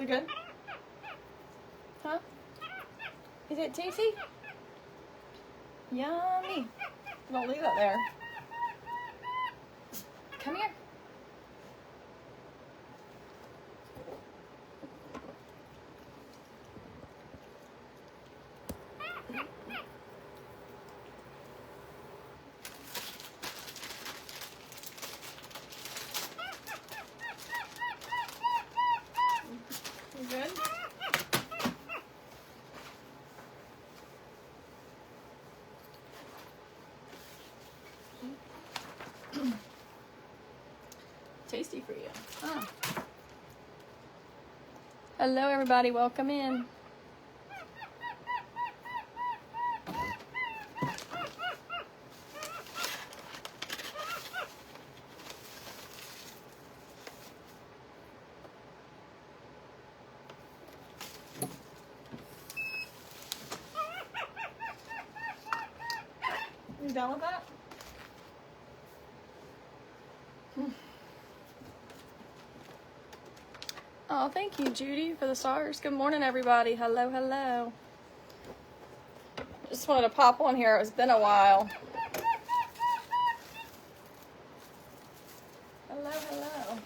good? Huh? Is it tasty? Yummy. Don't leave that there. Come here. You good? Tasty for you. Huh. Hello, everybody. Welcome in. You done with that? Oh, thank you, Judy, for the stars. Good morning, everybody. Hello, hello. Just wanted to pop on here. It's been a while. Hello, hello.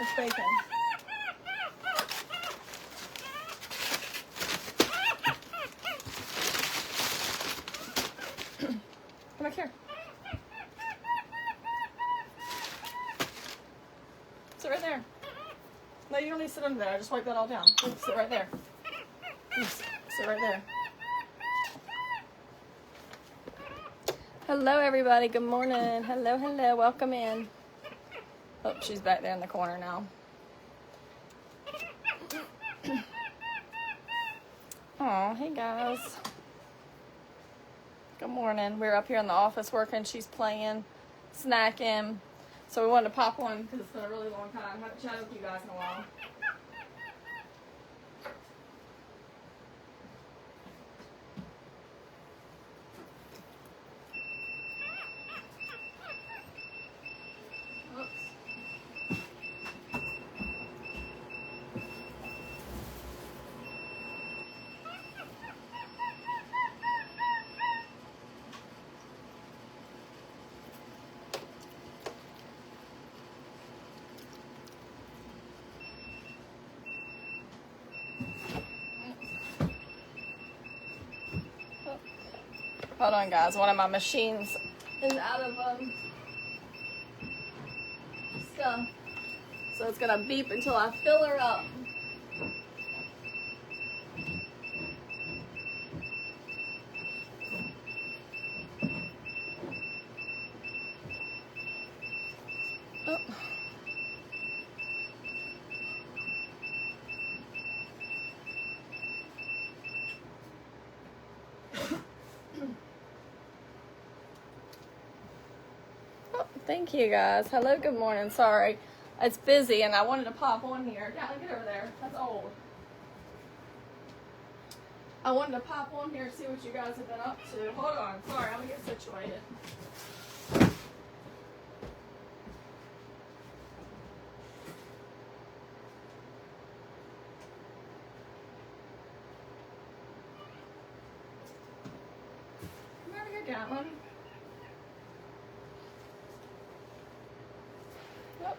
It's bacon. Come back here. Sit right there. No, you don't need to sit under there. I just wipe that all down. Sit right there. Sit right there. Hello, everybody. Good morning. Hello, hello. Welcome in. Oh, she's back there in the corner now. Oh, hey, guys. Good morning. We're up here in the office working. She's playing, snacking. So we wanted to pop on because it's been a really long time. I haven't chatted with you guys in a while. Hold on, guys. One of my machines is out of stuff. So it's going to beep until I fill her up. Oh. Thank you, guys. Hello, good morning. Sorry, it's busy and I wanted to pop on here. Yeah, get over there. That's old. I wanted to pop on here and see what you guys have been up to. Hold on. Sorry, I'm going to get situated. Come over here, Gatlin. Yep.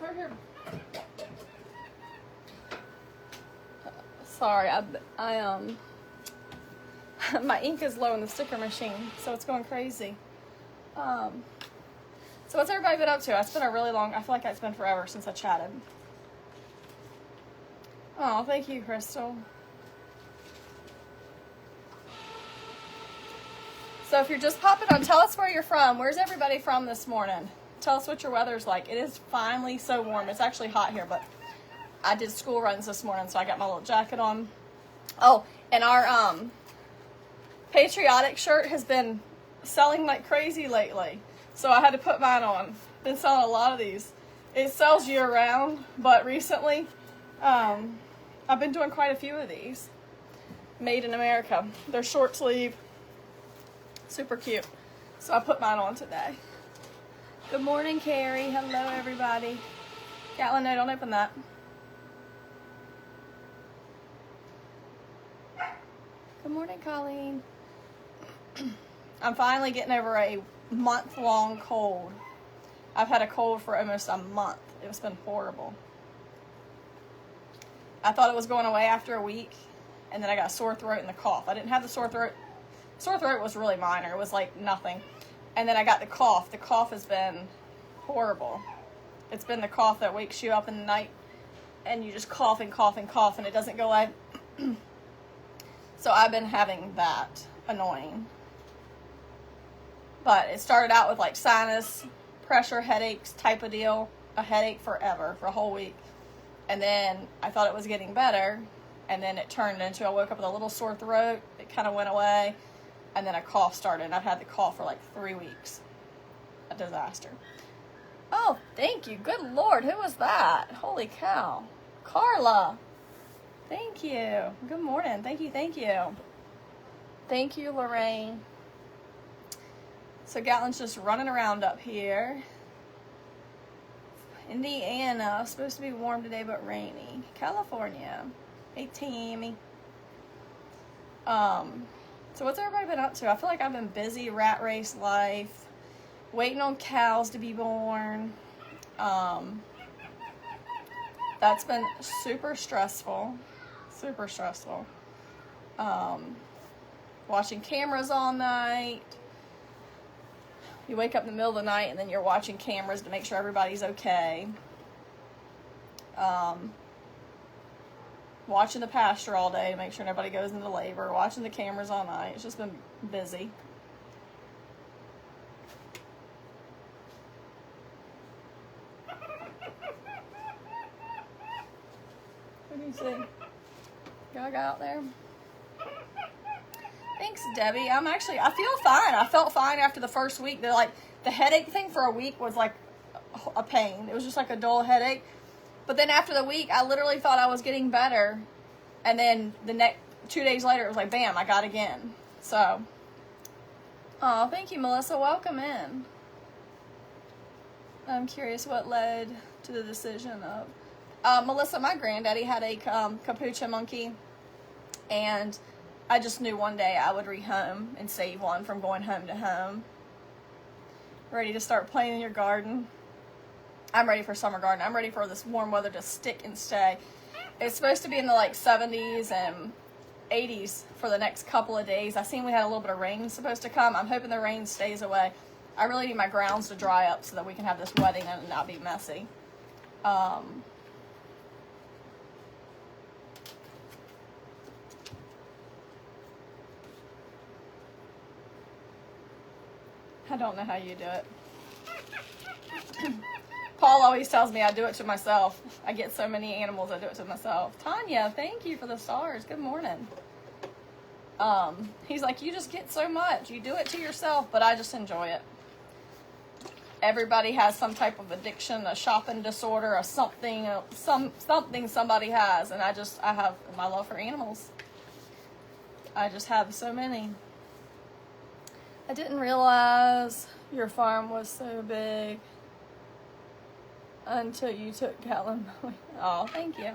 Over here. Sorry, my ink is low in the sticker machine, so it's going crazy. So what's everybody been up to? It's been a really long, I feel like it's been forever since I chatted. Oh, thank you, Crystal. So if you're just popping on, tell us where you're from. Where's everybody from this morning? Tell us what your weather's like. It is finally so warm. It's actually hot here, but I did school runs this morning, so I got my little jacket on. Oh, and our patriotic shirt has been selling like crazy lately, so I had to put mine on. Been selling a lot of these. It sells year round, but recently I've been doing quite a few of these. Made in America. They're short sleeve, super cute. So I put mine on today. Good morning, Carrie. Hello, everybody. Gatlin, no, don't open that. Good morning, Colleen. I'm finally getting over a month-long cold. I've had a cold for almost a month. It's been horrible. I thought it was going away after a week, and then I got a sore throat and the cough. I didn't have the sore throat. Sore throat was really minor. It was like nothing. And then I got the cough. The cough has been horrible. It's been the cough that wakes you up in the night, and you just cough and cough and cough, and it doesn't go away. So I've been having that. Annoying. But it started out with like sinus, pressure, headaches type of deal. A headache forever, for a whole week. And then I thought it was getting better. And then it turned into, I woke up with a little sore throat. It kind of went away. And then a cough started. And I've had the cough for like 3 weeks. A disaster. Oh, thank you. Good Lord. Who was that? Holy cow. Carla. Thank you. Good morning. Thank you. Thank you. Thank you, Lorraine. So Gatlin's just running around up here. Indiana, supposed to be warm today but rainy. California. Hey, Tammy. So what's everybody been up to? I feel like I've been busy, rat race life, waiting on cows to be born. That's been super stressful. Super stressful. Watching cameras all night. You wake up in the middle of the night and then you're watching cameras to make sure everybody's okay. Watching the pasture all day to make sure nobody goes into labor. Watching the cameras all night. It's just been busy. What do you see? Y'all out there? Thanks, Debbie. I feel fine. I felt fine after the first week. The headache thing for a week was like a pain. It was just like a dull headache. But then after the week, I literally thought I was getting better. And then the next 2 days later, it was like, bam, I got again. So, oh, thank you, Melissa. Welcome in. I'm curious what led to the decision of... Melissa, my granddaddy had a capuchin monkey. And I just knew one day I would rehome and save one from going home to home. Ready to start playing in your garden? I'm ready for summer garden. I'm ready for this warm weather to stick and stay. It's supposed to be in the 70s and 80s for the next couple of days. I seen we had a little bit of rain supposed to come. I'm hoping the rain stays away. I really need my grounds to dry up so that we can have this wedding and not be messy. I don't know how you do it. Paul always tells me I do it to myself. I get so many animals, I do it to myself. Tanya, thank you for the stars. Good morning. He's like, you just get so much. You do it to yourself, but I just enjoy it. Everybody has some type of addiction, a shopping disorder, something somebody has, and I have my love for animals. I just have so many. I didn't realize your farm was so big until you took Callum. Oh, thank you.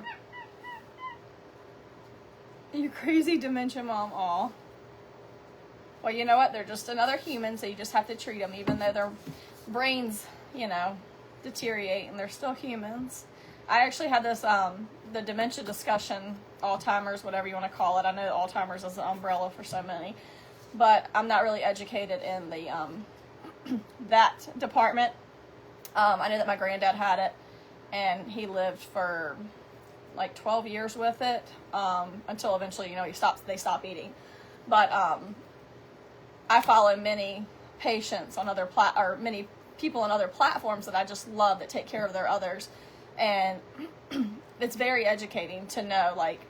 You crazy dementia mom. Aw. Well, you know what? They're just another human, so you just have to treat them, even though their brains, deteriorate, and they're still humans. I actually had this, the dementia discussion Alzheimer's, whatever you want to call it. I know Alzheimer's is an umbrella for so many, but I'm not really educated in the that department. I know that my granddad had it, and he lived for like 12 years with it, until eventually, they stop eating. But I follow many patients on many people on other platforms that I just love that take care of their others, and it's very educating to know, like,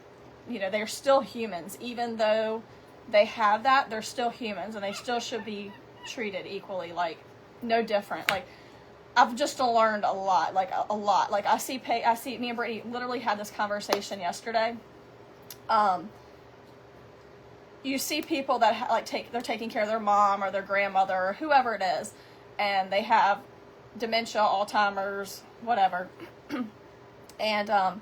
they're still humans. Even though they have that, they're still humans, and they still should be treated equally, like, no different. Like, I've just learned a lot. Like, I see me and Brittany literally had this conversation yesterday. You see people that they're taking care of their mom or their grandmother or whoever it is, and they have dementia, Alzheimer's, whatever, and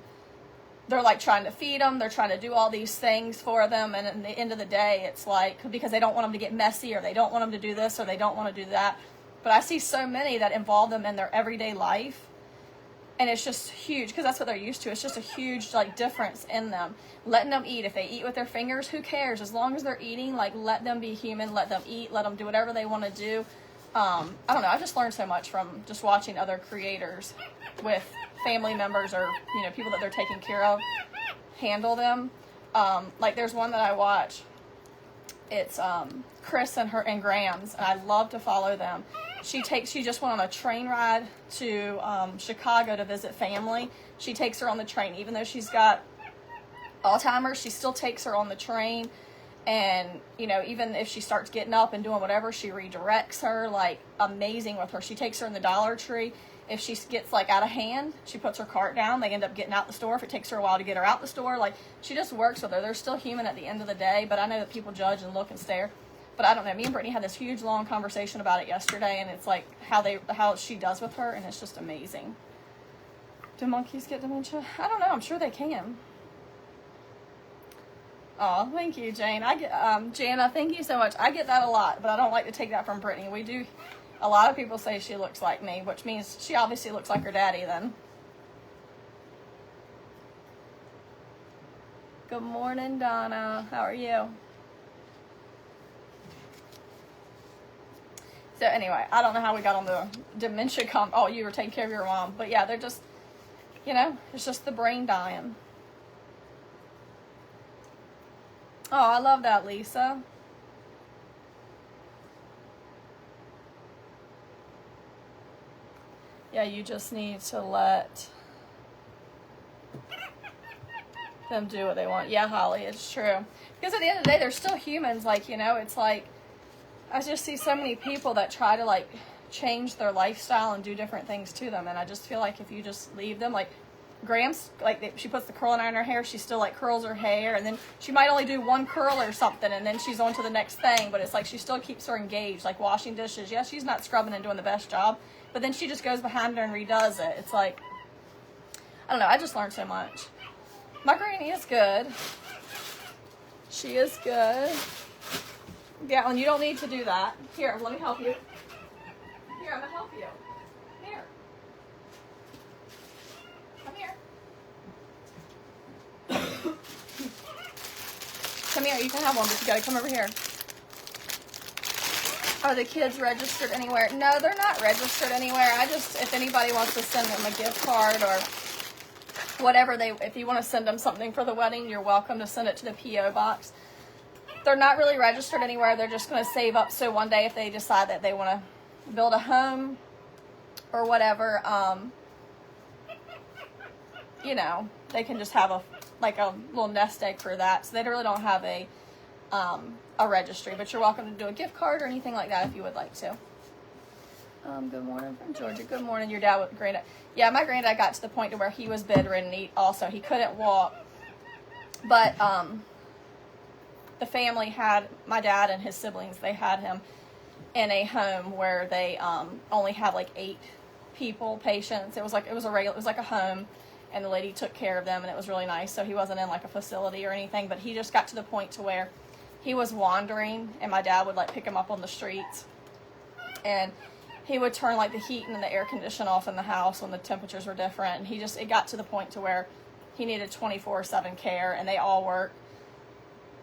they're like trying to feed them, they're trying to do all these things for them, and at the end of the day, it's like, because they don't want them to get messy, or they don't want them to do this, or they don't want to do that. But I see so many that involve them in their everyday life, and it's just huge, because that's what they're used to. It's just a huge, like, difference in them. Letting them eat. If they eat with their fingers, who cares? As long as they're eating, like, let them be human, let them eat, let them do whatever they want to do. I don't know, I just learned so much from just watching other creators with family members or, people that they're taking care of handle them. Like, there's one that I watch. It's Chris and Grams, and I love to follow them. She just went on a train ride to Chicago to visit family. She takes her on the train. Even though she's got Alzheimer's, she still takes her on the train. And, even if she starts getting up and doing whatever, she redirects her, like, amazing with her. She takes her in the Dollar Tree. If she gets, like, out of hand, she puts her cart down. They end up getting out the store if it takes her a while to get her out the store. Like, she just works with her. They're still human at the end of the day, but I know that people judge and look and stare. But I don't know. Me and Brittany had this huge, long conversation about it yesterday, and it's like how she does with her, and it's just amazing. Do monkeys get dementia? I don't know. I'm sure they can. Oh, thank you, Jane. Jana, thank you so much. I get that a lot, but I don't like to take that from Brittany. We do. A lot of people say she looks like me, which means she obviously looks like her daddy then. Good morning, Donna. How are you? So anyway, I don't know how we got on the dementia oh, you were taking care of your mom. But yeah, they're just, it's just the brain dying. Oh, I love that, Lisa. Yeah, you just need to let them do what they want. Yeah, Holly, it's true. Because at the end of the day, they're still humans. Like, it's like, I just see so many people that try to, like, change their lifestyle and do different things to them. And I just feel like if you just leave them, like, Grams, like, she puts the curling iron in her hair, she still, like, curls her hair, and then she might only do one curl or something, and then she's on to the next thing, but it's like she still keeps her engaged, like washing dishes. Yeah, she's not scrubbing and doing the best job, but then she just goes behind her and redoes it. It's like, I don't know, I just learned so much. My granny is good. She is good. Yeah, and you don't need to do that. Here, let me help you. Here, I'm going to help you. Here. Come here. Come here, you can have one, but you got to come over here. Are the kids registered anywhere? No, they're not registered anywhere. If anybody wants to send them a gift card or whatever if you want to send them something for the wedding, you're welcome to send it to the P.O. box. They're not really registered anywhere. They're just going to save up so one day if they decide that they want to build a home or whatever, they can just have a little nest egg for that. So they really don't have a registry, but you're welcome to do a gift card or anything like that if you would like to. Good morning from Georgia. Good morning. Your dad with granddad. Yeah, my granddad got to the point to where he was bedridden. He couldn't walk, but the family had my dad and his siblings. They had him in a home where they only had like 8 patients. It was like a home, and the lady took care of them, and it was really nice. So he wasn't in like a facility or anything, but he just got to the point to where he was wandering, and my dad would like pick him up on the streets, and he would turn like the heat and the air condition off in the house when the temperatures were different. And it got to the point to where he needed 24/7 care, and they all work.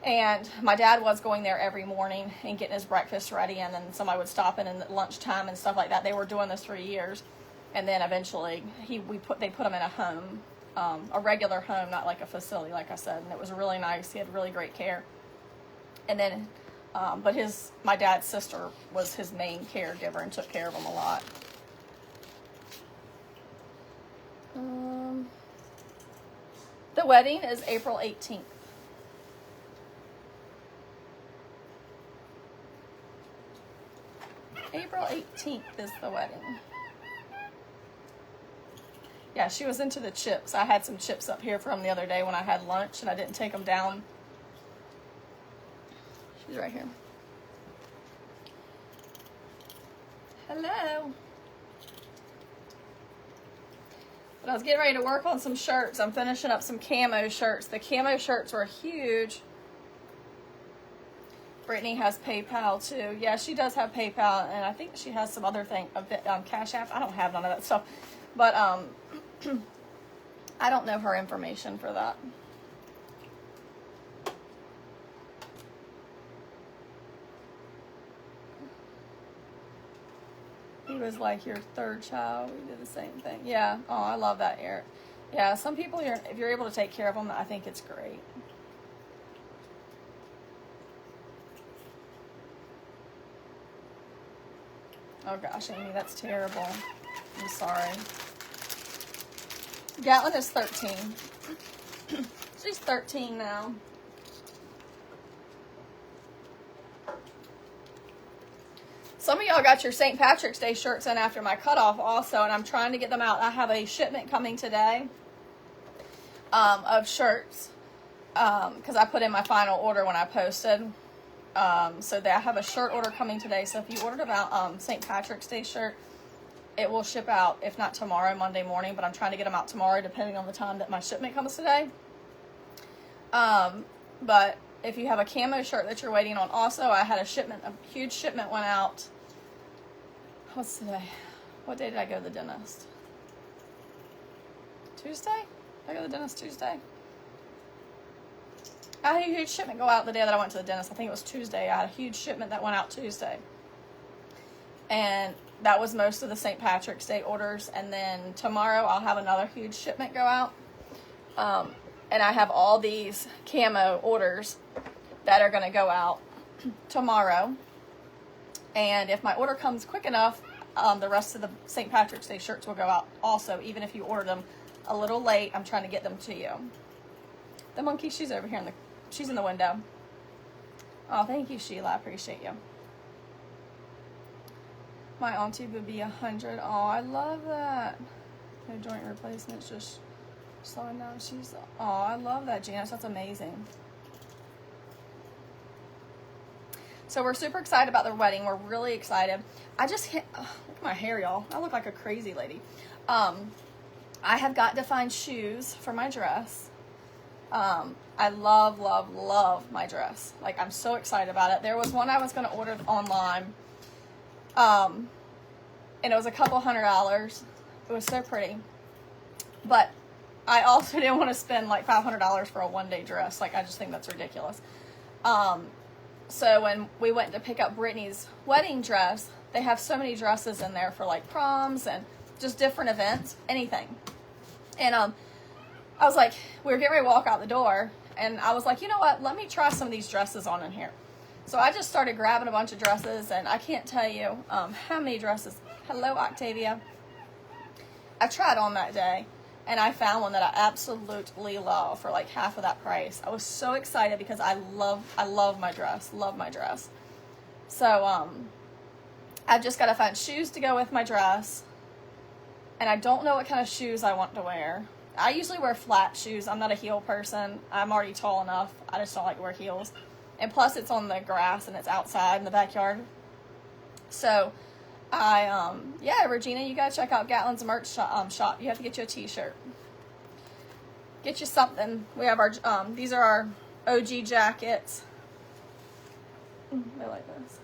And my dad was going there every morning and getting his breakfast ready, and then somebody would stop in at lunchtime and stuff like that. They were doing this for years, and then eventually they put him in a home, a regular home, not like a facility, like I said. And it was really nice. He had really great care. And then, but my dad's sister was his main caregiver and took care of him a lot. The wedding is April 18th. April 18th is the wedding. Yeah, she was into the chips. I had some chips up here from the other day when I had lunch, and I didn't take them down. She's right here. Hello. But I was getting ready to work on some shirts. I'm finishing up some camo shirts. The camo shirts were huge. Brittany has PayPal too. Yeah, she does have PayPal, and I think she has some other thing, Cash App. I don't have none of that stuff, but I don't know her information for that. He was like your third child. We did the same thing. Yeah. Oh, I love that, Eric. Yeah, some people, if you're able to take care of them, I think it's great. Oh gosh, Amy, that's terrible. I'm sorry. Gatlin is 13. She's 13 now. Some of y'all got your St. Patrick's Day shirts in after my cutoff also, and I'm trying to get them out. I have a shipment coming today of shirts because I put in my final order when I posted. So I have a shirt order coming today. So if you ordered about St. Patrick's Day shirt, it will ship out, if not tomorrow, Monday morning. But I'm trying to get them out tomorrow, depending on the time that my shipment comes today. But if you have a camo shirt that you're waiting on, also I had a huge shipment went out. What's today? What day did I go to the dentist? Tuesday? Did I go to the dentist Tuesday? I had a huge shipment go out the day that I went to the dentist. I think it was Tuesday. I had a huge shipment that went out Tuesday. And that was most of the St. Patrick's Day orders. And then tomorrow I'll have another huge shipment go out. And I have all these camo orders that are going to go out tomorrow. And if my order comes quick enough, the rest of the St. Patrick's Day shirts will go out also, even if you order them a little late. I'm trying to get them to you. The monkey, she's over here she's in the window. Oh, thank you, Sheila. I appreciate you. My auntie would be 100. Oh, I love that. No joint replacements, just slowing down. Oh, I love that, Janice. That's amazing. So we're super excited about the wedding. We're really excited. Look at my hair, y'all. I look like a crazy lady. I have got to find shoes for my dress. I love, love, love my dress. Like, I'm so excited about it. There was one I was going to order online. And it was a couple $100. It was so pretty. But I also didn't want to spend like $500 for a one-day dress. Like, I just think that's ridiculous. So when we went to pick up Brittany's wedding dress, they have so many dresses in there for like proms and just different events, anything. And I was like, we were getting ready to walk out the door, and I was like, you know what, let me try some of these dresses on in here. So I just started grabbing a bunch of dresses, and I can't tell you how many dresses. Hello, Octavia. I tried on that day, and I found one that I absolutely love for like half of that price. I was so excited because I love my dress. Love my dress. So I've just got to find shoes to go with my dress, and I don't know what kind of shoes I want to wear. I usually wear flat shoes. I'm not a heel person. I'm already tall enough. I just don't like to wear heels. And plus it's on the grass and it's outside in the backyard. So yeah, Regina, you gotta check out Gatlin's merch shop. You have to get you a t-shirt. Get you something. We have our, these are our OG jackets. I like this.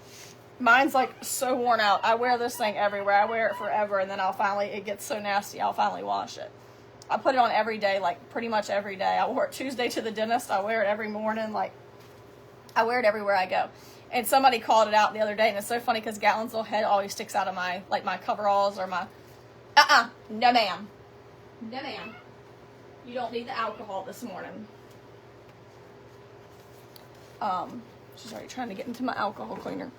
Mine's like so worn out. I wear this thing everywhere. I wear it forever, and then it gets so nasty, I'll finally wash it. I put it on every day, like pretty much every day. I wore it Tuesday to the dentist. I wear it every morning. Like, I wear it everywhere I go. And somebody called it out the other day, and it's so funny because Gatlin's little head always sticks out of my, like, my coveralls or my, no ma'am. No ma'am. You don't need the alcohol this morning. She's already trying to get into my alcohol cleaner.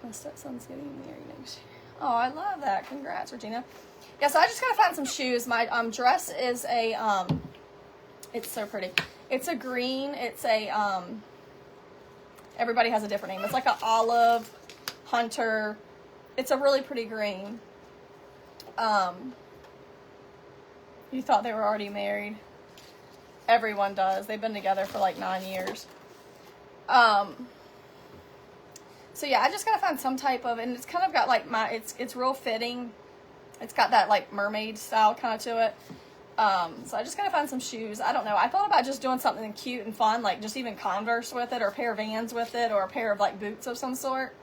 My stepson's getting married next year. Oh, I love that. Congrats, Regina. Yeah, so I just gotta find some shoes. My dress is a it's so pretty. It's a green. It's a everybody has a different name. It's like an olive hunter. It's a really pretty green. You thought they were already married. Everyone does. They've been together for like 9 years. So yeah, I just gotta find some type of, and it's kind of got like it's real fitting. It's got that like mermaid style kind of to it. So I just gotta find some shoes. I don't know. I thought about just doing something cute and fun, like just even Converse with it, or a pair of Vans with it, or a pair of like boots of some sort.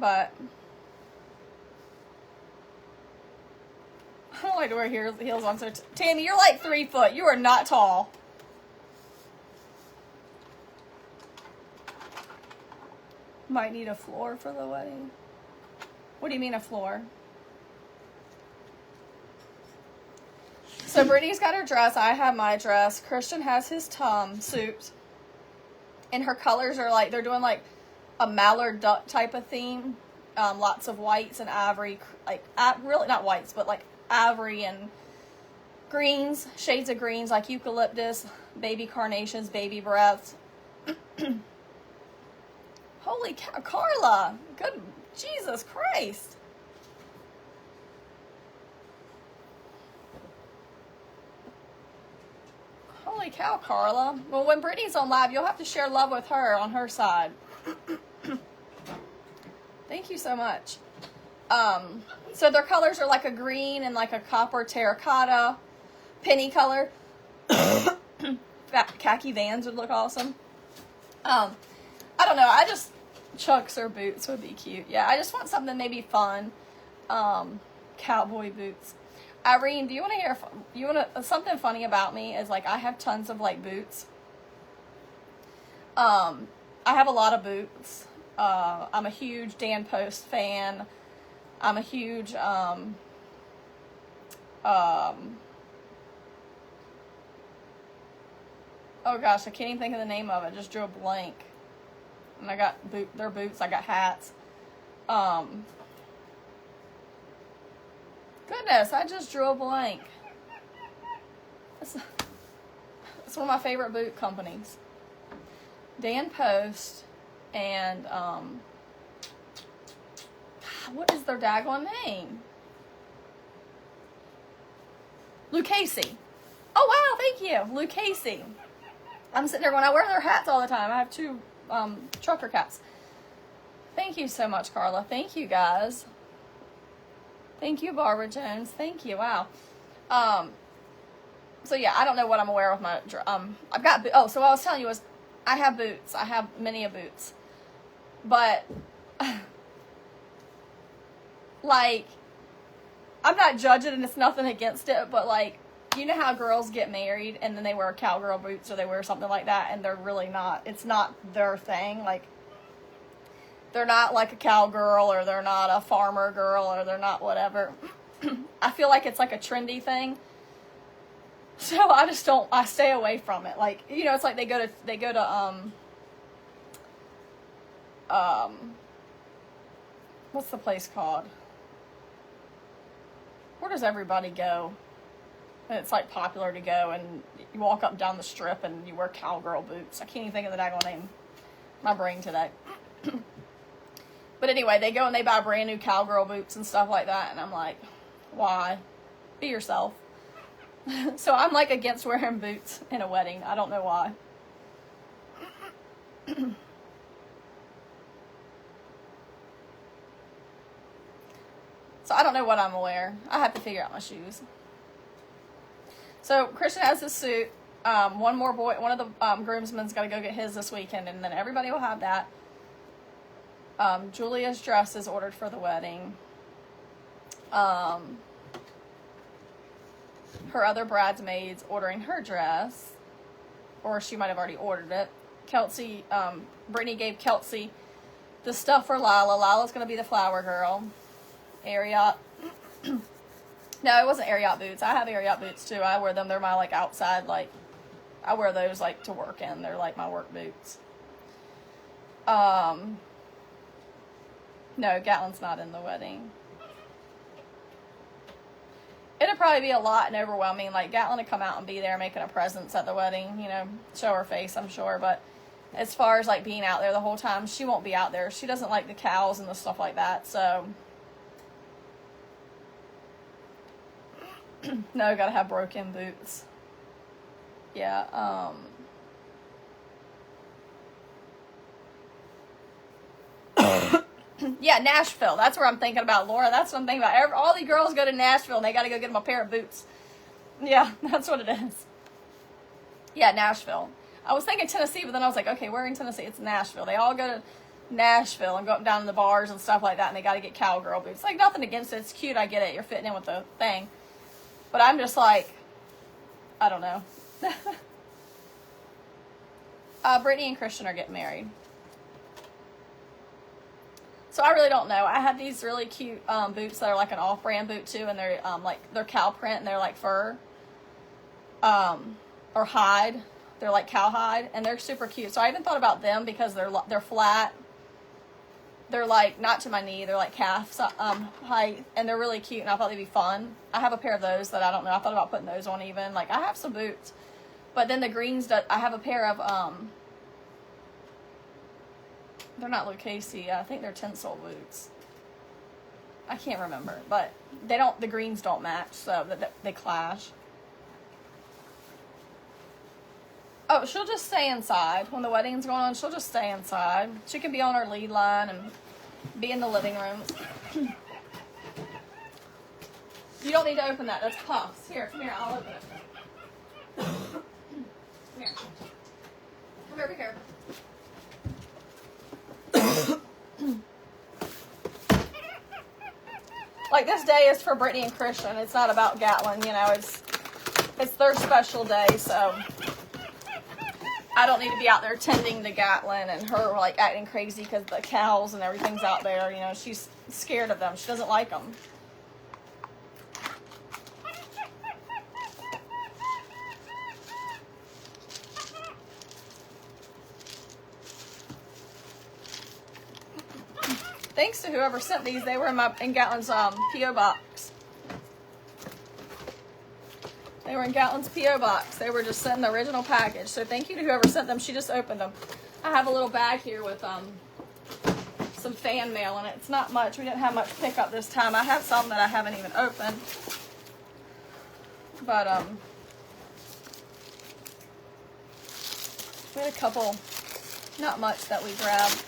But I don't like to wear heels on. So Tammy, you're like 3 foot. You are not tall. Might need a floor for the wedding. What do you mean a floor? So Brittany's got her dress. I have my dress. Christian has his suit. And her colors are like, they're doing like a mallard duck type of theme. Lots of whites and ivory. Like, really not whites, but like ivory and greens. Shades of greens like eucalyptus, baby carnations, baby breaths. Holy cow, Carla. Good Jesus Christ. Holy cow, Carla. Well, when Brittany's on live, you'll have to share love with her on her side. Thank you so much. So their colors are like a green and like a copper terracotta penny color. Khaki Vans would look awesome. I don't know. Chucks or boots would be cute. Yeah, I just want something maybe fun. Cowboy boots. Irene, do you want to hear, something funny about me is like I have tons of like boots. I have a lot of boots. I'm a huge Dan Post fan. I'm a huge, oh gosh, I can't even think of the name of it. Just drew a blank. And I got their boots. I got hats. Goodness, I just drew a blank. It's one of my favorite boot companies. Dan Post and, what is their daggone name? Lucchese. Oh, wow, thank you. Lucchese. I'm sitting there going, I wear their hats all the time. I have 2 trucker caps. Thank you so much, Carla. Thank you, guys. Thank you, Barbara Jones. Thank you. Wow. So yeah, I don't know what I'm aware of my, I've got, so what I was telling you was, I have boots. I have many a boots. But, like, I'm not judging and it's nothing against it, but like, you know how girls get married and then they wear cowgirl boots or they wear something like that and they're really not, it's not their thing. Like, they're not like a cowgirl or they're not a farmer girl or they're not whatever. I feel like it's like a trendy thing. So I stay away from it. Like, you know, it's like they go to what's the place called? Where does everybody go? And it's like popular to go and you walk up and down the strip and you wear cowgirl boots. I can't even think of the daggone name. My brain today. But anyway, they go and they buy brand new cowgirl boots and stuff like that. And I'm like, why? Be yourself. So I'm like against wearing boots in a wedding. I don't know why. So I don't know what I'm gonna wear. I have to figure out my shoes. So Christian has this suit. One more boy, one of the groomsmen's got to go get his this weekend, and then everybody will have that. Julia's dress is ordered for the wedding. Her other bridesmaid's ordering her dress, or she might have already ordered it. Kelsey, Brittany gave Kelsey the stuff for Lila. Lila's going to be the flower girl. Ariat. No, it wasn't Ariat boots. I have Ariat boots too. I wear them. They're my like outside, like I wear those like to work in. They're like my work boots. No, Gatlin's not in the wedding. It'd probably be a lot and overwhelming. Like, Gatlin would come out and be there making a presence at the wedding, you know, show her face, I'm sure. But as far as, like, being out there the whole time, she won't be out there. She doesn't like the cows and the stuff like that, so. No, gotta have broken boots. Yeah, yeah, Nashville. That's where I'm thinking about, Laura. That's what I'm thinking about. All the girls go to Nashville, and they got to go get them a pair of boots. Yeah, that's what it is. Yeah, Nashville. I was thinking Tennessee, but then I was like, okay, where in Tennessee? It's Nashville. They all go to Nashville and go up down to the bars and stuff like that, and they got to get cowgirl boots. Like, nothing against it. It's cute. I get it. You're fitting in with the thing. But I'm just like, I don't know. Brittany and Christian are getting married. So I really don't know. I have these really cute boots that are like an off-brand boot too, and they're they're cow print and they're like fur, or hide. They're like cowhide, and they're super cute. So I even thought about them because they're flat. They're like not to my knee. They're like calf height, and they're really cute. And I thought they'd be fun. I have a pair of those that I don't know. I thought about putting those on even. Like I have some boots, but then the greens that I have a pair of they're not Lucchese. I think they're Tinsel boots. I can't remember, but the greens don't match, so they clash. Oh, she'll just stay inside. When the wedding's going on, she'll just stay inside. She can be on her lead line and be in the living room. You don't need to open that. That's puffs. Here, come here. I'll open it. Come here. Come over here. Like, this day is for Brittany and Christian. It's not about Gatlin, you know. It's their special day, so I don't need to be out there tending to Gatlin and her, like, acting crazy because the cows and everything's out there. You know, she's scared of them. She doesn't like them. Thanks to whoever sent these. They were in Gatlin's P.O. box. They were in Gatlin's P.O. box. They were just sent in the original package. So thank you to whoever sent them. She just opened them. I have a little bag here with some fan mail in it. It's not much. We didn't have much pickup this time. I have some that I haven't even opened. But we had a couple, not much that we grabbed.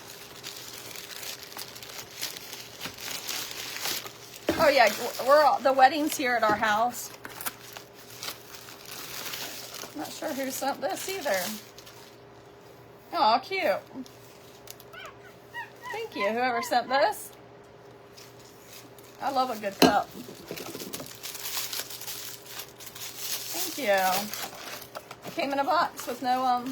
Oh yeah, the wedding's here at our house. Not sure who sent this either. Oh, cute. Thank you, whoever sent this. I love a good cup. Thank you. It came in a box with no,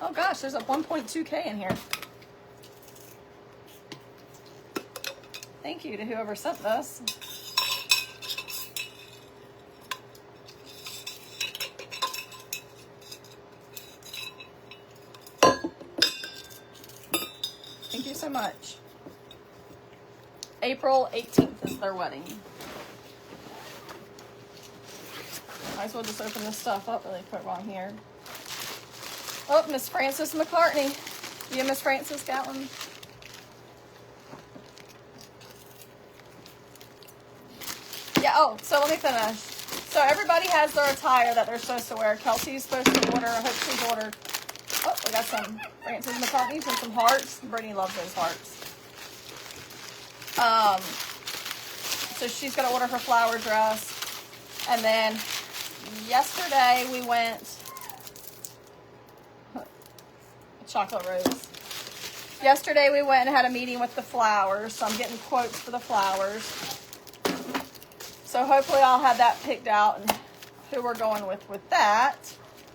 oh gosh, there's a 1.2K in here. Thank you to whoever sent this. Thank you so much. April 18th is their wedding. Might as well just open this stuff up really quick while I'm here. Oh, Miss Frances McCartney. You Miss Frances Gatlin? Yeah, oh, so let me finish. So everybody has their attire that they're supposed to wear. Kelsey's supposed to order. I hope she's ordered. Oh, we got some Frances McCartney's and some hearts. Brittany loves those hearts. So she's going to order her flower dress. And then yesterday we went, chocolate rose. Yesterday we went and had a meeting with the flowers, so I'm getting quotes for the flowers. So hopefully I'll have that picked out and who we're going with that.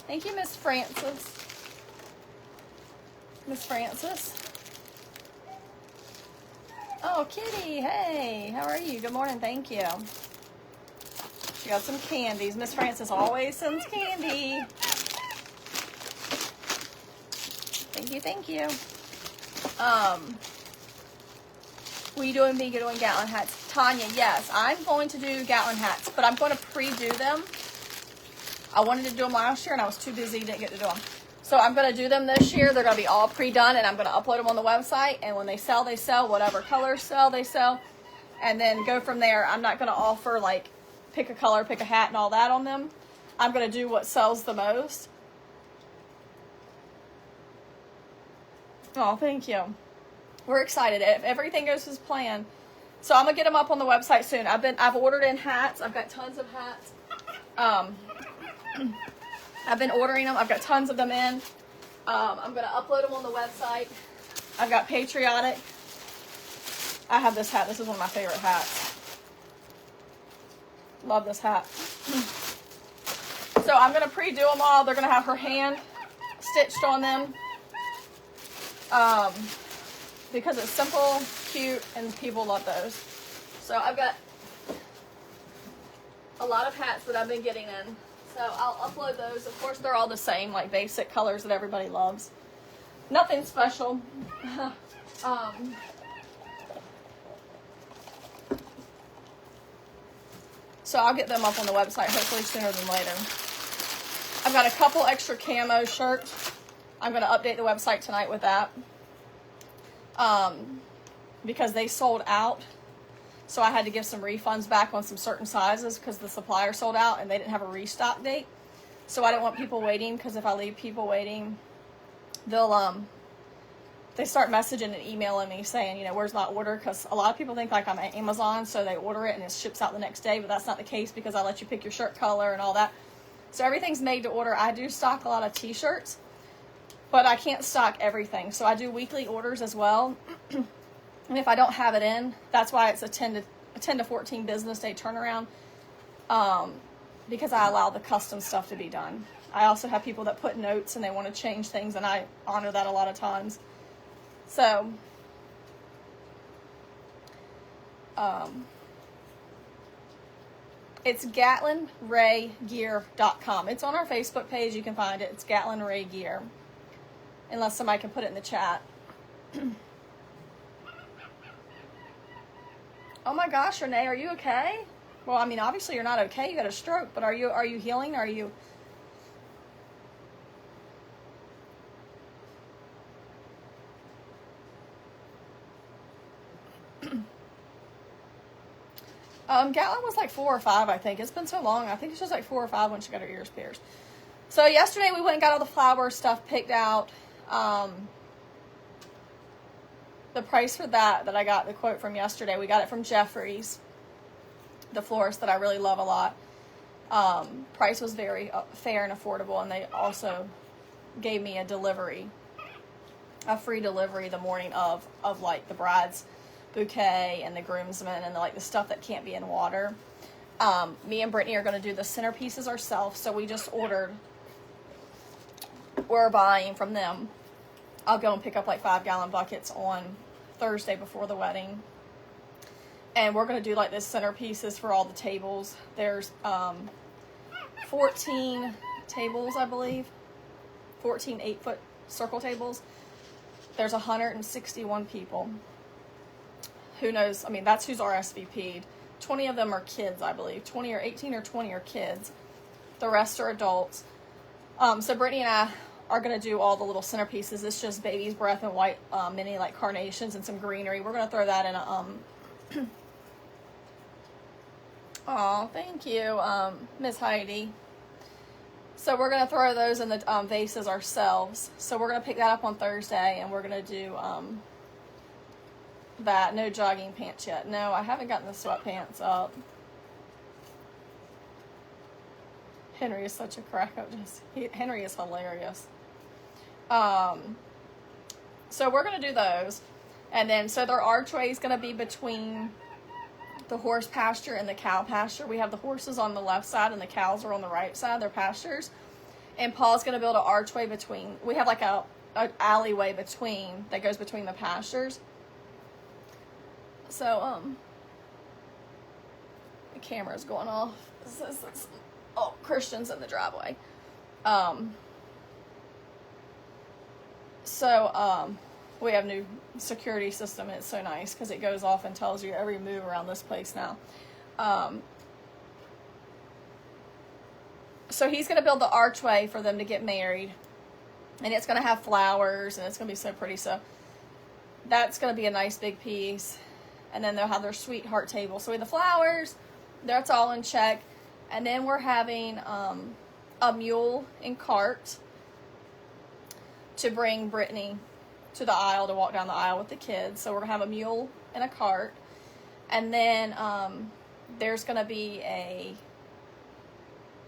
Thank you, Miss Francis. Miss Francis. Oh, Kitty, hey, how are you? Good morning, thank you. She got some candies. Miss Francis always sends candy. Thank you, thank you. Were you doing vegan doing Gatlin hats? Tanya, yes, I'm going to do Gatlin hats, but I'm going to pre-do them. I wanted to do them last year and I was too busy, didn't get to do them. So I'm going to do them this year. They're going to be all pre-done and I'm going to upload them on the website. And when they sell, they sell. Whatever colors sell, they sell. And then go from there. I'm not going to offer like pick a color, pick a hat and all that on them. I'm going to do what sells the most. Oh, thank you. We're excited if everything goes as planned. So I'm gonna get them up on the website soon. I've ordered in hats. I've got tons of hats. I've been ordering them. I've got tons of them in. I'm gonna upload them on the website. I've got Patriotic. I have this hat. This is one of my favorite hats. Love this hat. So I'm gonna pre-do them all. They're gonna have her hand stitched on them. Because it's simple, cute, and people love those. So I've got a lot of hats that I've been getting in. So I'll upload those. Of course, they're all the same, like basic colors that everybody loves. Nothing special. So I'll get them up on the website hopefully sooner than later. I've got a couple extra camo shirts. I'm going to update the website tonight with that. Because they sold out. So I had to give some refunds back on some certain sizes because the supplier sold out and they didn't have a restock date. So I didn't want people waiting because if I leave people waiting, they'll, they start messaging and emailing me saying, you know, where's my order? Because a lot of people think like I'm at Amazon, so they order it and it ships out the next day, but that's not the case because I let you pick your shirt color and all that. So everything's made to order. I do stock a lot of t-shirts, but I can't stock everything. So I do weekly orders as well. And if I don't have it in, that's why it's a 10 to 14 business day turnaround. Because I allow the custom stuff to be done. I also have people that put notes and they want to change things, and I honor that a lot of times. So, it's GatlinRayGear.com. It's on our Facebook page. You can find it. It's Gatlin Ray Gear. Unless somebody can put it in the chat. Oh my gosh, Renee, are you okay? Well, I mean, obviously you're not okay. You had a stroke, but are you healing? Are you... Gatlin was like 4 or 5, I think. It's been so long. I think it's just like 4 or 5 when she got her ears pierced. So yesterday we went and got all the flower stuff picked out. The price for that I got the quote from yesterday, we got it from Jeffries, the florist that I really love a lot. Price was very fair and affordable, and they also gave me a free delivery the morning of like the bride's bouquet and the groomsmen and like the stuff that can't be in water. Me and Brittany are going to do the centerpieces ourselves, so we just ordered. We're buying from them. I'll go and pick up like 5-gallon buckets on Thursday before the wedding. And we're going to do like the centerpieces for all the tables. There's 14 tables, I believe. 14 8-foot circle tables. There's 161 people. Who knows? I mean, that's who's RSVP'd. 20 of them are kids, I believe. 18 or 20 are kids. The rest are adults. So Brittany and I are going to do all the little centerpieces. It's just baby's breath and white mini like carnations and some greenery. We're going to throw that in a... Oh, thank you, Miss Heidi. So we're going to throw those in the vases ourselves. So we're going to pick that up on Thursday, and we're going to do that. No jogging pants yet. No, I haven't gotten the sweatpants up. Henry is such a crack up. Henry is hilarious. So we're going to do those. And then, so their archway is going to be between the horse pasture and the cow pasture. We have the horses on the left side and the cows are on the right side, their pastures. And Paul's going to build an archway between. We have like an alleyway between, that goes between the pastures. So, the camera's going off. Oh, Christian's in the driveway. We have new security system, and it's so nice because it goes off and tells you every move around this place now. So he's going to build the archway for them to get married, and it's going to have flowers, and it's going to be so pretty. So that's going to be a nice big piece. And then they'll have their sweetheart table. So we have the flowers, that's all in check. And then we're having a mule and cart to bring Brittany to the aisle, to walk down the aisle with the kids. So we're going to have a mule and a cart. And then there's going to be a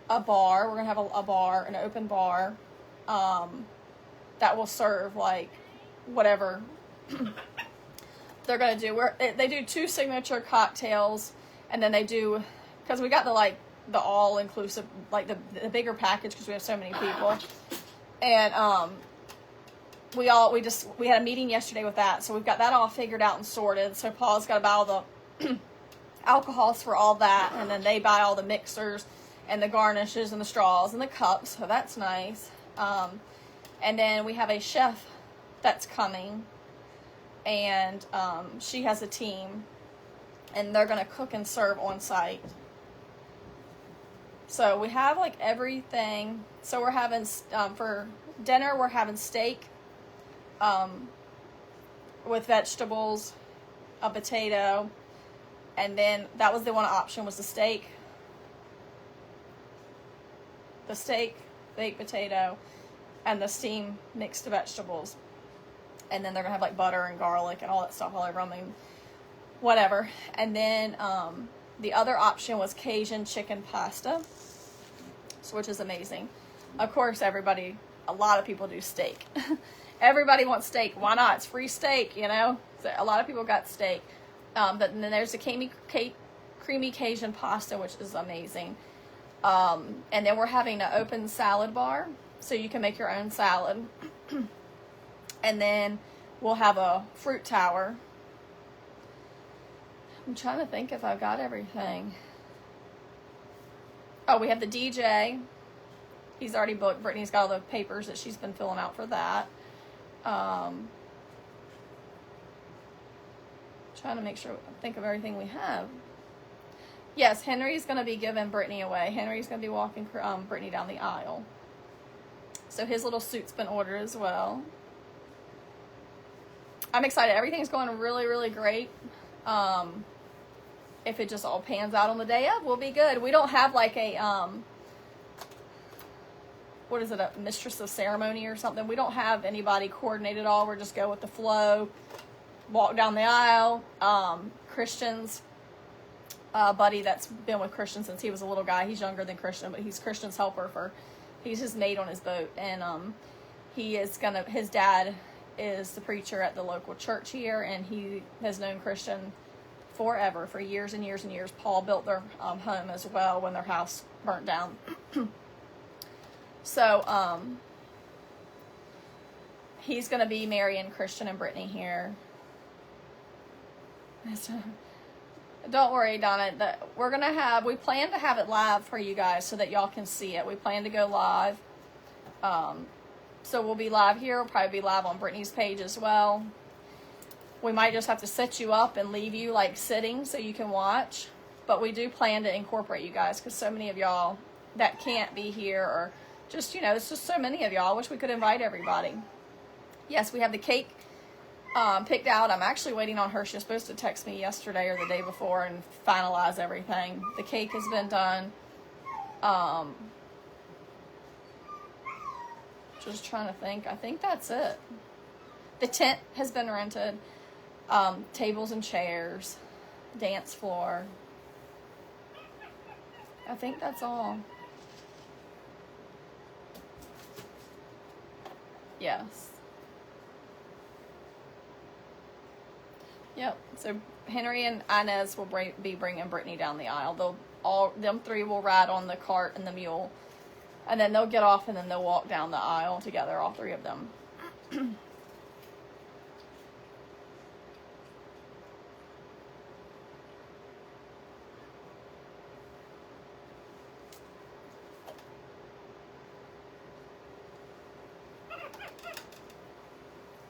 bar. We're going to have a bar, an open bar, that will serve like whatever they're going to do. They do 2 signature cocktails, and then they do, because we got the all-inclusive, like the bigger package because we have so many people. And we had a meeting yesterday with that, so we've got that all figured out and sorted. So Paul's got to buy all the alcohols for all that, and then they buy all the mixers and the garnishes and the straws and the cups, so that's nice. And then we have a chef that's coming, and she has a team, and they're going to cook and serve on site. So we have like everything. So we're having, for dinner, we're having steak with vegetables, a potato, and then that was the one option, was the steak, baked potato, and the steamed mixed vegetables. And then they're going to have like butter and garlic and all that stuff all over them, and whatever. And then the other option was Cajun chicken pasta, which is amazing. Of course, a lot of people do steak. Everybody wants steak. Why not? It's free steak, you know? So a lot of people got steak. But then there's the creamy Cajun pasta, which is amazing. And then we're having an open salad bar, so you can make your own salad. And then we'll have a fruit tower. I'm trying to think if I've got everything. Oh, we have the DJ. He's already booked. Brittany's got all the papers that she's been filling out for that. Trying to make sure, think of everything we have. Yes, Henry's going to be giving Brittany away. Henry's going to be walking Brittany down the aisle. So his little suit's been ordered as well. I'm excited. Everything's going really, really great. If it just all pans out on the day of, we'll be good. We don't have like a, what is it, a mistress of ceremony or something. We don't have anybody coordinate at all. We're just go with the flow, walk down the aisle. Christian's buddy that's been with Christian since he was a little guy. He's younger than Christian, but he's Christian's helper he's his mate on his boat. And his dad is the preacher at the local church here, and he has known Christian forever, for years and years and years. Paul built their home as well when their house burnt down. So he's going to be marrying Christian and Brittany here. Don't worry, Donna. We plan to have it live for you guys so that y'all can see it. We plan to go live. So we'll be live here. We'll probably be live on Brittany's page as well. We might just have to set you up and leave you like sitting so you can watch. But we do plan to incorporate you guys, because so many of y'all that can't be here, or just, it's just so many of y'all. I wish we could invite everybody. Yes, we have the cake picked out. I'm actually waiting on her. She was supposed to text me yesterday or the day before and finalize everything. The cake has been done. Just trying to think. I think that's it. The tent has been rented. Tables and chairs, dance floor. I think that's all. Yes. Yep. So Henry and Inez will be bringing Brittany down the aisle. Them three will ride on the cart and the mule, and then they'll get off and then they'll walk down the aisle together, all three of them.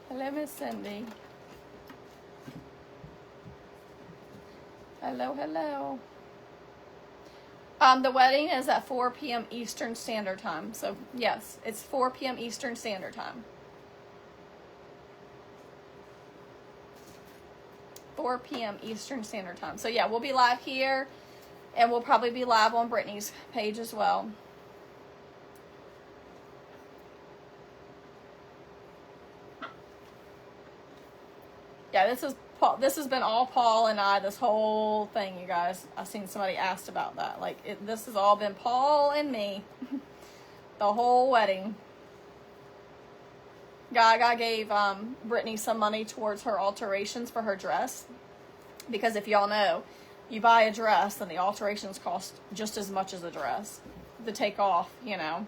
Hello, Miss Cindy. Hello, hello. The wedding is at 4 p.m. Eastern Standard Time. So, yes, it's 4 p.m. Eastern Standard Time. 4 p.m. Eastern Standard Time. So, yeah, we'll be live here, and we'll probably be live on Brittany's page as well. Yeah, this has been all Paul and I, this whole thing, you guys. I've seen somebody asked about that. Like, this has all been Paul and me. The whole wedding. Gaga gave Brittany some money towards her alterations for her dress. Because if y'all know, you buy a dress and the alterations cost just as much as a dress to take off, you know.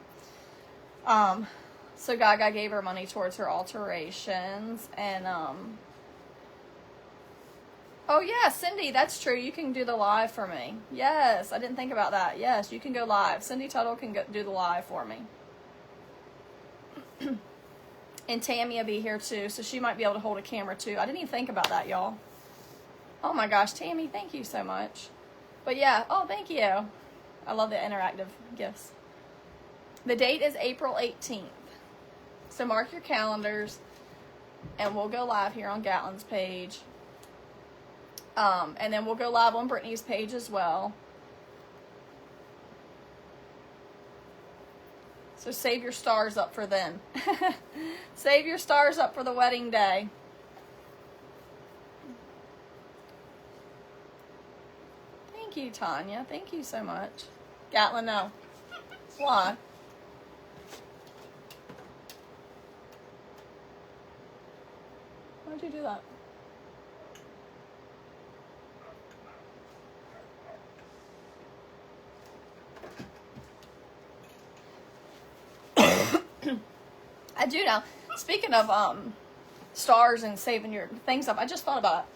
So Gaga gave her money towards her alterations. And, oh, yeah, Cindy, that's true. You can do the live for me. Yes, I didn't think about that. Yes, you can go live. Cindy Tuttle can do the live for me. And Tammy will be here, too, so she might be able to hold a camera, too. I didn't even think about that, y'all. Oh, my gosh, Tammy, thank you so much. But, yeah, oh, thank you. I love the interactive gifts. The date is April 18th. So mark your calendars, and we'll go live here on Gatlin's page. And then we'll go live on Brittany's page as well. So save your stars up for then. Save your stars up for the wedding day. Thank you, Tanya. Thank you so much. Gatlin, no. Why? Why'd you do that? I do now. Speaking of stars and saving your things up, I just thought about it.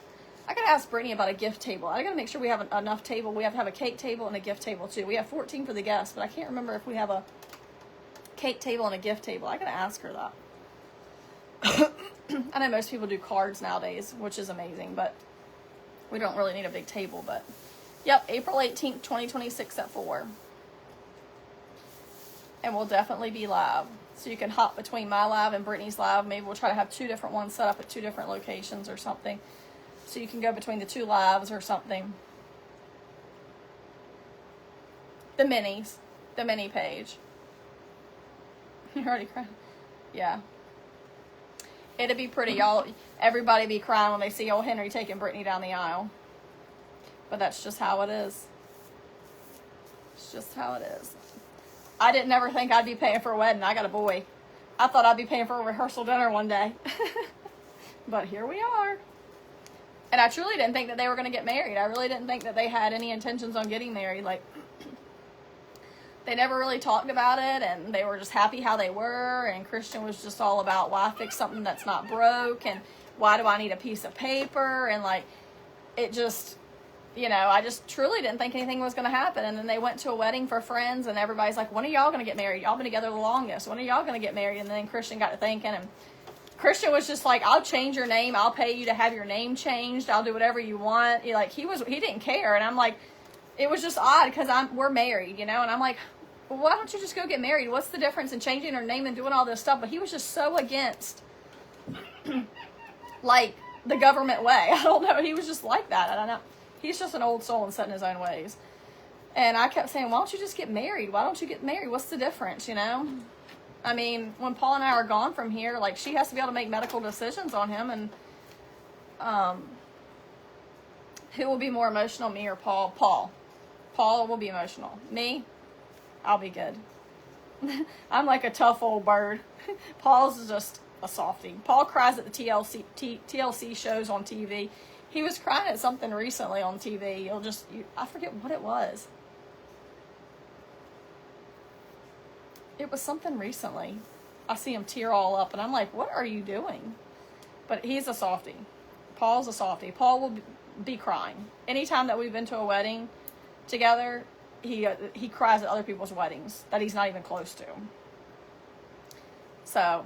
I gotta ask Brittany about a gift table. I gotta make sure we have enough table. We have to have a cake table and a gift table too. We have 14 for the guests, but I can't remember if we have a cake table and a gift table. I gotta ask her that. I know most people do cards nowadays, which is amazing, but we don't really need a big table. But yep, April 18th, 2026 at 4. And we'll definitely be live. So you can hop between my live and Brittany's live. Maybe we'll try to have 2 different ones set up at 2 different locations or something. So you can go between the 2 lives or something. The mini page. You're already crying. Yeah. It'd be pretty, y'all. Everybody be crying when they see old Henry taking Brittany down the aisle. But that's just how it is. It's just how it is. I didn't ever think I'd be paying for a wedding. I got a boy. I thought I'd be paying for a rehearsal dinner one day. But here we are. And I truly didn't think that they were going to get married. I really didn't think that they had any intentions on getting married. Like, they never really talked about it, and they were just happy how they were, and Christian was just all about, why fix something that's not broke, and why do I need a piece of paper, and like, it just, you know, I just truly didn't think anything was going to happen. And then they went to a wedding for friends, and everybody's like, when are y'all going to get married? Y'all been together the longest. When are y'all going to get married? And then Christian got to thinking, and Christian was just like, I'll change your name. I'll pay you to have your name changed. I'll do whatever you want. He didn't care. And I'm like, it was just odd because we're married, you know? And I'm like, well, why don't you just go get married? What's the difference in changing her name and doing all this stuff? But he was just so against, like, the government way. I don't know. He was just like that. I don't know. He's just an old soul and set in his own ways. And I kept saying, why don't you just get married? Why don't you get married? What's the difference, you know? I mean, when Paul and I are gone from here, like, she has to be able to make medical decisions on him. And who will be more emotional, me or Paul? Paul will be emotional. Me, I'll be good. I'm like a tough old bird. Paul's is just a softie. Paul cries at the TLC shows on TV. He was crying at something recently on TV. I forget what it was. It was something recently. I see him tear all up, and I'm like, what are you doing? But he's a softie. Paul's a softie. Paul will be crying. Anytime that we've been to a wedding together, he cries at other people's weddings that he's not even close to. So,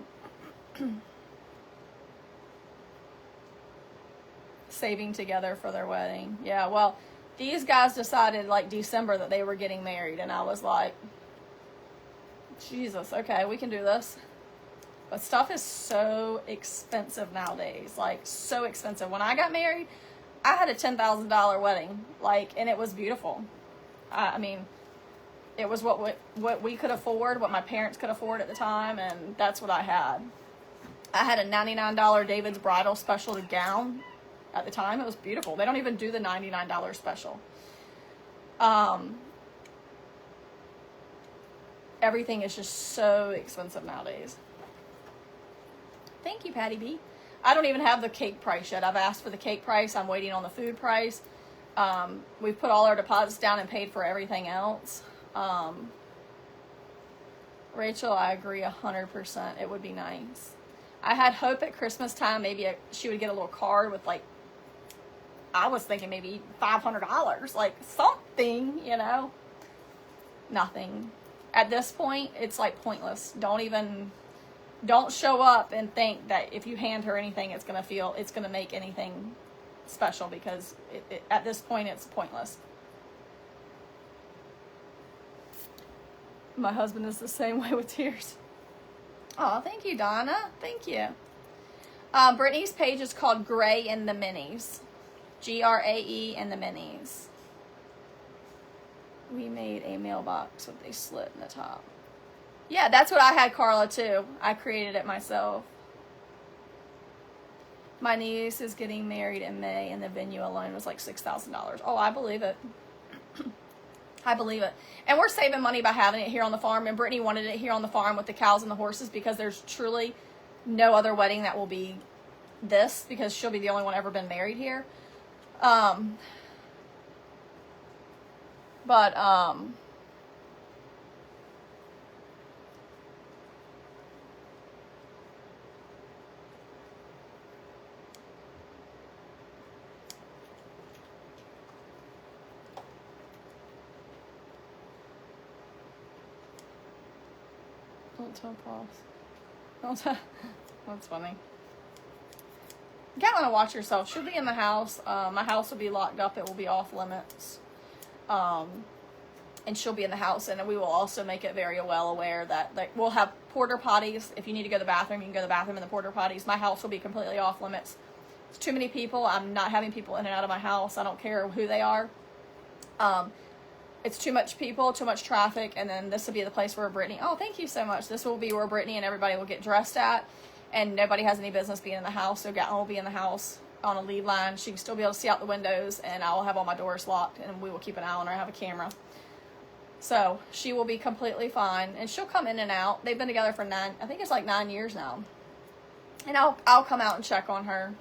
saving together for their wedding. Yeah, well, these guys decided like December that they were getting married, and I was like, Jesus, okay, we can do this. But stuff is so expensive nowadays, like so expensive. When I got married, I had a $10,000 wedding, like, and it was beautiful. I mean, it was what we could afford, what my parents could afford at the time, and that's what I had. I had a $99 David's Bridal Special gown at the time. It was beautiful. They don't even do the $99 special. Everything is just so expensive nowadays. Thank you, Patty B. I don't even have the cake price yet. I've asked for the cake price. I'm waiting on the food price. We've put all our deposits down and paid for everything else. Rachel, I agree 100%. It would be nice. I had hope at Christmas time maybe she would get a little card with, like, I was thinking maybe $500, like something, you know. Nothing. At this point, it's like pointless. Don't show up and think that if you hand her anything, it's going to make anything special, because at this point, it's pointless. My husband is the same way with tears. Oh, thank you, Donna. Thank you. Brittany's page is called Gray in the Minis. GRAE in the Minis. We made a mailbox with a slit in the top. Yeah, that's what I had, Carla, too. I created it myself. My niece is getting married in May, and the venue alone was like $6,000. Oh, I believe it. I believe it. And we're saving money by having it here on the farm. And Brittany wanted it here on the farm with the cows and the horses, because there's truly no other wedding that will be this, because she'll be the only one ever been married here. Don't tell Paul. Don't tell. That's funny. You gotta want to watch yourself. She'll be in the house. My house will be locked up. It will be off limits. And she'll be in the house, and we will also make it very well aware that, like, we'll have porter potties. If you need to go to the bathroom, you can go to the bathroom in the porter potties. My house will be completely off limits. It's too many people. I'm not having people in and out of my house. I don't care who they are. It's too much people, too much traffic, and then this will be the place where Brittany, oh, thank you so much. This will be where Brittany and everybody will get dressed at, and nobody has any business being in the house. So Gatlin will be in the house on a lead line. She can still be able to see out the windows, and I will have all my doors locked, and we will keep an eye on her. I have a camera. So she will be completely fine, and she'll come in and out. They've been together for 9 years now. And I'll come out and check on her.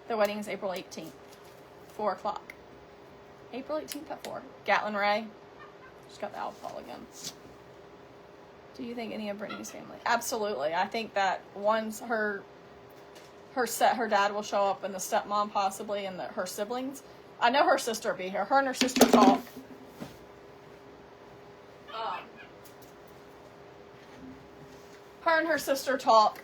The wedding is April 18th, 4 o'clock. April 18th at 4. Gatlin Ray. Just got the alcohol again. Do you think any of Brittany's family? Absolutely. I think that once her dad will show up, and the stepmom possibly, and her siblings. I know her sister will be here. Her and her sister talk. Her and her sister talk.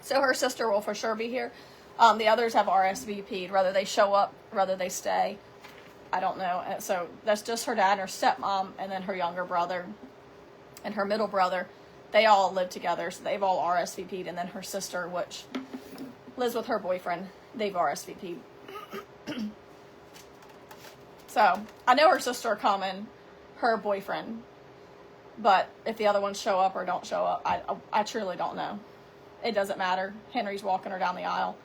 So her sister will for sure be here. The others have RSVP'd, whether they show up, whether they stay. I don't know. So that's just her dad and her stepmom, and then her younger brother and her middle brother. They all live together, so they've all RSVP'd. And then her sister, which lives with her boyfriend, they've RSVP'd. So I know her sister coming, her boyfriend. But if the other ones show up or don't show up, I truly don't know. It doesn't matter. Henry's walking her down the aisle.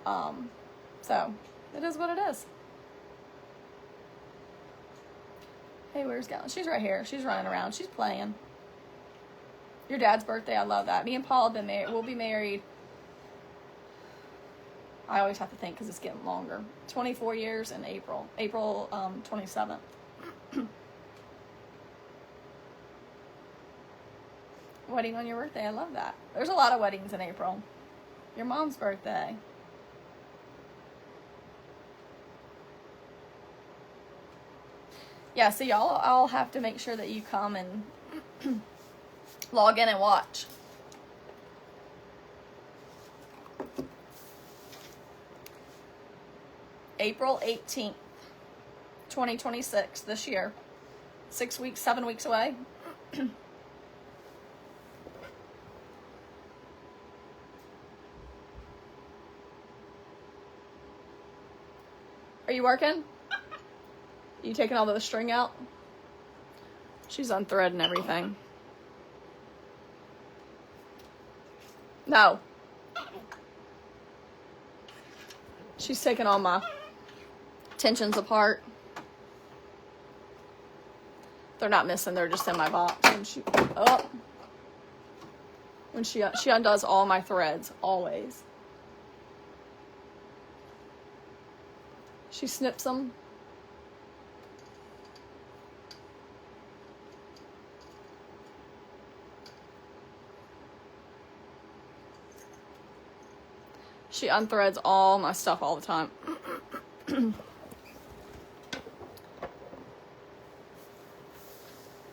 So it is what it is. Hey, where's Galen? She's right here. She's running around. She's playing. Your dad's birthday. I love that. Me and Paul have been married. We'll be married. I always have to think because it's getting longer. 24 years in April. April 27th. Wedding on your birthday. I love that. There's a lot of weddings in April. Your mom's birthday. Yeah, so y'all all have to make sure that you come and log in and watch. April 18th, 2026, this year. 6 weeks, 7 weeks away. Are you working? You taking all the string out? She's unthreading everything. No. She's taking all my tensions apart. They're not missing, they're just in my box. When she undoes all my threads, always. She snips them. She unthreads all my stuff all the time.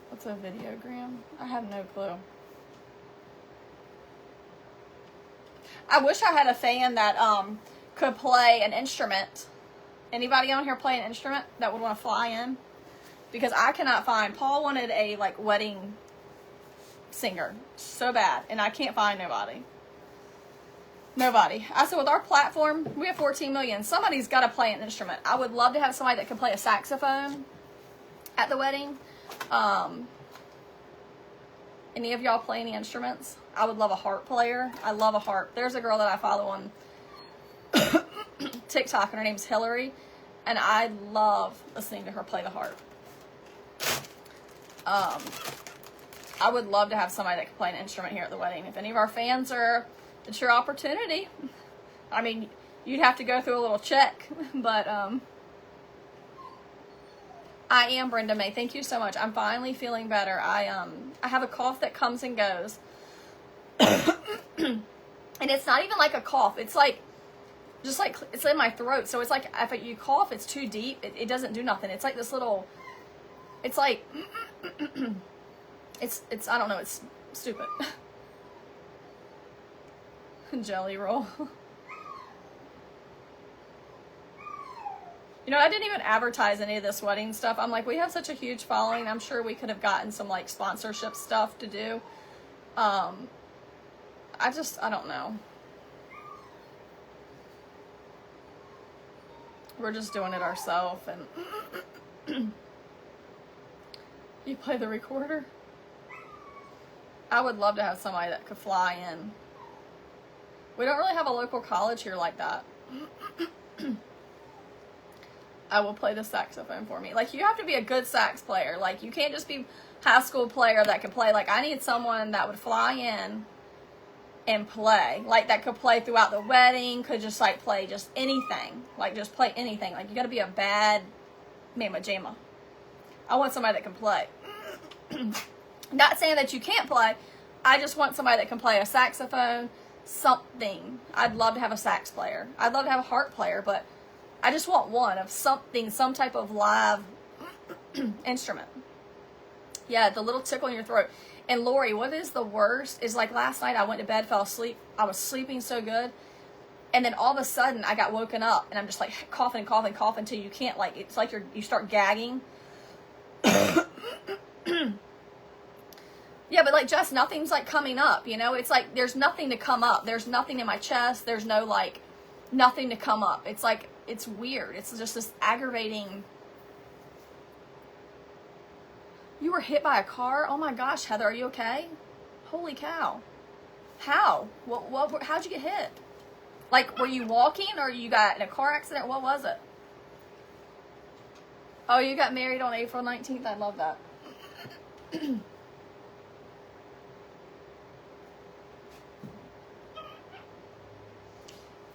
What's a videogram? I have no clue. I wish I had a fan that could play an instrument. Anybody on here play an instrument that would want to fly in? Because I cannot find. Paul wanted a wedding singer so bad, and I can't find nobody. Nobody. I said, with our platform, we have 14 million. Somebody's got to play an instrument. I would love to have somebody that can play a saxophone at the wedding. Any of y'all play any instruments? I would love a harp player. I love a harp. There's a girl that I follow on TikTok, and her name's Hillary, and I love listening to her play the harp. I would love to have somebody that can play an instrument here at the wedding. If any of our fans are... It's your opportunity. I mean, you'd have to go through a little check, but I am Brenda May. Thank you so much. I'm finally feeling better. I have a cough that comes and goes, and it's not even like a cough. It's like just like it's in my throat. So it's like if you cough, it's too deep. It doesn't do nothing. It's like this little. It's like it's I don't know. It's stupid. Jelly roll. You know, I didn't even advertise any of this wedding stuff. I'm like, we have such a huge following. I'm sure we could have gotten some like sponsorship stuff to do. I don't know. We're just doing it ourselves. And you play the recorder? I would love to have somebody that could fly in. We don't really have a local college here like that. I will play the saxophone for me. Like, you have to be a good sax player. Like, you can't just be high school player that can play. Like, I need someone that would fly in and play. Like, that could play throughout the wedding, could just, like, play just anything. Like, just play anything. Like, you gotta be a bad mamma jamma. I want somebody that can play. Not saying that you can't play. I just want somebody that can play a saxophone, something. I'd love to have a sax player. I'd love to have a harp player, but I just want one of something, some type of live instrument. Yeah, the little tickle in your throat. And Lori, what is the worst is like last night I went to bed, fell asleep. I was sleeping so good. And then all of a sudden I got woken up and I'm just like coughing till you can't, like, it's like you start gagging. Yeah, but like just nothing's like coming up, you know? It's like there's nothing to come up. There's nothing in my chest. There's no like nothing to come up. It's like it's weird. It's just this aggravating. You were hit by a car? Oh my gosh, Heather, are you okay? Holy cow. How? How'd you get hit? Like, were you walking or you got in a car accident? What was it? Oh, you got married on April 19th? I love that.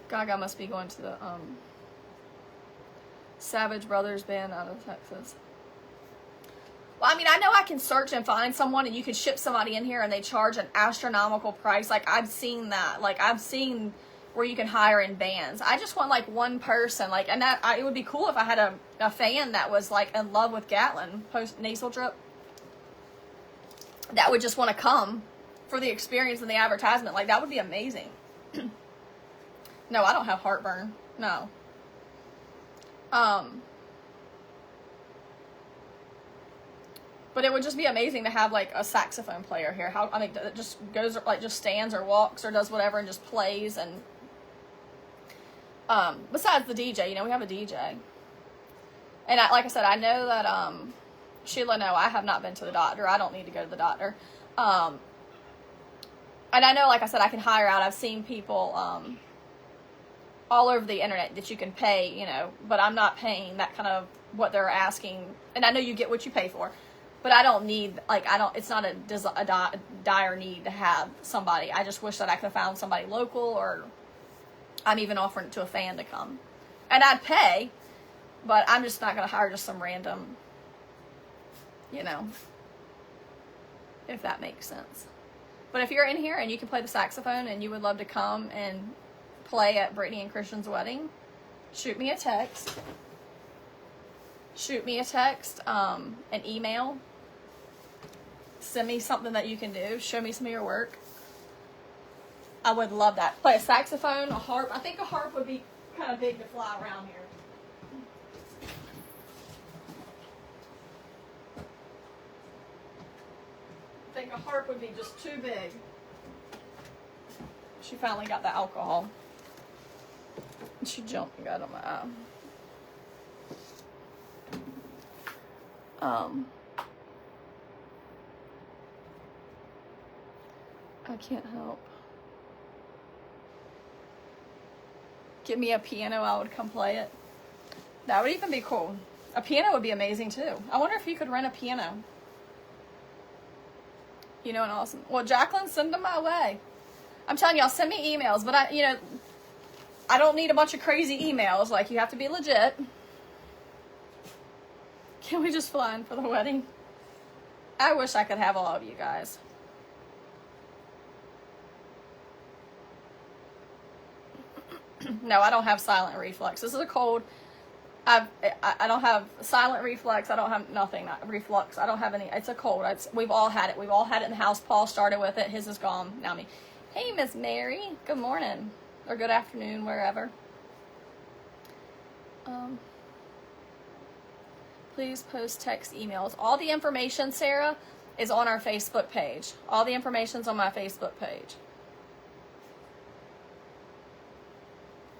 Gaga must be going to the Savage Brothers band out of Texas. Well, I mean, I know I can search and find someone, and you could ship somebody in here, and they charge an astronomical price. Like, I've seen that. Like, I've seen where you can hire in bands. I just want, like, one person. Like, and it would be cool if I had a fan that was, like, in love with Gatlin, post-nasal drip. That would just want to come for the experience and the advertisement. Like, that would be amazing. No, I don't have heartburn. No. But it would just be amazing to have, like, a saxophone player here. How, I mean, that just goes, like, just stands or walks or does whatever and just plays. And besides the DJ, you know, we have a DJ. And like I said, I know that Sheila, no, I have not been to the doctor. I don't need to go to the doctor. And I know, like I said, I can hire out. I've seen people all over the internet that you can pay, you know, but I'm not paying that kind of what they're asking. And I know you get what you pay for. But I don't need, like, it's not a dire need to have somebody. I just wish that I could have found somebody local, or I'm even offering it to a fan to come. And I'd pay, but I'm just not going to hire just some random, you know, if that makes sense. But if you're in here and you can play the saxophone and you would love to come and play at Brittany and Christian's wedding, shoot me a text. Shoot me a text, an email. Send me something that you can do. Show me some of your work. I would love that. Play a saxophone, a harp. I think a harp would be kind of big to fly around here. I think a harp would be just too big. She finally got the alcohol. She jumped and got on my eye. I can't help. Give me a piano, I would come play it. That would even be cool. A piano would be amazing too. I wonder if you could rent a piano. You know, an awesome. Well, Jacqueline, send them my way. I'm telling y'all, send me emails, but I don't need a bunch of crazy emails. Like, you have to be legit. Can we just fly in for the wedding? I wish I could have all of you guys. No, I don't have silent reflux. This is a cold. I don't have silent reflux. I don't have nothing. Reflux. I don't have any. It's a cold. We've all had it. We've all had it in the house. Paul started with it. His is gone. Now me. Hey, Miss Mary. Good morning. Or good afternoon, wherever. Please post text emails. All the information, Sarah, is on our Facebook page. All the information's on my Facebook page.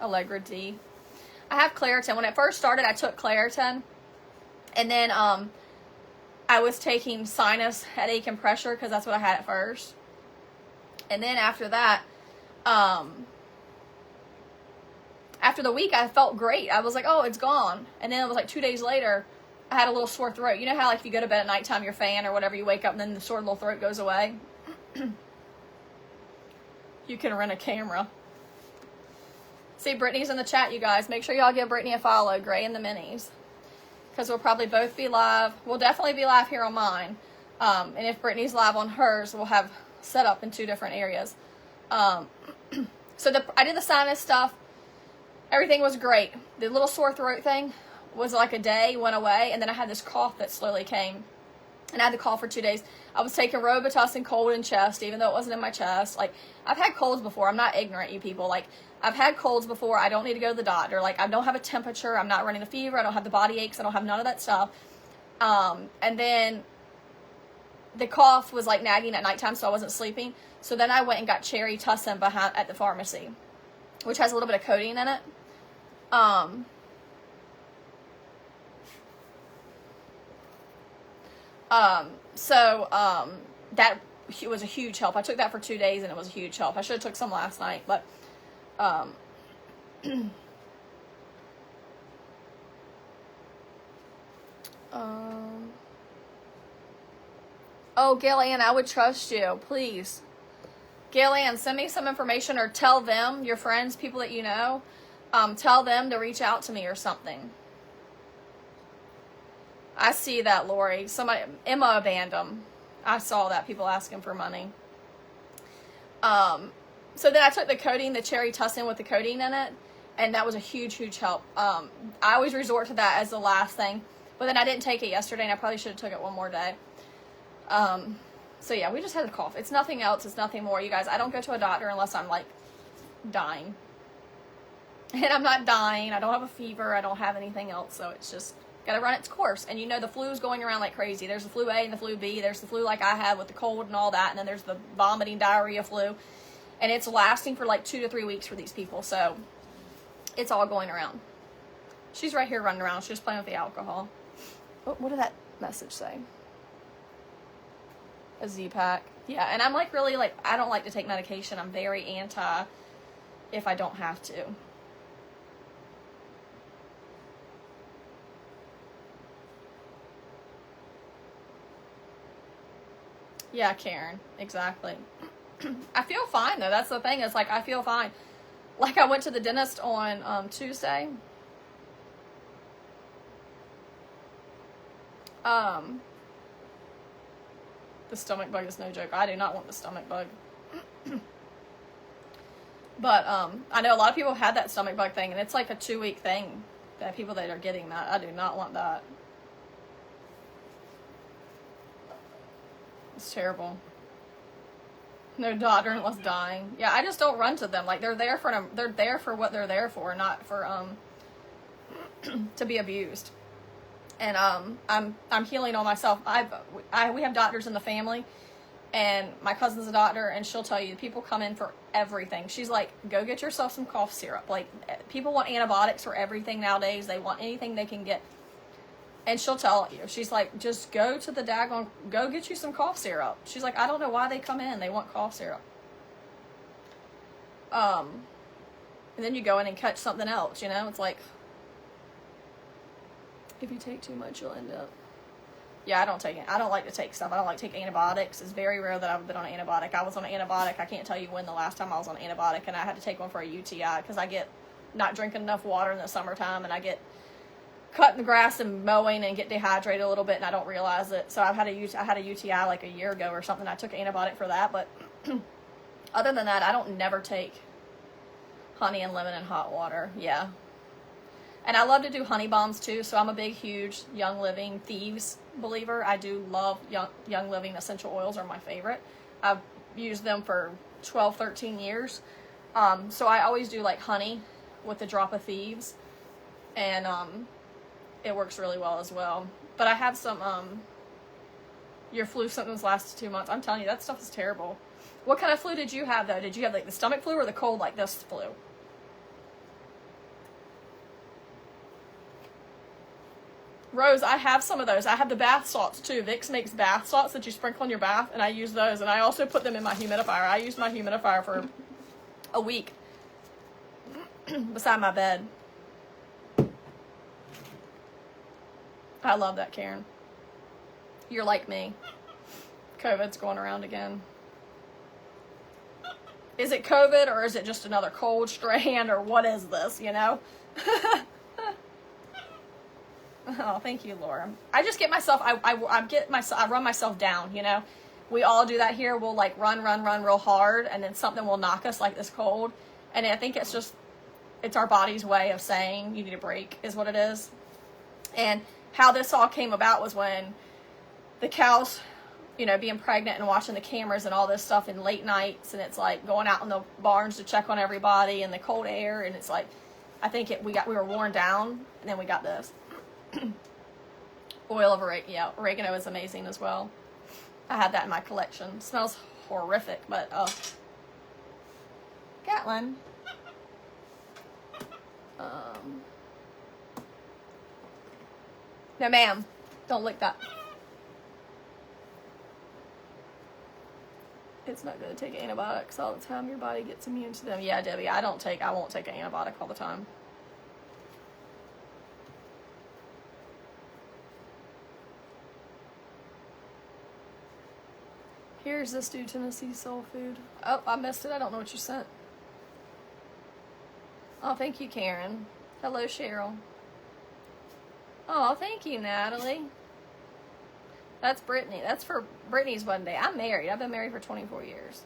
Allegra D. I have Claritin. When it first started, I took Claritin. And then I was taking sinus headache and pressure because that's what I had at first. And then after that, after the week, I felt great. I was like, oh, it's gone. And then it was like 2 days later, I had a little sore throat. You know how, like, if you go to bed at nighttime, your fan or whatever, you wake up and then the sore little throat goes away? You can rent a camera. See, Brittany's in the chat, you guys. Make sure y'all give Brittany a follow, Gray and the Minis. Because we'll probably both be live. We'll definitely be live here on mine. And if Brittany's live on hers, we'll have set up in 2 different areas. So I did the sinus stuff. Everything was great. The little sore throat thing was like a day, went away. And then I had this cough that slowly came. And I had to cough for 2 days. I was taking Robitussin cold and chest, even though it wasn't in my chest. Like, I've had colds before. I'm not ignorant, you people. Like, I've had colds before. I don't need to go to the doctor. Like, I don't have a temperature. I'm not running a fever. I don't have the body aches. I don't have none of that stuff. And then the cough was, like, nagging at nighttime, so I wasn't sleeping. So then I went and got cherry tussin at the pharmacy, which has a little bit of codeine in it. That was a huge help. I took that for 2 days and it was a huge help. I should have took some last night, but Oh, Gail-Ann, I would trust you. Please. Gail-Ann, send me some information or tell them, your friends, people that you know, tell them to reach out to me or something. I see that, Lori. Somebody, Emma Abandom. I saw that, people asking for money. So then I took the codeine, the cherry tussin with the codeine in it, and that was a huge, huge help. I always resort to that as the last thing, but then I didn't take it yesterday, and I probably should have took it one more day. So yeah, we just had a cough. It's nothing else. It's nothing more. You guys, I don't go to a doctor unless I'm like dying. And I'm not dying. I don't have a fever. I don't have anything else. So it's just got to run its course. And you know, the flu's going around like crazy. There's the flu A and the flu B. There's the flu like I had with the cold and all that. And then there's the vomiting diarrhea flu. And it's lasting for like 2 to 3 weeks for these people. So it's all going around. She's right here running around. She's just playing with the alcohol. What did that message say? A Z-Pack. Yeah, and I'm like really like, I don't like to take medication. I'm very anti if I don't have to. Yeah, Karen, exactly. I feel fine though. That's the thing. It's like I feel fine. Like I went to the dentist on Tuesday. The stomach bug is no joke. I do not want the stomach bug. But I know a lot of people had that stomach bug thing, and it's like a 2-week thing. That people that are getting that, I do not want that. It's terrible. No doctor unless dying. Yeah, I just don't run to them. Like they're there for what they're there for, not for to be abused. And I'm healing on myself. We have doctors in the family, and my cousin's a doctor, and she'll tell you people come in for everything. She's like, go get yourself some cough syrup. Like people want antibiotics for everything nowadays. They want anything they can get. And she'll tell you, she's like, just go to the go get you some cough syrup. She's like, I don't know why they come in. They want cough syrup. And then you go in and catch something else, you know? It's like, if you take too much, you'll end up. Yeah, I don't take it. I don't like to take stuff. I don't like to take antibiotics. It's very rare that I've been on an antibiotic. I was on an antibiotic. I can't tell you when the last time I was on an antibiotic, and I had to take one for a UTI because I get not drinking enough water in the summertime, and I get cutting the grass and mowing and get dehydrated a little bit, and I don't realize it. So I had a UTI like a year ago or something. I took an antibiotic for that, but other than that, I don't never take honey and lemon and hot water. Yeah. And I love to do honey bombs too, so I'm a big, huge Young Living Thieves believer. I do love Young Living essential oils are my favorite. I've used them for 12, 13 years. So I always do like honey with a drop of Thieves, and it works really well as well. But I have some, your flu symptoms lasted 2 months. I'm telling you, that stuff is terrible. What kind of flu did you have though? Did you have like the stomach flu or the cold like this flu? Rose, I have some of those. I have the bath salts too. Vicks makes bath salts that you sprinkle in your bath, and I use those. And I also put them in my humidifier. I use my humidifier for a week beside my bed. I love that, Karen. You're like me. COVID's going around again. Is it COVID or is it just another cold strand or what is this, you know? Oh, thank you, Laura. I just get myself, I run myself down, you know. We all do that here. We'll like run real hard, and then something will knock us like this cold. And I think it's our body's way of saying you need a break is what it is. And how this all came about was when the cows, you know, being pregnant and watching the cameras and all this stuff in late nights, and it's like going out in the barns to check on everybody and the cold air, and it's like, I think we were worn down, and then we got this. Oil of oregano. Yeah, oregano is amazing as well. I had that in my collection. It smells horrific, but Gatlin. No, ma'am. Don't lick that. It's not good to take antibiotics all the time. Your body gets immune to them. Yeah, Debbie, I won't take an antibiotic all the time. Here's this Stew Tennessee soul food. Oh, I missed it. I don't know what you sent. Oh, thank you, Karen. Hello, Cheryl. Oh, thank you, Natalie. That's Brittany. That's for Brittany's wedding day. I'm married. I've been married for 24 years.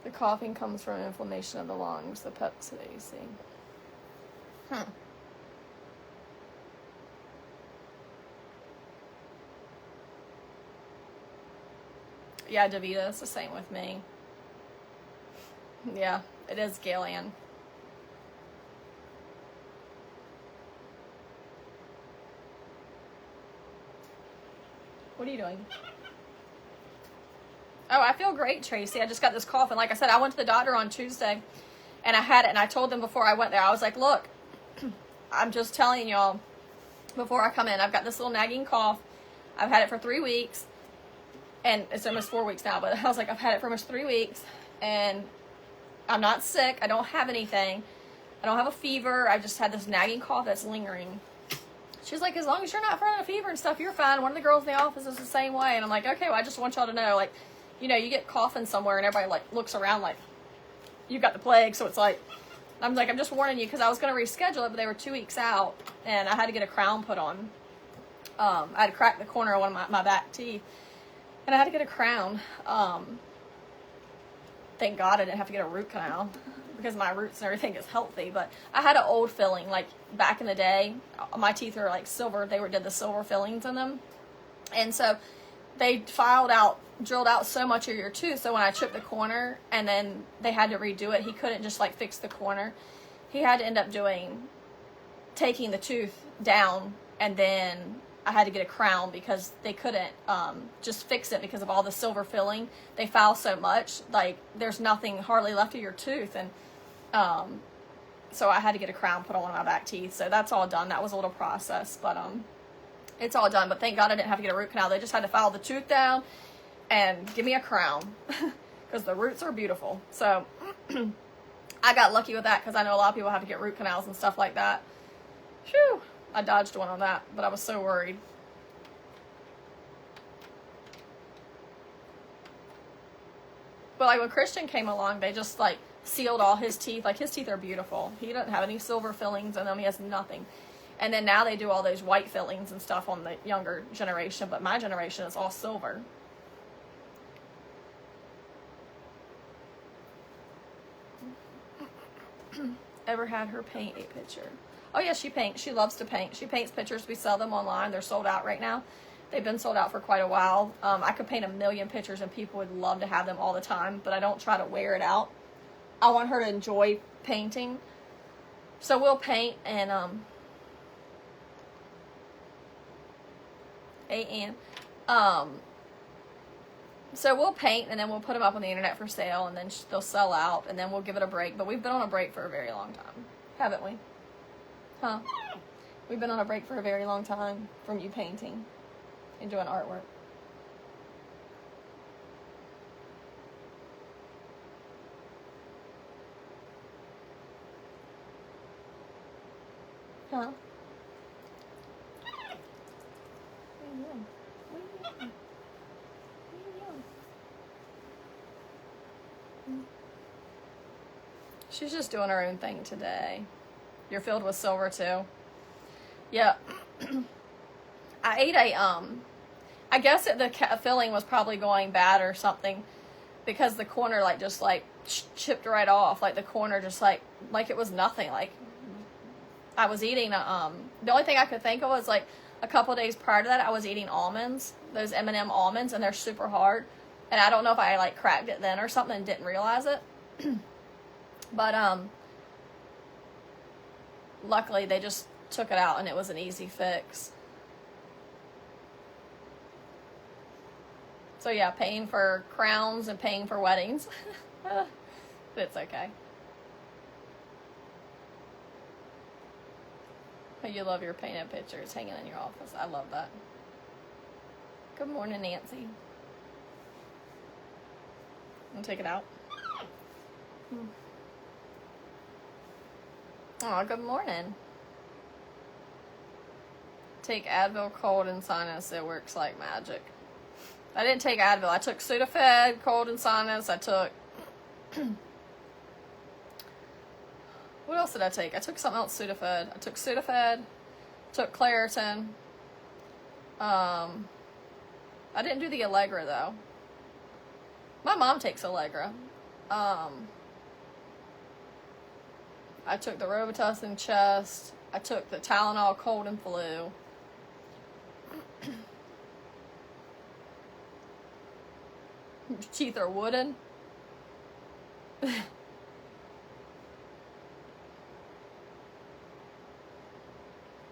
The coughing comes from inflammation of the lungs, the Pepsi. Yeah, Davita, it's the same with me. Yeah, it is Gillian. What are you doing? Oh, I feel great, Tracy. I just got this cough, and like I said, I went to the doctor on Tuesday, and I had it, and I told them before I went there, I was like, look, I'm just telling y'all, before I come in, I've got this little nagging cough. I've had it for 3 weeks, and it's almost 4 weeks now, but I was like, I've had it for almost 3 weeks, and I'm not sick. I don't have anything. I don't have a fever. I just had this nagging cough that's lingering. She's like, as long as you're not having a fever and stuff, you're fine. One of the girls in the office is the same way. And I'm like, okay, well, I just want y'all to know, like, you know, you get coughing somewhere and everybody, like, looks around like you got the plague. So it's like, I'm like, I'm just warning you, because I was going to reschedule it, but they were 2 weeks out, and I had to get a crown put on. I had cracked the corner of one of my back teeth, and I had to get a crown. Thank God I didn't have to get a root canal, because my roots and everything is healthy. But I had an old filling, like back in the day. My teeth are like silver. They did the silver fillings in them, and so they drilled out so much of your tooth. So when I chipped the corner, and then they had to redo it, he couldn't just like fix the corner. He had to end up taking the tooth down, and then I had to get a crown, because they couldn't just fix it because of all the silver filling. They file so much, like there's nothing hardly left of your tooth, and so I had to get a crown put on one of my back teeth. So that's all done. That was a little process, but it's all done. But thank God I didn't have to get a root canal. They just had to file the tooth down and give me a crown, because the roots are beautiful. So I got lucky with that, because I know a lot of people have to get root canals and stuff like that. Phew. I dodged one on that, but I was so worried. But like when Christian came along, they just like sealed all his teeth. Like his teeth are beautiful. He doesn't have any silver fillings in them. He has nothing. And then now they do all those white fillings and stuff on the younger generation, but my generation is all silver. Ever had her paint a picture? Oh yeah, she paints. She loves to paint. She paints pictures. We sell them online. They're sold out right now. They've been sold out for quite a while. I could paint 1,000,000 pictures, and people would love to have them all the time, but I don't try to wear it out. I want her to enjoy painting. So we'll paint, and so we'll paint, and then we'll put them up on the internet for sale, and then they'll sell out, and then we'll give it a break. But we've been on a break for a very long time, haven't we? Huh? We've been on a break for a very long time from you painting and doing artwork. Huh? What are you doing? What are you doing? What are you doing? She's just doing her own thing today. You're filled with silver too. Yeah. I ate I guess the filling was probably going bad or something, because the corner like just like chipped right off. Like the corner just like it was nothing. Like I was eating the only thing I could think of was like a couple of days prior to that I was eating almonds, those M&M almonds, and they're super hard. And I don't know if I like cracked it then or something and didn't realize it. But luckily they just took it out, and it was an easy fix. So yeah, paying for crowns and paying for weddings. It's okay. You love your painted pictures hanging in your office. I love that. Good morning, Nancy. I'll take it out. Oh, good morning. Take Advil, cold, and sinus. It works like magic. I didn't take Advil. I took Sudafed, cold, and sinus. I took... What else did I take? I took something else, Sudafed. I took Sudafed, took Claritin. I didn't do the Allegra, though. My mom takes Allegra. I took the Robitussin chest. I took the Tylenol cold and flu. Your teeth are wooden.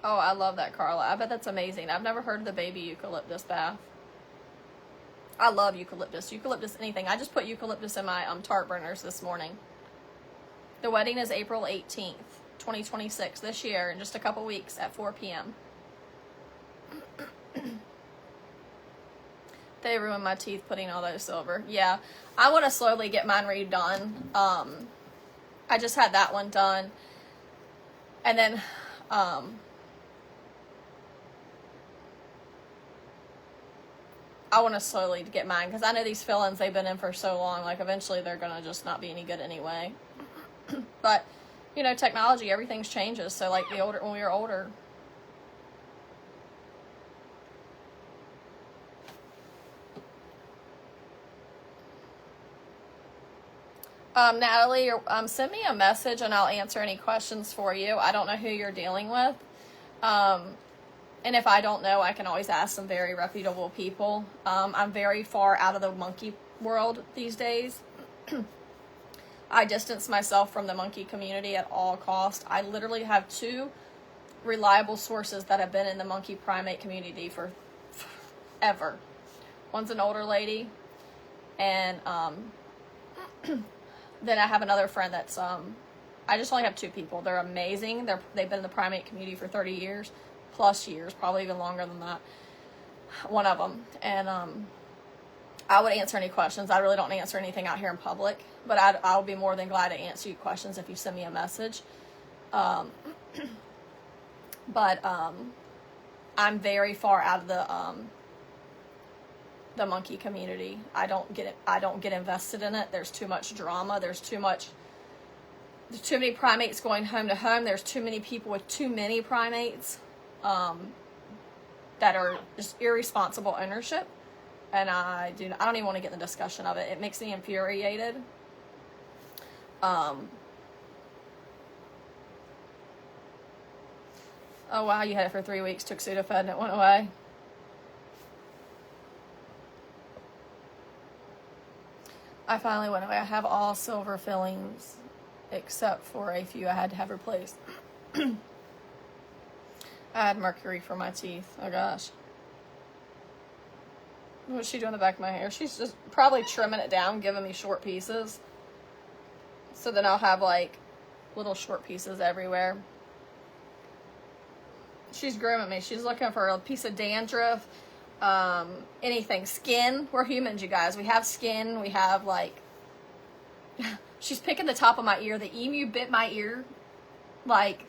Oh, I love that, Carla. I bet that's amazing. I've never heard of the baby eucalyptus bath. I love eucalyptus. Eucalyptus anything. I just put eucalyptus in my tart burners this morning. The wedding is April 18th, 2026, this year, in just a couple weeks at 4 p.m. They ruined my teeth putting all those silver. Yeah, I want to slowly get mine redone. I just had that one done. And then, I want to slowly get mine because I know these fill-ins they've been in for so long. Like, eventually they're going to just not be any good anyway. But, you know, technology, everything's changes. So, like, when we were older. Natalie, send me a message and I'll answer any questions for you. I don't know who you're dealing with. And if I don't know, I can always ask some very reputable people. I'm very far out of the monkey world these days. I distance myself from the monkey community at all costs. I literally have 2 reliable sources that have been in the monkey primate community for ever. One's an older lady, and then I have another friend that's I just only have 2 people. They're amazing. They've been in the primate community for 30 years. Plus years, probably even longer than that. One of them. And I would answer any questions. I really don't answer anything out here in public, but I'll be more than glad to answer you questions if you send me a message. But I'm very far out of the monkey community. I don't get invested in it. There's too much drama. There's too many primates going home to home. There's too many people with too many primates. That are just irresponsible ownership, and I don't even want to get in the discussion of it. It makes me infuriated. Oh wow, you had it for 3 weeks, took Sudafed and it went away. I finally went away. I have all silver fillings except for a few I had to have replaced. I had mercury for my teeth. Oh gosh. What's she doing in the back of my hair? She's just probably trimming it down, giving me short pieces. So then I'll have like little short pieces everywhere. She's grooming me. She's looking for a piece of dandruff, anything. Skin. We're humans, you guys. We have skin. We have like... She's picking the top of my ear. The emu bit my ear. Like...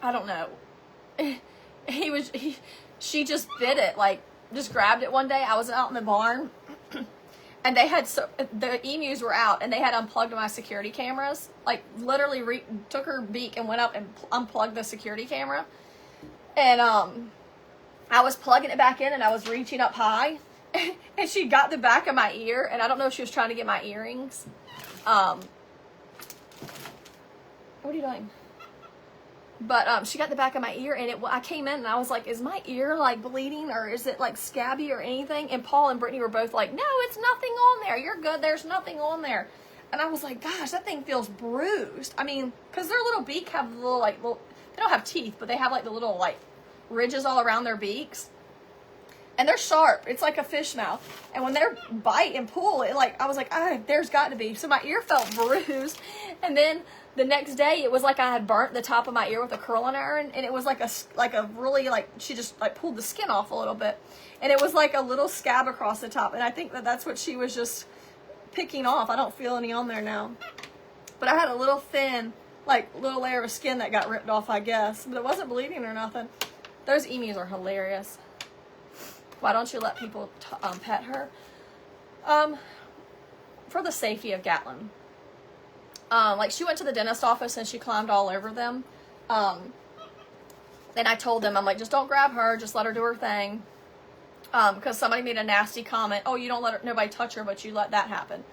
I don't know. She just bit it, like, just grabbed it one day. I was out in the barn, and they had, the emus were out, and they had unplugged my security cameras. Like, literally took her beak and went up and unplugged the security camera. And, I was plugging it back in, and I was reaching up high, and she got the back of my ear, and I don't know if she was trying to get my earrings. What are you doing? But she got the back of my ear, and I came in, and I was like, is my ear, like, bleeding, or is it, like, scabby or anything? And Paul and Brittany were both like, no, it's nothing on there. You're good. There's nothing on there. And I was like, gosh, that thing feels bruised. I mean, because their little beak have the little, like, they don't have teeth, but they have, like, the little, like, ridges all around their beaks. And they're sharp. It's like a fish mouth. And when they bite and pull, it, like, I was like, there's got to be. So my ear felt bruised. And then the next day it was like I had burnt the top of my ear with a curling iron, and it was like a really, like, she just like pulled the skin off a little bit, and it was like a little scab across the top, and I think that that's what she was just picking off. I don't feel any on there now, but I had a little thin, like, little layer of skin that got ripped off, I guess, but it wasn't bleeding or nothing. Those emus are hilarious. Why don't you let people pet her? For the safety of Gatlin. Like, she went to the dentist office and she climbed all over them. And I told them, I'm like, just don't grab her, just let her do her thing. Because somebody made a nasty comment, oh, you don't let her, nobody touch her, but you let that happen.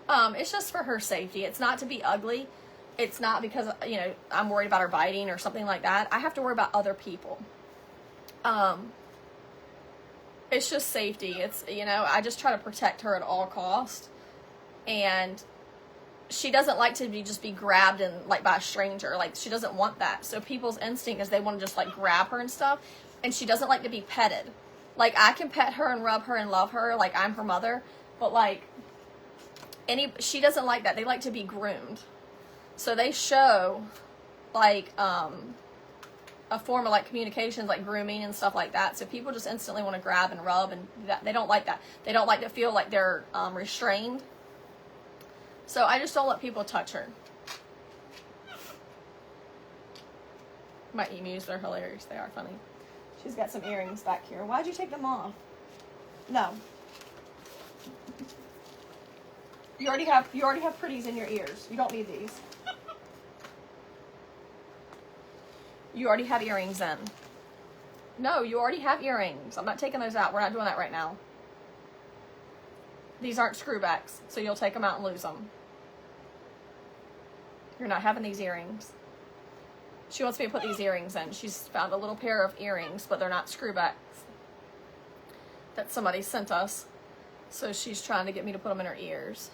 It's just for her safety. It's not to be ugly. It's not because, you know, I'm worried about her biting or something like that. I have to worry about other people. It's just safety. It's, you know, I just try to protect her at all costs. And she doesn't like to just be grabbed and, like, by a stranger. Like, she doesn't want that. So people's instinct is they want to just, like, grab her and stuff. And she doesn't like to be petted. Like, I can pet her and rub her and love her, like I'm her mother. But, like, she doesn't like that. They like to be groomed. So they show, like, a form of, like, communications, like grooming and stuff like that. So people just instantly want to grab and rub, and they don't like that. They don't like to feel like they're restrained. So I just don't let people touch her. My emus, they're hilarious. They are funny. She's got some earrings back here. Why'd you take them off? No. You already have pretties in your ears. You don't need these. You already have earrings in. No, you already have earrings. I'm not taking those out. We're not doing that right now. These aren't screwbacks, so you'll take them out and lose them. You're not having these earrings. She wants me to put these earrings in. She's found a little pair of earrings, but they're not screwbacks that somebody sent us. So she's trying to get me to put them in her ears.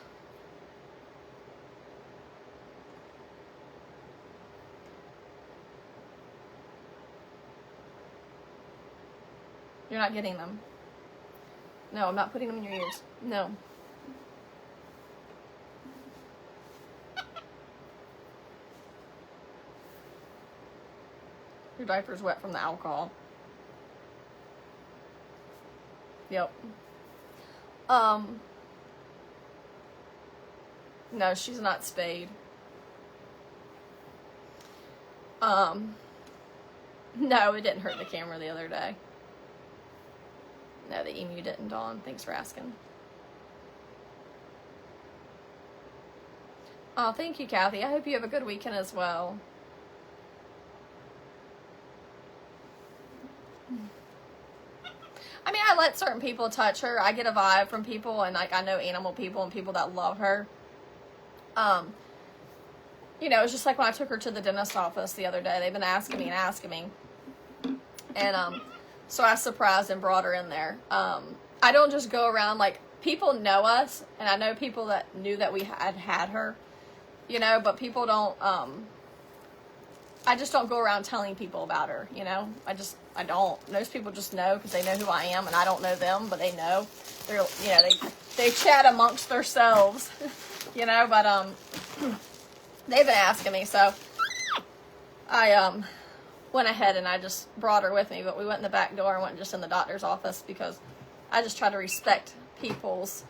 You're not getting them. No, I'm not putting them in your ears. No. Your diaper's wet from the alcohol. Yep. No, she's not spayed. No, it didn't hurt the camera the other day. No, the emu didn't, Dawn. Thanks for asking. Oh, thank you, Kathy. I hope you have a good weekend as well. I mean, I let certain people touch her. I get a vibe from people, and, like, I know animal people and people that love her. You know, it's just like when I took her to the dentist office the other day. They've been asking me and asking me. And, so I surprised and brought her in there. I don't just go around, like, people know us, and I know people that knew that we had her, you know, but people don't, I just don't go around telling people about her, you know. I don't. Most people just know because they know who I am, and I don't know them, but they know. They're, you know, they chat amongst themselves, you know, but, they've been asking me, so I, went ahead and I just brought her with me, but we went in the back door and went just in the doctor's office because I just try to respect people's,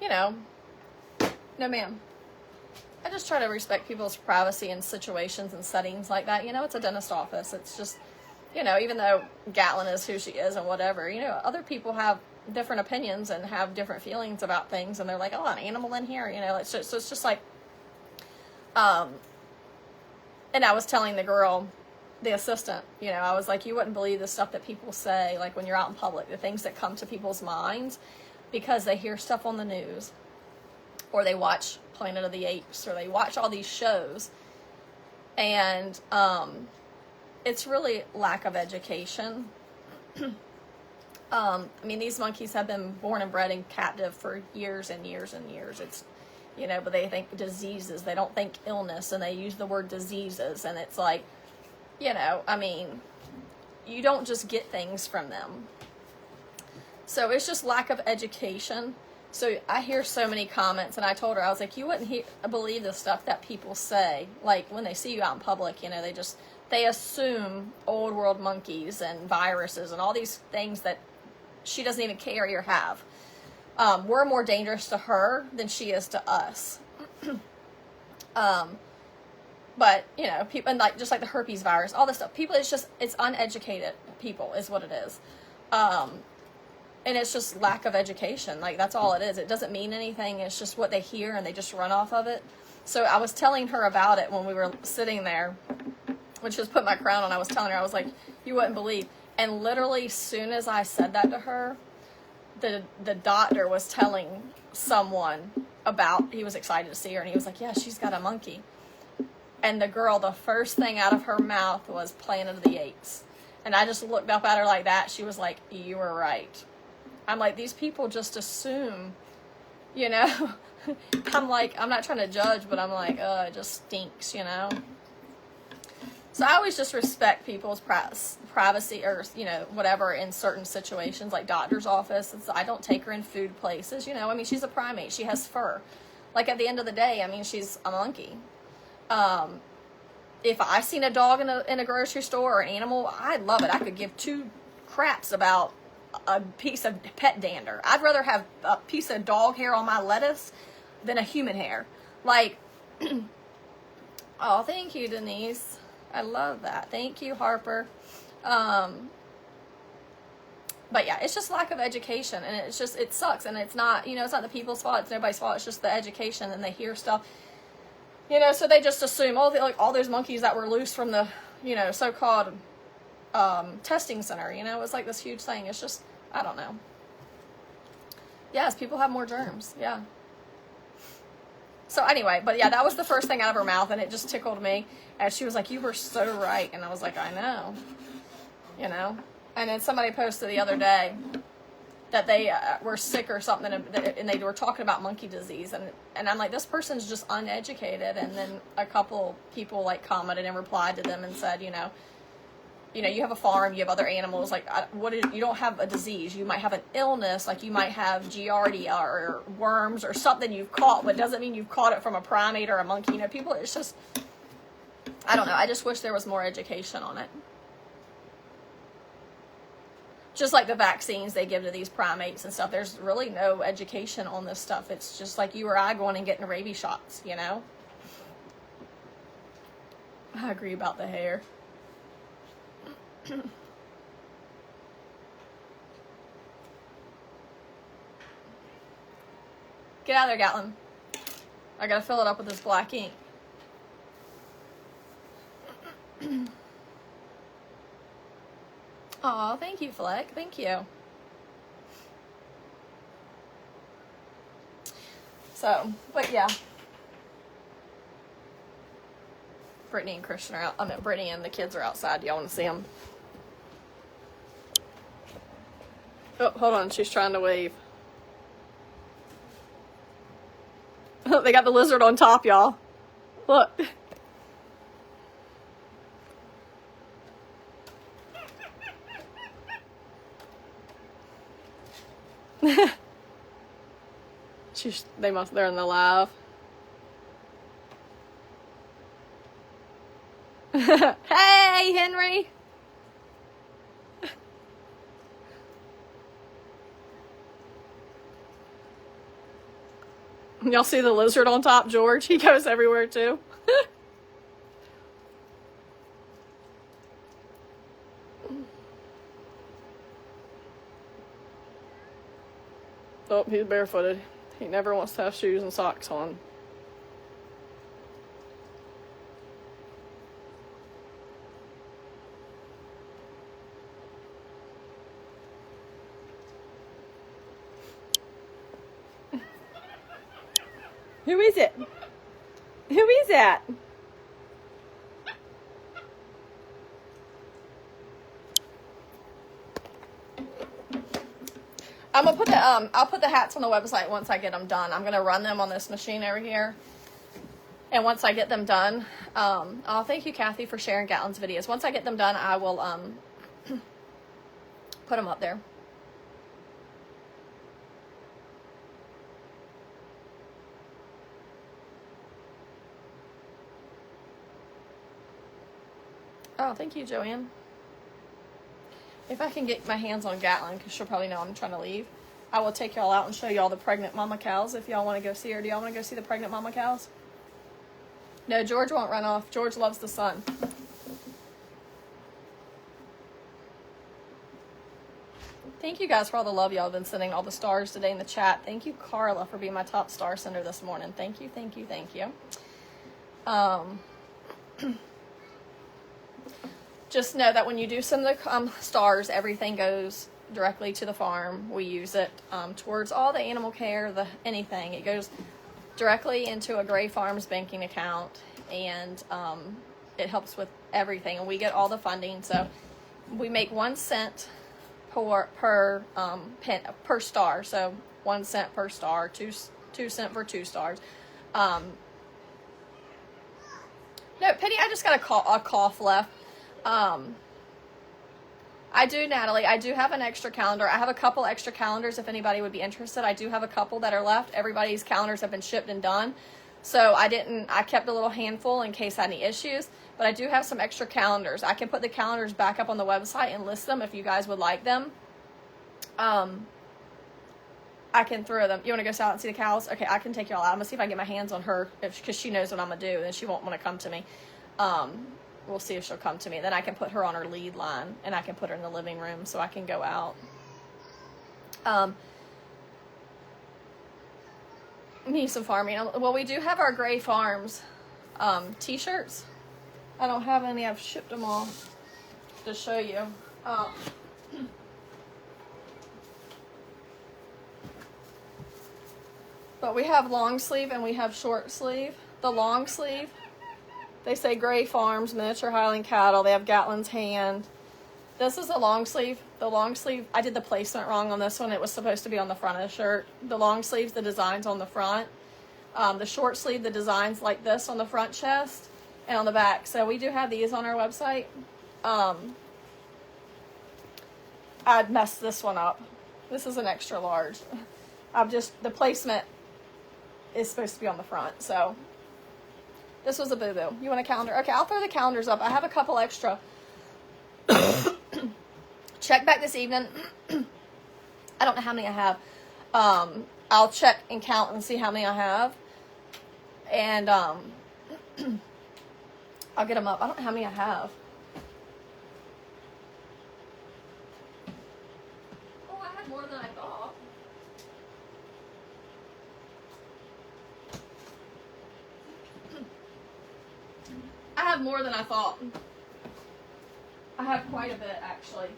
you know, no ma'am. I just try to respect people's privacy in situations and settings like that. You know, it's a dentist office. It's just, you know, even though Gatlin is who she is and whatever, you know, other people have different opinions and have different feelings about things, and they're like, oh, an animal in here, you know, so it's just like, and I was telling the girl, the assistant, you know, I was like, you wouldn't believe the stuff that people say, like when you're out in public, the things that come to people's minds because they hear stuff on the news, or they watch Planet of the Apes, or they watch all these shows, and it's really lack of education. I mean, these monkeys have been born and bred in captive for years and years and years. It's, you know, but they think diseases, they don't think illness, and they use the word diseases, and it's like, you know, I mean, you don't just get things from them. So it's just lack of education. So I hear so many comments, and I told her, I was like, you wouldn't believe the stuff that people say. Like, when they see you out in public, you know, they assume old world monkeys and viruses and all these things that she doesn't even carry or have. We're more dangerous to her than she is to us. But, you know, people, and like, just like the herpes virus, all this stuff, people, it's uneducated people is what it is. And it's just lack of education. Like, that's all it is. It doesn't mean anything. It's just what they hear, and they just run off of it. So I was telling her about it when we were sitting there, when she was putting my crown on. I was telling her, I was like, you wouldn't believe. And literally, as soon as I said that to her, the doctor was telling someone about, he was excited to see her, and he was like, yeah, she's got a monkey. And the girl, the first thing out of her mouth was Planet of the Apes. And I just looked up at her like that. She was like, you were right. I'm like, these people just assume, you know. I'm like, I'm not trying to judge, but I'm like, it just stinks, you know. So I always just respect people's privacy, or, you know, whatever, in certain situations, like doctor's office. I don't take her in food places, you know. I mean, she's a primate. She has fur. Like, at the end of the day, I mean, she's a monkey. If I seen a dog in a grocery store, or an animal, I'd love it. I could give two craps about a piece of pet dander. I'd rather have a piece of dog hair on my lettuce than a human hair. Like, oh, thank you, Denise. I love that. Thank you, Harper. But yeah, it's just lack of education, and it sucks. And it's not, you know, it's not the people's fault. It's nobody's fault. It's just the education, and they hear stuff, you know, so they just assume, all those monkeys that were loose from the, you know, so-called testing center, you know, it's like this huge thing. It's just, I don't know. Yes, people have more germs. Yeah. So anyway, but yeah, that was the first thing out of her mouth, and it just tickled me. And she was like, you were so right. And I was like, I know, you know. And then somebody posted the other day that they were sick or something, and they were talking about monkey disease. And I'm like, this person's just uneducated. And then a couple people like commented and replied to them and said, you know, you have a farm, you have other animals, like, you don't have a disease. You might have an illness, like you might have Giardia or worms or something you've caught, but it doesn't mean you've caught it from a primate or a monkey. You know, people, it's just, I don't know. I just wish there was more education on it. Just like the vaccines they give to these primates and stuff, there's really no education on this stuff. It's just like you or I going and getting rabies shots, you know? I agree about the hair. Get out of there, Gatlin. I gotta fill it up with this black ink. Aw, thank you, Fleck. Thank you. So, but yeah. Brittany and Christian are out. I mean, Brittany and the kids are outside. Do y'all want to see them? Oh, hold on. She's trying to wave. They got the lizard on top, y'all. Look. They're in the live. Hey, Henry. Y'all see the lizard on top, George? He goes everywhere too. Oh, he's barefooted. He never wants to have shoes and socks on. Who is it? Who is that? I'm gonna put I'll put the hats on the website once I get them done. I'm gonna run them on this machine over here, and once I get them done, oh, thank you, Kathy, for sharing Gatlin's videos. Once I get them done, I will put them up there. Oh, thank you, Joanne. If I can get my hands on Gatlin, because she'll probably know I'm trying to leave, I will take y'all out and show y'all the pregnant mama cows if y'all want to go see her. Do y'all want to go see the pregnant mama cows? No, George won't run off. George loves the sun. Thank you guys for all the love y'all have been sending, all the stars today in the chat. Thank you, Carla, for being my top star sender this morning. Thank you, thank you, thank you. Just know that when you do send the stars, everything goes directly to the farm. We use it towards all the animal care, anything. It goes directly into a Gray Farms banking account, and it helps with everything. And we get all the funding, so we make 1 cent per star. So 1 cent per star, 2 cent for 2 stars. No, Penny, I just got a cough left. I do, Natalie. I do have an extra calendar. I have a couple extra calendars if anybody would be interested. I do have a couple that are left. Everybody's calendars have been shipped and done. So I kept a little handful in case I had any issues. But I do have some extra calendars. I can put the calendars back up on the website and list them if you guys would like them. I can throw them. You want to go out and see the cows? Okay, I can take y'all out. I'm going to see if I can get my hands on her because she knows what I'm going to do. And she won't want to come to me. We'll see if she'll come to me. Then I can put her on her lead line, and I can put her in the living room so I can go out. Need some farming. Well, we do have our Gray Farms t-shirts. I don't have any. I've shipped them all to show you. But we have long sleeve and we have short sleeve. The long sleeve, they say Gray Farms, miniature Highland cattle. They have Gatlin's hand. This is a long sleeve. The long sleeve, I did the placement wrong on this one. It was supposed to be on the front of the shirt. The long sleeves, the design's on the front. The short sleeve, the design's like this on the front chest and on the back. So we do have these on our website. I'd messed this one up. This is an extra large. The placement is supposed to be on the front. So this was a boo-boo. You want a calendar? Okay, I'll throw the calendars up. I have a couple extra. Check back this evening. I don't know how many I have. I'll check and count and see how many I have. And I'll get them up. I don't know how many I have. Oh, I had more than I thought. I have more than I thought. I have quite a bit, actually.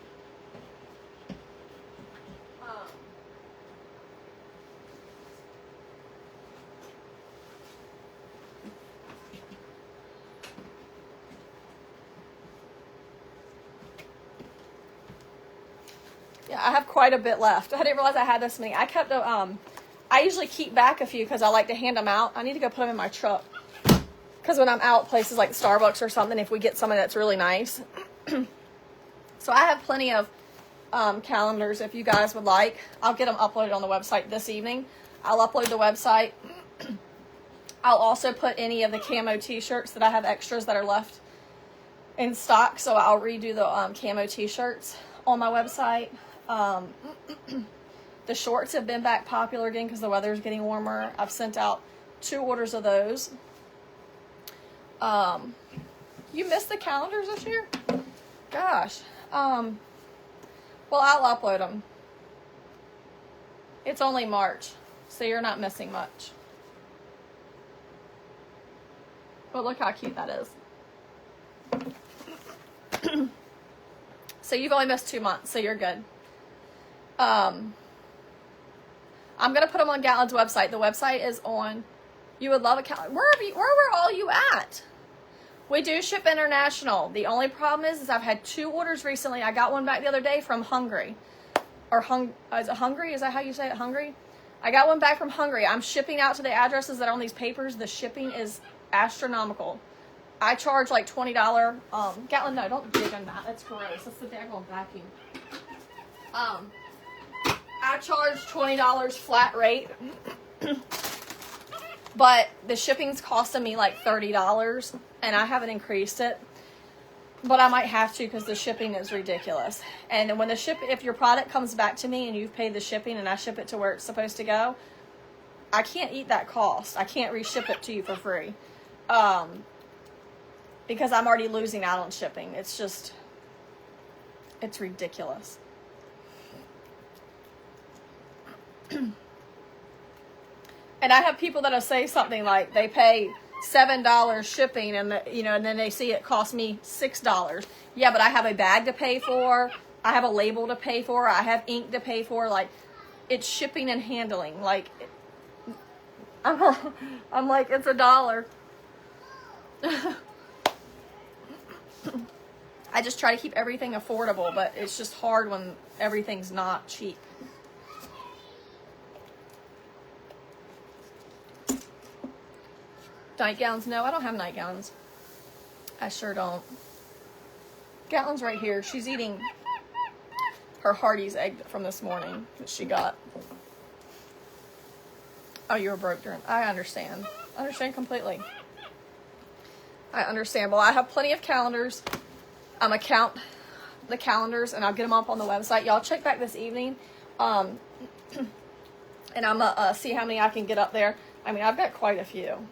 Yeah, I have quite a bit left. I didn't realize I had this many. I kept I usually keep back a few because I like to hand them out. I need to go put them in my truck. Because when I'm out places like Starbucks or something, if we get something that's really nice. So I have plenty of calendars if you guys would like. I'll get them uploaded on the website this evening. I'll upload the website. I'll also put any of the camo t-shirts that I have extras that are left in stock. So I'll redo the camo t-shirts on my website. The shorts have been back popular again because the weather is getting warmer. I've sent out 2 orders of those. You missed the calendars this year? Gosh. Well, I'll upload them. It's only March, so you're not missing much. But look how cute that is. So you've only missed 2 months, so you're good. I'm going to put them on Gatlin's website. The website is on... You would love a calendar. Where were all you at? We do ship international. The only problem is I've had 2 orders recently. I got one back the other day from Hungary. Is it Hungary? Is that how you say it? Hungary? I got one back from Hungary. I'm shipping out to the addresses that are on these papers. The shipping is astronomical. I charge like $20. Gatlin, no, don't dig on that. That's gross. That's the daggone vacuum. I charge $20 flat rate. But the shipping's costing me like $30, and I haven't increased it. but I might have to because the shipping is ridiculous. And when if your product comes back to me and you've paid the shipping and I ship it to where it's supposed to go, I can't eat that cost. I can't reship it to you for free. Because I'm already losing out on shipping. It's ridiculous. And I have people that'll say something like they pay $7 shipping and and then they see it cost me $6. Yeah, but I have a bag to pay for. I have a label to pay for. I have ink to pay for. Like, it's shipping and handling. Like, I'm like, it's $1. I just try to keep everything affordable, but it's just hard when everything's not cheap. Nightgowns? No, I don't have nightgowns. I sure don't. Gatlin's right here. She's eating her Hardee's egg from this morning that she got. Oh, you were broke during. I understand. I understand completely. I understand. Well, I have plenty of calendars. I count the calendars and I'll get them up on the website. Y'all check back this evening. And I'm gonna see how many I can get up there. I mean, I've got quite a few.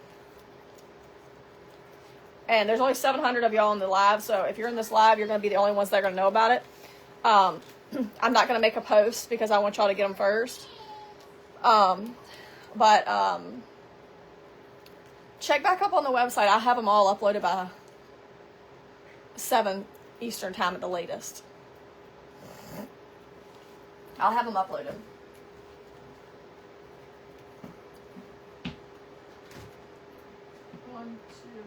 And there's only 700 of y'all in the live, so if you're in this live, you're going to be the only ones that are going to know about it. I'm not going to make a post because I want y'all to get them first. Check back up on the website. I have them all uploaded by 7 Eastern time at the latest. I'll have them uploaded. One, two.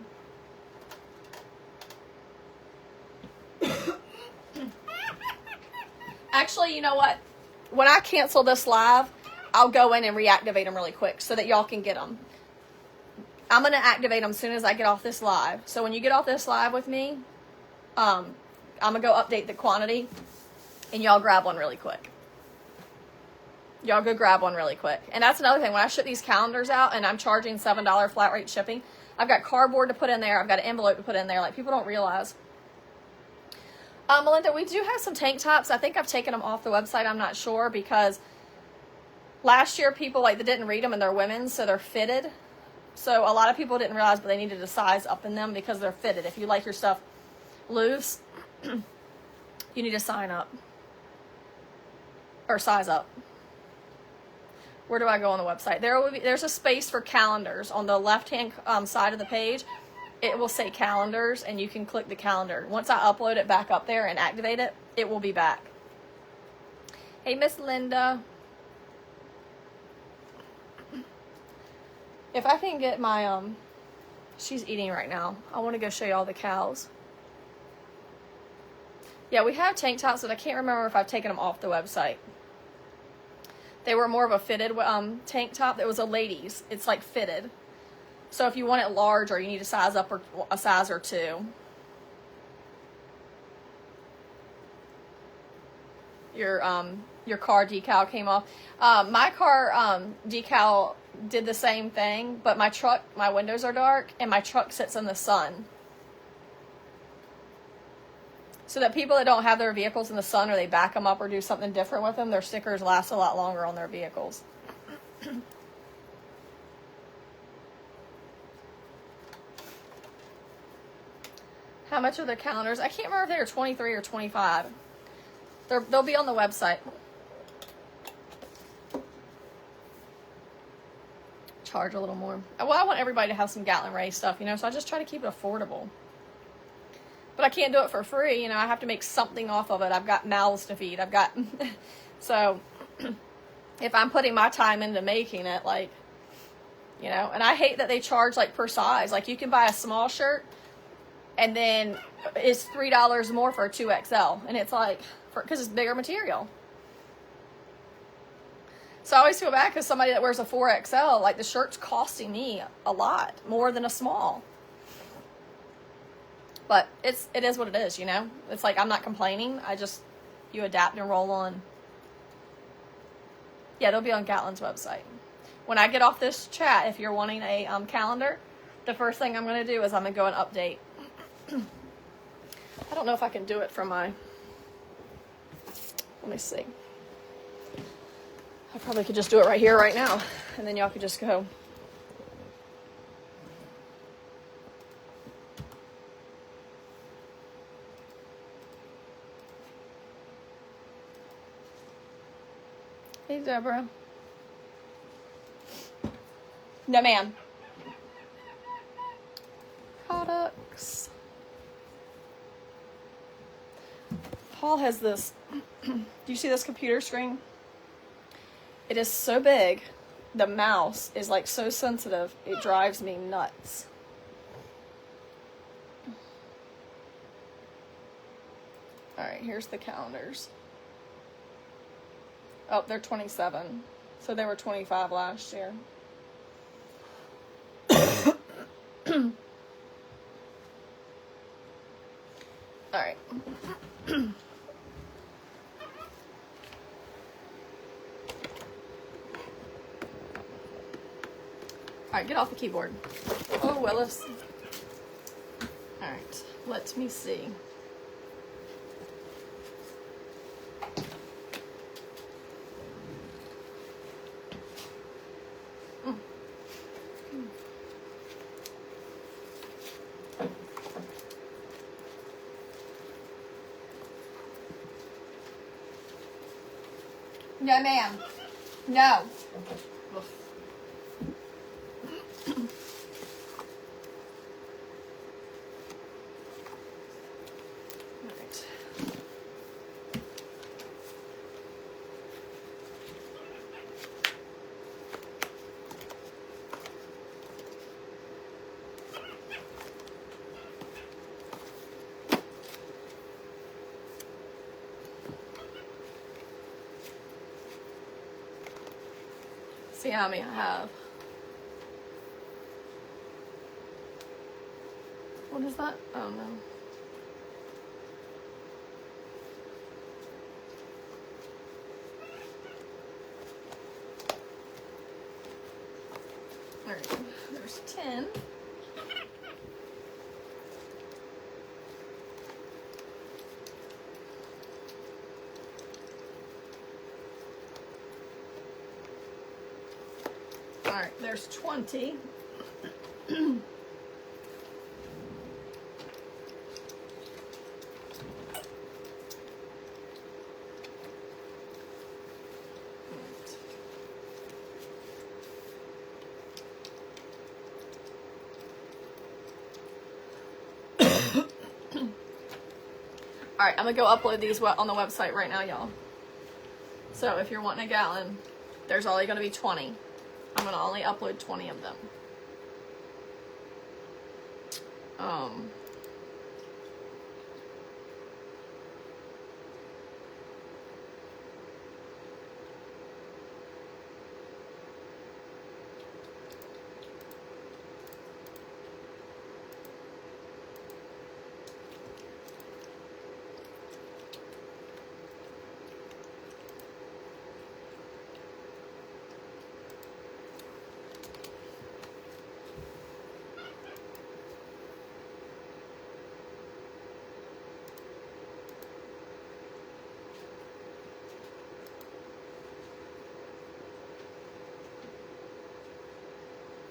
Actually, you know what? When I cancel this live, I'll go in and reactivate them really quick so that y'all can get them. I'm going to activate them as soon as I get off this live. So when you get off this live with me, I'm going to go update the quantity and y'all grab one really quick. Y'all go grab one really quick. And that's another thing. When I ship these calendars out and I'm charging $7 flat rate shipping, I've got cardboard to put in there. I've got an envelope to put in there. Like, people don't realize. Melinda, we do have some tank tops. I think I've taken them off the website. I'm not sure because last year people that didn't read them and they're women's, so they're fitted. So a lot of people didn't realize, but they needed to size up in them because they're fitted. If you like your stuff loose, you need to sign up or size up. Where do I go on the website? There's a space for calendars on the left-hand side of the page. It will say calendars, and you can click the calendar. Once I upload it back up there and activate it, it will be back. Hey, Miss Linda. If I can get my, she's eating right now. I want to go show you all the cows. Yeah, we have tank tops, but I can't remember if I've taken them off the website. They were more of a fitted tank top. It was a ladies. It's like fitted. So if you want it large or you need a size up or a size or two. Your car decal came off. My car decal did the same thing, but my truck, my windows are dark and my truck sits in the sun. So that people that don't have their vehicles in the sun or they back them up or do something different with them, their stickers last a lot longer on their vehicles. How much are the calendars? I can't remember if they were 23 or 25. They'll be on the website. Charge a little more. Well, I want everybody to have some Gatlin Ray stuff, so I just try to keep it affordable. But I can't do it for free, I have to make something off of it. I've got mouths to feed. So if I'm putting my time into making it, and I hate that they charge per size. You can buy a small shirt and then it's $3 more for a 2XL. And it's because it's bigger material. So I always feel bad because somebody that wears a 4XL, the shirt's costing me a lot more than a small. But it is what it is, It's I'm not complaining. You adapt and roll on. Yeah, they'll be on Gatlin's website. When I get off this chat, if you're wanting a calendar, the first thing I'm going to do is I'm going to go and update. I don't know if I can do it from my, let me see. I probably could just do it right here, right now, and then y'all could just go. Hey, Deborah. No, ma'am. Products. Paul has this. Do you see this computer screen? It is so big. The mouse is like so sensitive. It drives me nuts. All right, here's the calendars. Oh, they're 27. So they were 25 last year. All right. All right, get off the keyboard. Oh, Willis. All right, let me see. No, ma'am. No. See how many I have. What is that? Oh no. All right, there's 10. All right, there's 20. All right, I'm gonna go upload these on the website right now, y'all. So if you're wanting a gallon, there's only gonna be 20. I'm gonna only upload 20 of them.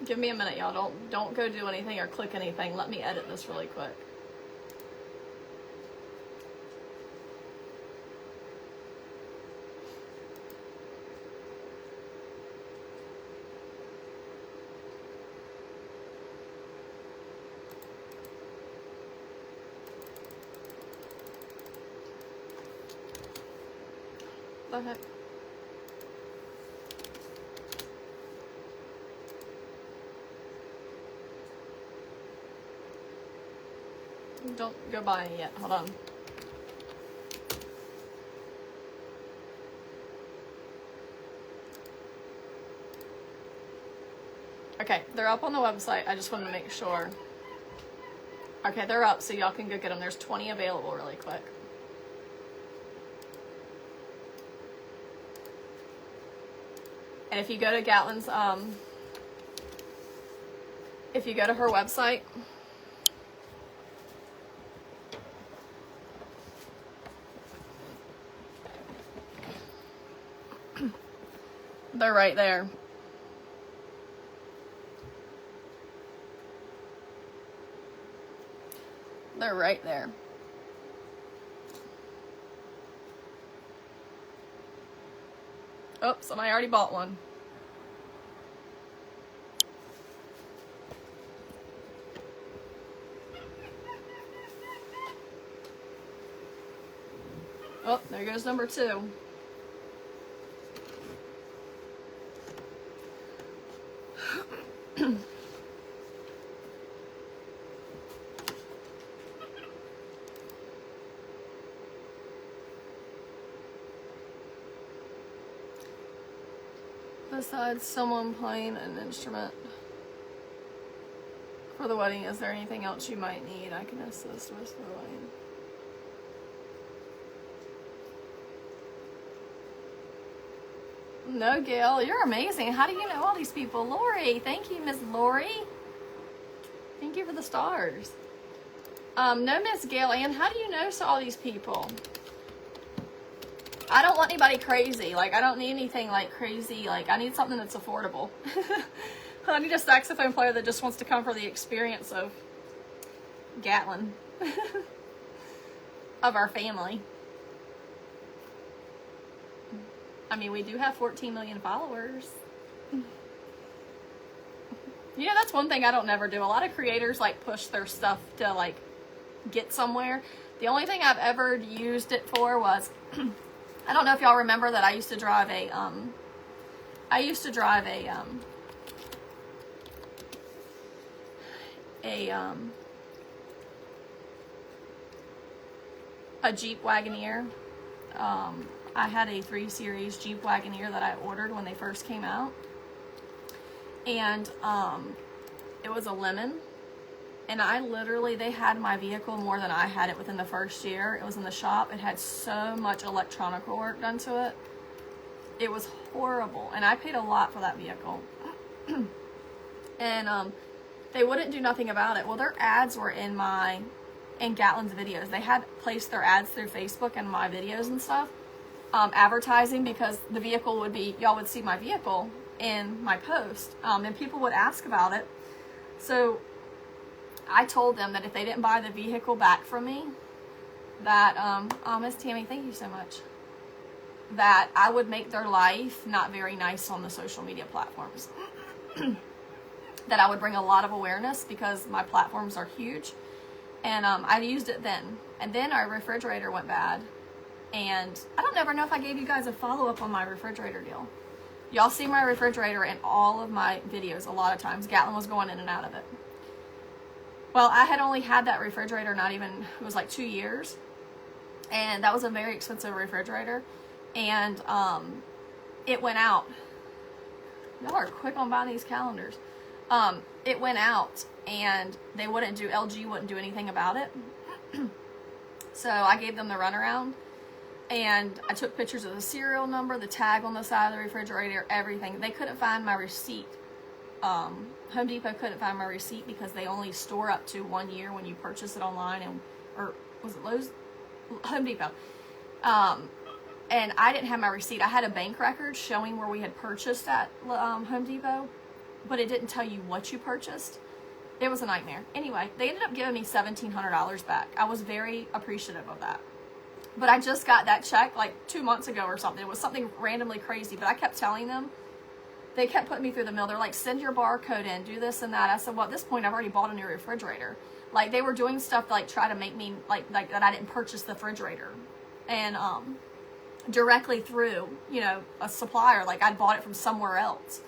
Give me a minute, y'all. Don't go do anything or click anything. Let me edit this really quick. The heck? Don't go by it yet. Hold on. Okay, they're up on the website. I just wanted to make sure. Okay, they're up, so y'all can go get them. There's 20 available really quick. And if you go to Gatlin's, if you go to her website, They're right there. They're right there. Oh, somebody already bought one. Oh, there goes number 2. Besides someone playing an instrument for the wedding, is there anything else you might need I can assist with for the wedding? No, Gail, you're amazing. How do you know all these people? Lori, thank you, Miss Lori. Thank you for the stars. No, Miss Gail Ann, how do you know all these people? I don't want anybody crazy. Like, I don't need anything like crazy. Like, I need something that's affordable. I need a saxophone player that just wants to come for the experience of Gatlin, of our family. I mean, we do have 14 million followers. You know, that's one thing I don't never do. A lot of creators like push their stuff to like get somewhere. The only thing I've ever used it for was I don't know if y'all remember that I used to drive a Jeep Wagoneer. I had a 3 Series Jeep Wagoneer that I ordered when they first came out. And it was a lemon. And I literally, they had my vehicle more than I had it within the first year. It was in the shop. It had so much electronic work done to it. It was horrible. And I paid a lot for that vehicle. And they wouldn't do nothing about it. Well, their ads were in Gatlin's videos. They had placed their ads through Facebook and my videos and stuff. Advertising, because the vehicle would be, y'all would see my vehicle in my post. And people would ask about it. So I told them that if they didn't buy the vehicle back from me, that, Miss Tammy, thank you so much, that I would make their life not very nice on the social media platforms. That I would bring a lot of awareness because my platforms are huge. And I used it then. And then our refrigerator went bad. And I don't ever know if I gave you guys a follow-up on my refrigerator deal. Y'all see my refrigerator in all of my videos a lot of times. Gatlin was going in and out of it. Well, I had only had that refrigerator it was like 2 years. And that was a very expensive refrigerator. And it went out. Y'all are quick on buying these calendars. It went out and LG wouldn't do anything about it. So I gave them the runaround. And I took pictures of the serial number, the tag on the side of the refrigerator, everything. They couldn't find my receipt. Home Depot couldn't find my receipt because they only store up to 1 year when you purchase it online, or was it Lowe's? Home Depot. And I didn't have my receipt. I had a bank record showing where we had purchased at Home Depot, but it didn't tell you what you purchased. It was a nightmare. Anyway, they ended up giving me $1,700 back. I was very appreciative of that. But I just got that check like 2 months ago or something. It was something randomly crazy, but I kept telling them. They kept putting me through the mill. They're like, send your barcode in, do this and that. I said, well, at this point, I've already bought a new refrigerator. Like, they were doing stuff to, like, try to make me, like that I didn't purchase the refrigerator. And directly through, a supplier. Like, I'd bought it from somewhere else.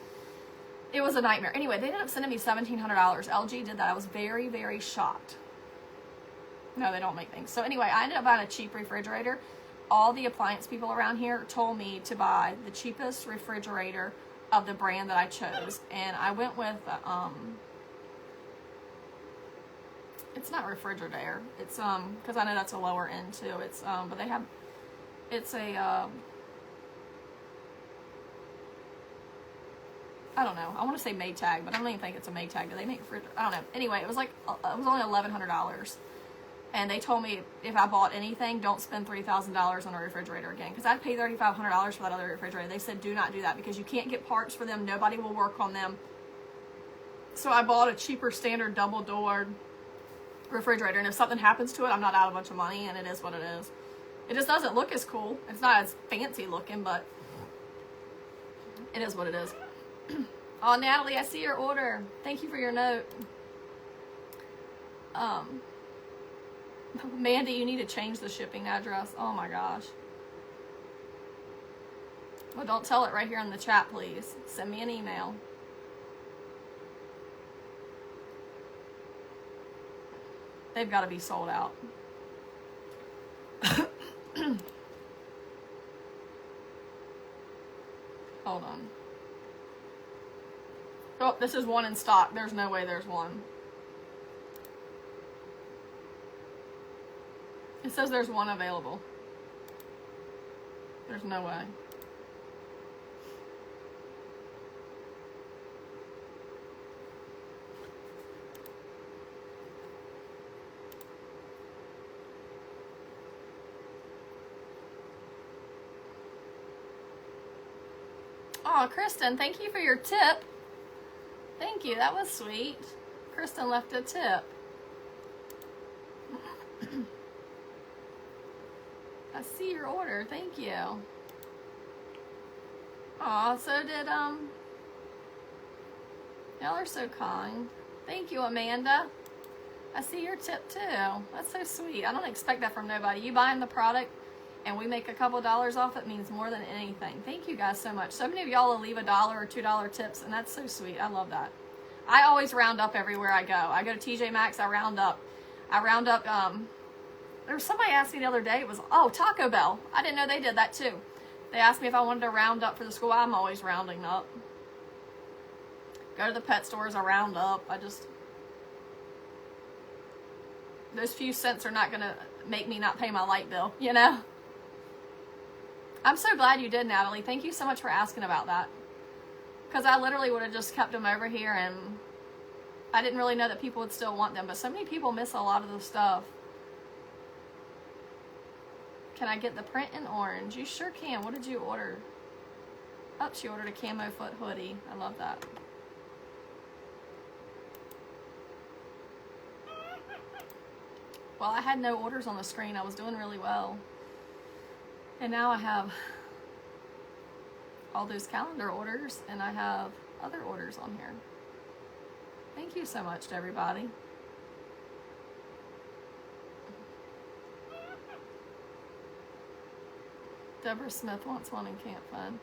It was a nightmare. Anyway, they ended up sending me $1,700. LG did that. I was very, very shocked. No, they don't make things. So anyway, I ended up buying a cheap refrigerator. All the appliance people around here told me to buy the cheapest refrigerator of the brand that I chose. And I went with, it's not Refrigerator. It's, because I know that's a lower end too. It's, but they have, it's a, I don't know. I want to say Maytag, but I don't even think it's a Maytag. Do they make refrigerator? I don't know. Anyway, it was like, it was only $1,100. And they told me if I bought anything, don't spend $3,000 on a refrigerator again. Because I'd paid $3,500 for that other refrigerator. They said do not do that because you can't get parts for them. Nobody will work on them. So I bought a cheaper standard double-doored refrigerator. And if something happens to it, I'm not out a bunch of money. And it is what it is. It just doesn't look as cool. It's not as fancy looking, but it is what it is. Oh, Natalie, I see your order. Thank you for your note. Mandy, you need to change the shipping address. Oh my gosh. Well, don't tell it right here in the chat, please. Send me an email. They've got to be sold out. Hold on. Oh, this is one in stock. There's no way there's one. It says there's one available. There's no way. Oh, Kristen, thank you for your tip. Thank you. That was sweet. Kristen left a tip. I see your order. Thank you. Aw, so did, y'all are so kind. Thank you, Amanda. I see your tip, too. That's so sweet. I don't expect that from nobody. You buying the product and we make a couple dollars off it means more than anything. Thank you guys so much. So many of y'all will leave $1 or $2 tips, and that's so sweet. I love that. I always round up everywhere I go. I go to TJ Maxx, I round up. There was somebody asked me the other day, it was, oh, Taco Bell. I didn't know they did that too. They asked me if I wanted to round up for the school. I'm always rounding up. Go to the pet stores, I round up. Those few cents are not going to make me not pay my light bill, you know? I'm so glad you did, Natalie. Thank you so much for asking about that. Because I literally would have just kept them over here, and I didn't really know that people would still want them. But so many people miss a lot of the stuff. Can I get the print in orange? You sure can. What did you order? Oh, she ordered a camo foot hoodie. I love that. Well, I had no orders on the screen. I was doing really well. And now I have all those calendar orders, and I have other orders on here. Thank you so much to everybody. Deborah Smith wants one in Camp Fun.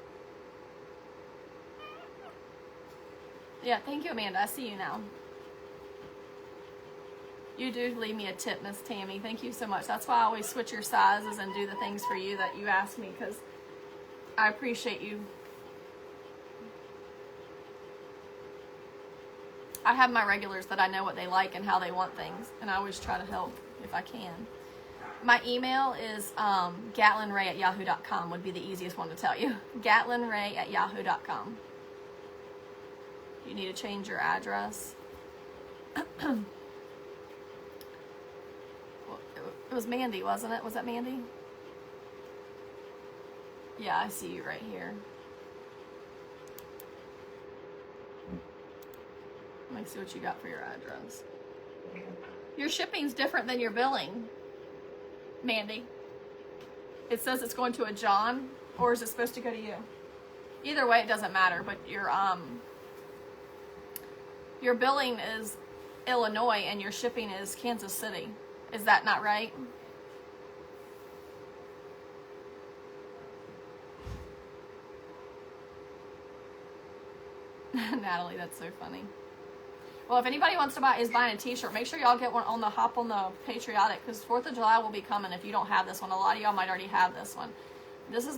Yeah, thank you, Amanda. I see you now. You do leave me a tip, Miss Tammy. Thank you so much. That's why I always switch your sizes and do the things for you that you ask me, because I appreciate you. I have my regulars that I know what they like and how they want things, and I always try to help if I can. My email is gatlinray@yahoo.com would be the easiest one to tell you. gatlinray@yahoo.com. You need to change your address. It was Mandy, wasn't it? Was that Mandy? Yeah, I see you right here. Let me see what you got for your address. Your shipping's different than your billing, Mandy. It says it's going to a John, or is it supposed to go to you? Either way, it doesn't matter, but your billing is Illinois and your shipping is Kansas City. Is that not right? Natalie, that's so funny. Well, if anybody wants to buying a t-shirt, make sure y'all get one on the Hop on the Patriotic, because 4th of July will be coming if you don't have this one. A lot of y'all might already have this one.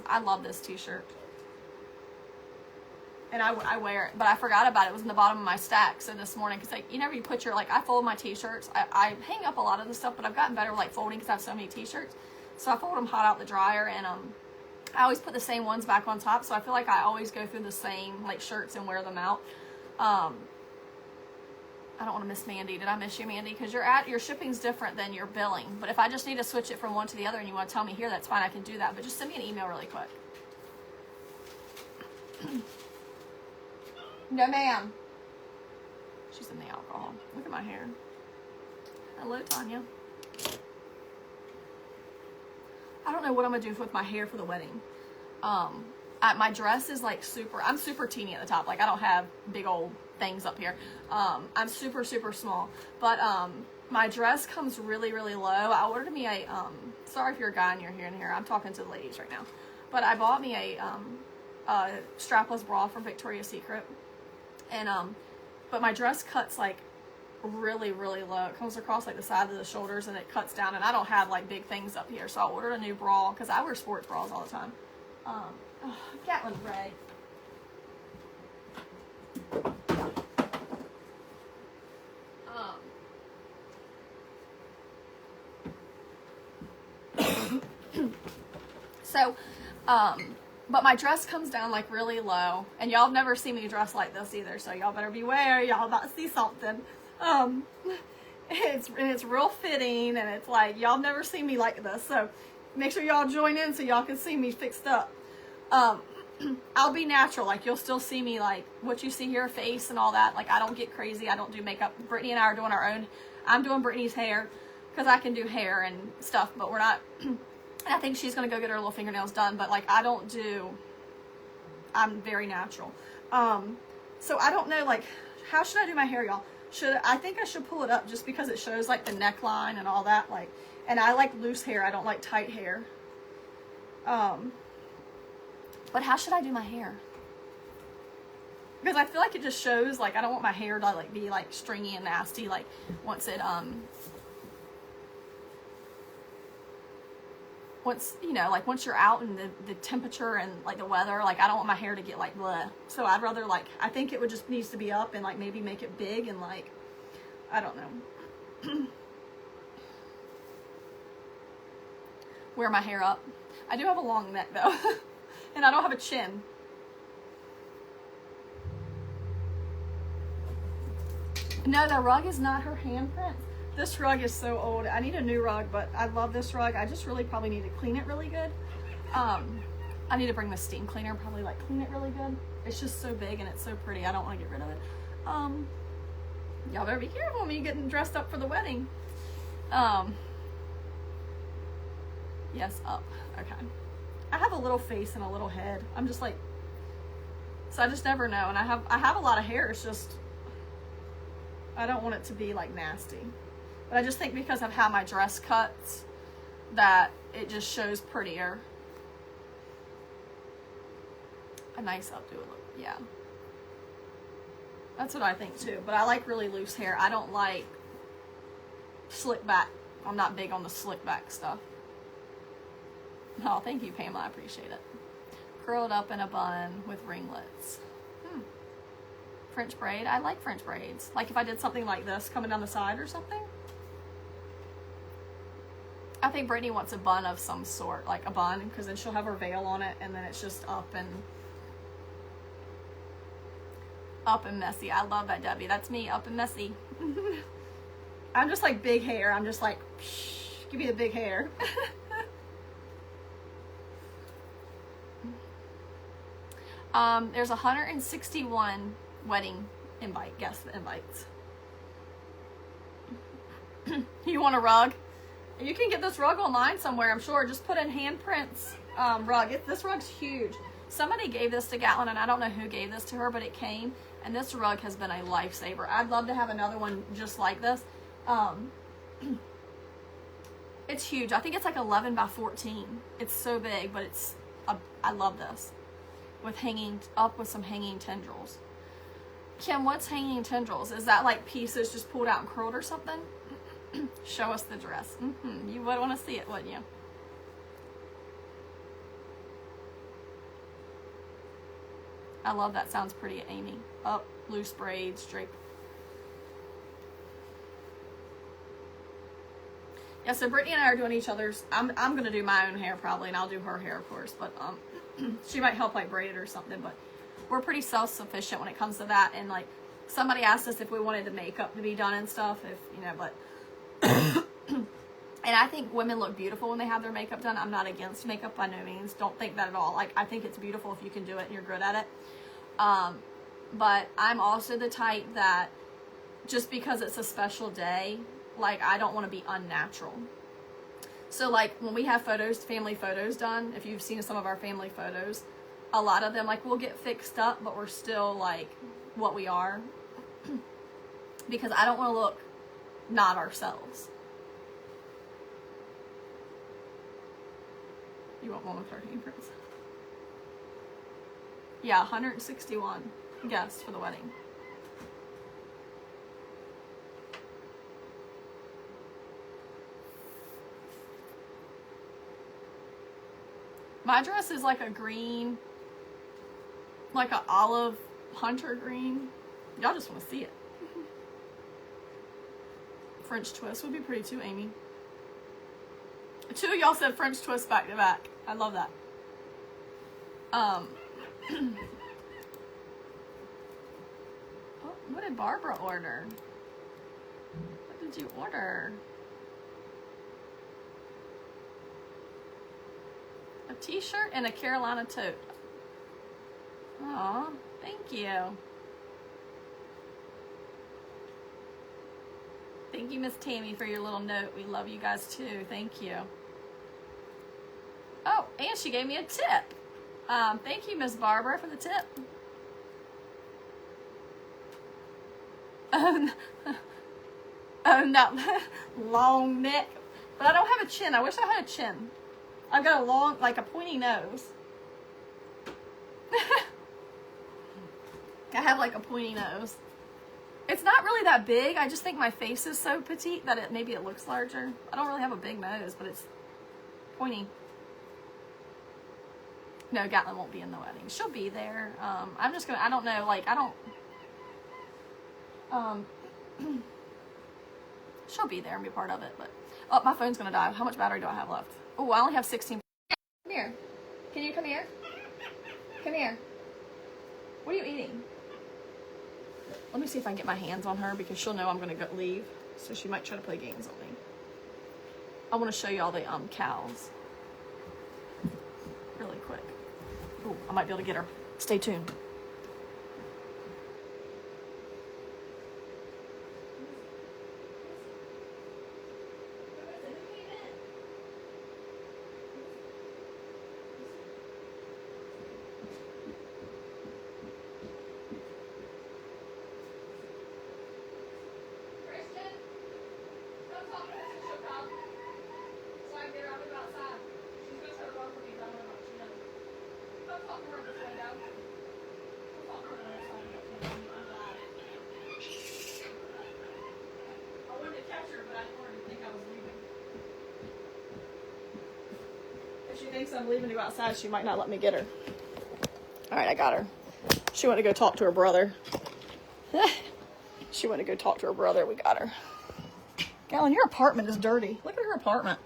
I love this t-shirt. And I wear it, but I forgot about it. It was in the bottom of my stack. So this morning, because you put your, I fold my t-shirts. I hang up a lot of the stuff, but I've gotten better folding because I have so many t-shirts. So I fold them hot out the dryer, and I always put the same ones back on top. So I feel like I always go through the same shirts and wear them out. I don't want to miss Mandy. Did I miss you, Mandy? Because your shipping's different than your billing. But if I just need to switch it from one to the other and you want to tell me here, that's fine. I can do that. But just send me an email really quick. No, ma'am. She's in the alcohol. Look at my hair. Hello, Tanya. I don't know what I'm going to do with my hair for the wedding. My dress is like I'm super teeny at the top. Like I don't have big old things up here. I'm super, super small. But my dress comes really, really low. I ordered me a, sorry if you're a guy and you're here and here. I'm talking to the ladies right now. But I bought me a strapless bra from Victoria's Secret. And, but my dress cuts like really, really low. It comes across like the side of the shoulders and it cuts down. And I don't have like big things up here. So I ordered a new bra because I wear sports bras all the time. Gatlin Ray. But my dress comes down like really low, and y'all have never seen me dressed like this either, so y'all better beware. Y'all about to see something. It's real fitting, and it's like y'all never seen me like this, so make sure y'all join in so y'all can see me fixed up. I'll be natural, like you'll still see me like what you see here, face and all that. Like I don't get crazy, I don't do makeup. Brittany and I are doing our own. I'm doing Brittany's hair because I can do hair and stuff, but we're not. I think she's gonna go get her little fingernails done, but like I'm very natural. So I don't know, like how should I do my hair, y'all? I think I should pull it up just because it shows like the neckline and all that, like, and I like loose hair, I don't like tight hair. But how should I do my hair? Because I feel like it just shows, like, I don't want my hair to, like, be, like, stringy and nasty, like, once, you know, like, once you're out in the temperature and, like, the weather, like, I don't want my hair to get, like, bleh. So I'd rather, like, I think it would just needs to be up and, like, maybe make it big and, like, I don't know. Wear my hair up. I do have a long neck, though. And I don't have a chin. No, the rug is not her handprint. This rug is so old. I need a new rug, but I love this rug. I just really probably need to clean it really good. I need to bring the steam cleaner, probably like clean it really good. It's just so big and it's so pretty. I don't want to get rid of it. Y'all better be careful when you're getting dressed up for the wedding. Yes, up. Okay. I have a little face and a little head. I'm just like, so I just never know. And I have a lot of hair. It's just, I don't want it to be like nasty. But I just think because of how my dress cuts, that it just shows prettier. A nice updo look, yeah. That's what I think too. But I like really loose hair. I don't like slick back. I'm not big on the slick back stuff. Oh, thank you, Pamela. I appreciate it. Curled up in a bun with ringlets. French braid. I like French braids. Like if I did something like this coming down the side or something. I think Brittany wants a bun of some sort. Like a bun, because then she'll have her veil on it and then it's just up and messy. I love that, Debbie. That's me, up and messy. I'm just like big hair. I'm just like, psh, give me the big hair. There's 161 wedding guest invites. You want a rug? You can get this rug online somewhere, I'm sure. Just put in handprints rug. This rug's huge. Somebody gave this to Gatlin, and I don't know who gave this to her, but it came, and this rug has been a lifesaver. I'd love to have another one just like this. It's huge. I think it's like 11 by 14. It's so big, but I love this. With some hanging tendrils. Kim, what's hanging tendrils? Is that like pieces just pulled out and curled or something? Show us the dress. You would want to see it, wouldn't you? I love that. Sounds pretty, Amy. Up, loose braids, drape. Yeah, so Brittany and I are doing each other's. I'm going to do my own hair probably, and I'll do her hair, of course, but she might help like braid it or something, but we're pretty self-sufficient when it comes to that. And like somebody asked us if we wanted the makeup to be done and stuff, if, you know, but, and I think women look beautiful when they have their makeup done. I'm not against makeup by no means. Don't think that at all. Like, I think it's beautiful if you can do it and you're good at it. But I'm also the type that just because it's a special day, like, I don't want to be unnatural. So, like, when we have photos, family photos done, if you've seen some of our family photos, a lot of them, like, we'll get fixed up, but we're still, like, what we are. Because I don't want to look not ourselves. You want one with 13 prints? Yeah, 161 guests for the wedding. My dress is like a green, like an olive hunter green. Y'all just want to see it. French twist would be pretty too, Amy. 2 of y'all said French twist back to back. I love that. What did Barbara order? What did you order? A t-shirt and a Carolina tote. Aw, thank you. Thank you, Miss Tammy, for your little note. We love you guys too. Thank you. Oh, and she gave me a tip. Thank you, Miss Barbara, for the tip. No, long neck. But I don't have a chin. I wish I had a chin. I've got a long, like a pointy nose. I have like a pointy nose. It's not really that big. I just think my face is so petite that maybe it looks larger. I don't really have a big nose, but it's pointy. No, Gatlin won't be in the wedding. She'll be there. I'm just gonna, I don't know, like, I don't, she'll be there and be part of it, but, oh, my phone's gonna die. How much battery do I have left? Oh, I only have 16. Come here. Can you come here? Come here. What are you eating? Let me see if I can get my hands on her because she'll know I'm gonna go leave. So she might try to play games on me. I wanna show you all the cows. Really quick. Oh, I might be able to get her. Stay tuned. I'm leaving to go outside, she might not let me get her. All right, I got her. She went to go talk to her brother. She went to go talk to her brother. We got her. Galen, your apartment is dirty. Look at her apartment.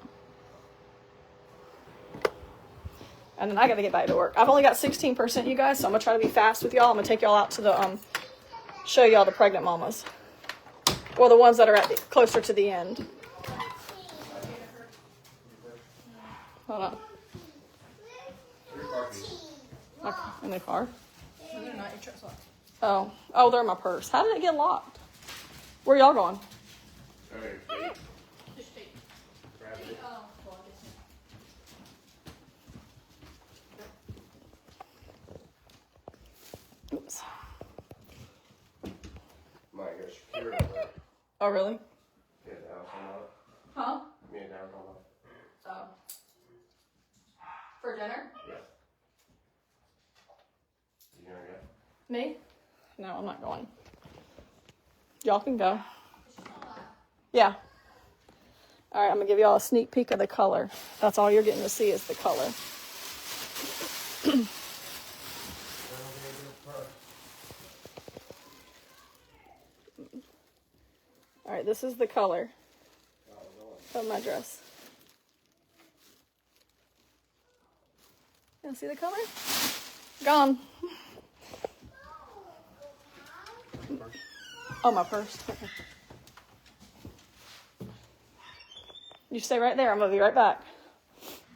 And then I got to get back to work. I've only got 16%, you guys, so I'm going to try to be fast with y'all. I'm going to take y'all out to the, show y'all the pregnant mamas. Or the ones that are closer to the end. Hold on. In the car? No, they're not. Your truck's locked. Oh. Oh, they're in my purse. How did it get locked? Where y'all going? Just take. Grab it. Oops. Might get secure over there. Oh, really? Yeah, down come up. Huh? Me and down come up. Oh. For dinner? Yeah. You gonna go? Me? No, I'm not going. Y'all can go. Yeah. All right, I'm going to give y'all a sneak peek of the color. That's all you're getting to see is the color. All right, this is the color of my dress. You see the color? Gone. Oh, my purse. Okay. You stay right there. I'm going to be right back.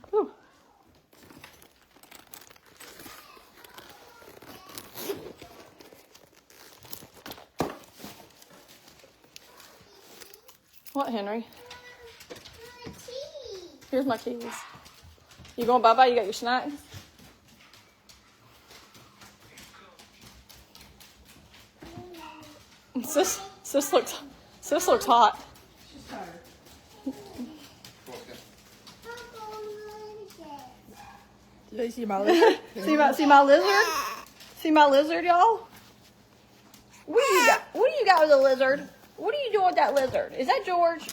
Whew. What, Henry? Here's my keys. You going bye-bye? You got your snacks? Sis looks hot. She's tired. Do you see my lizard? See my lizard? See my lizard, y'all? What do you got with a lizard? What are you doing with that lizard? Is that George?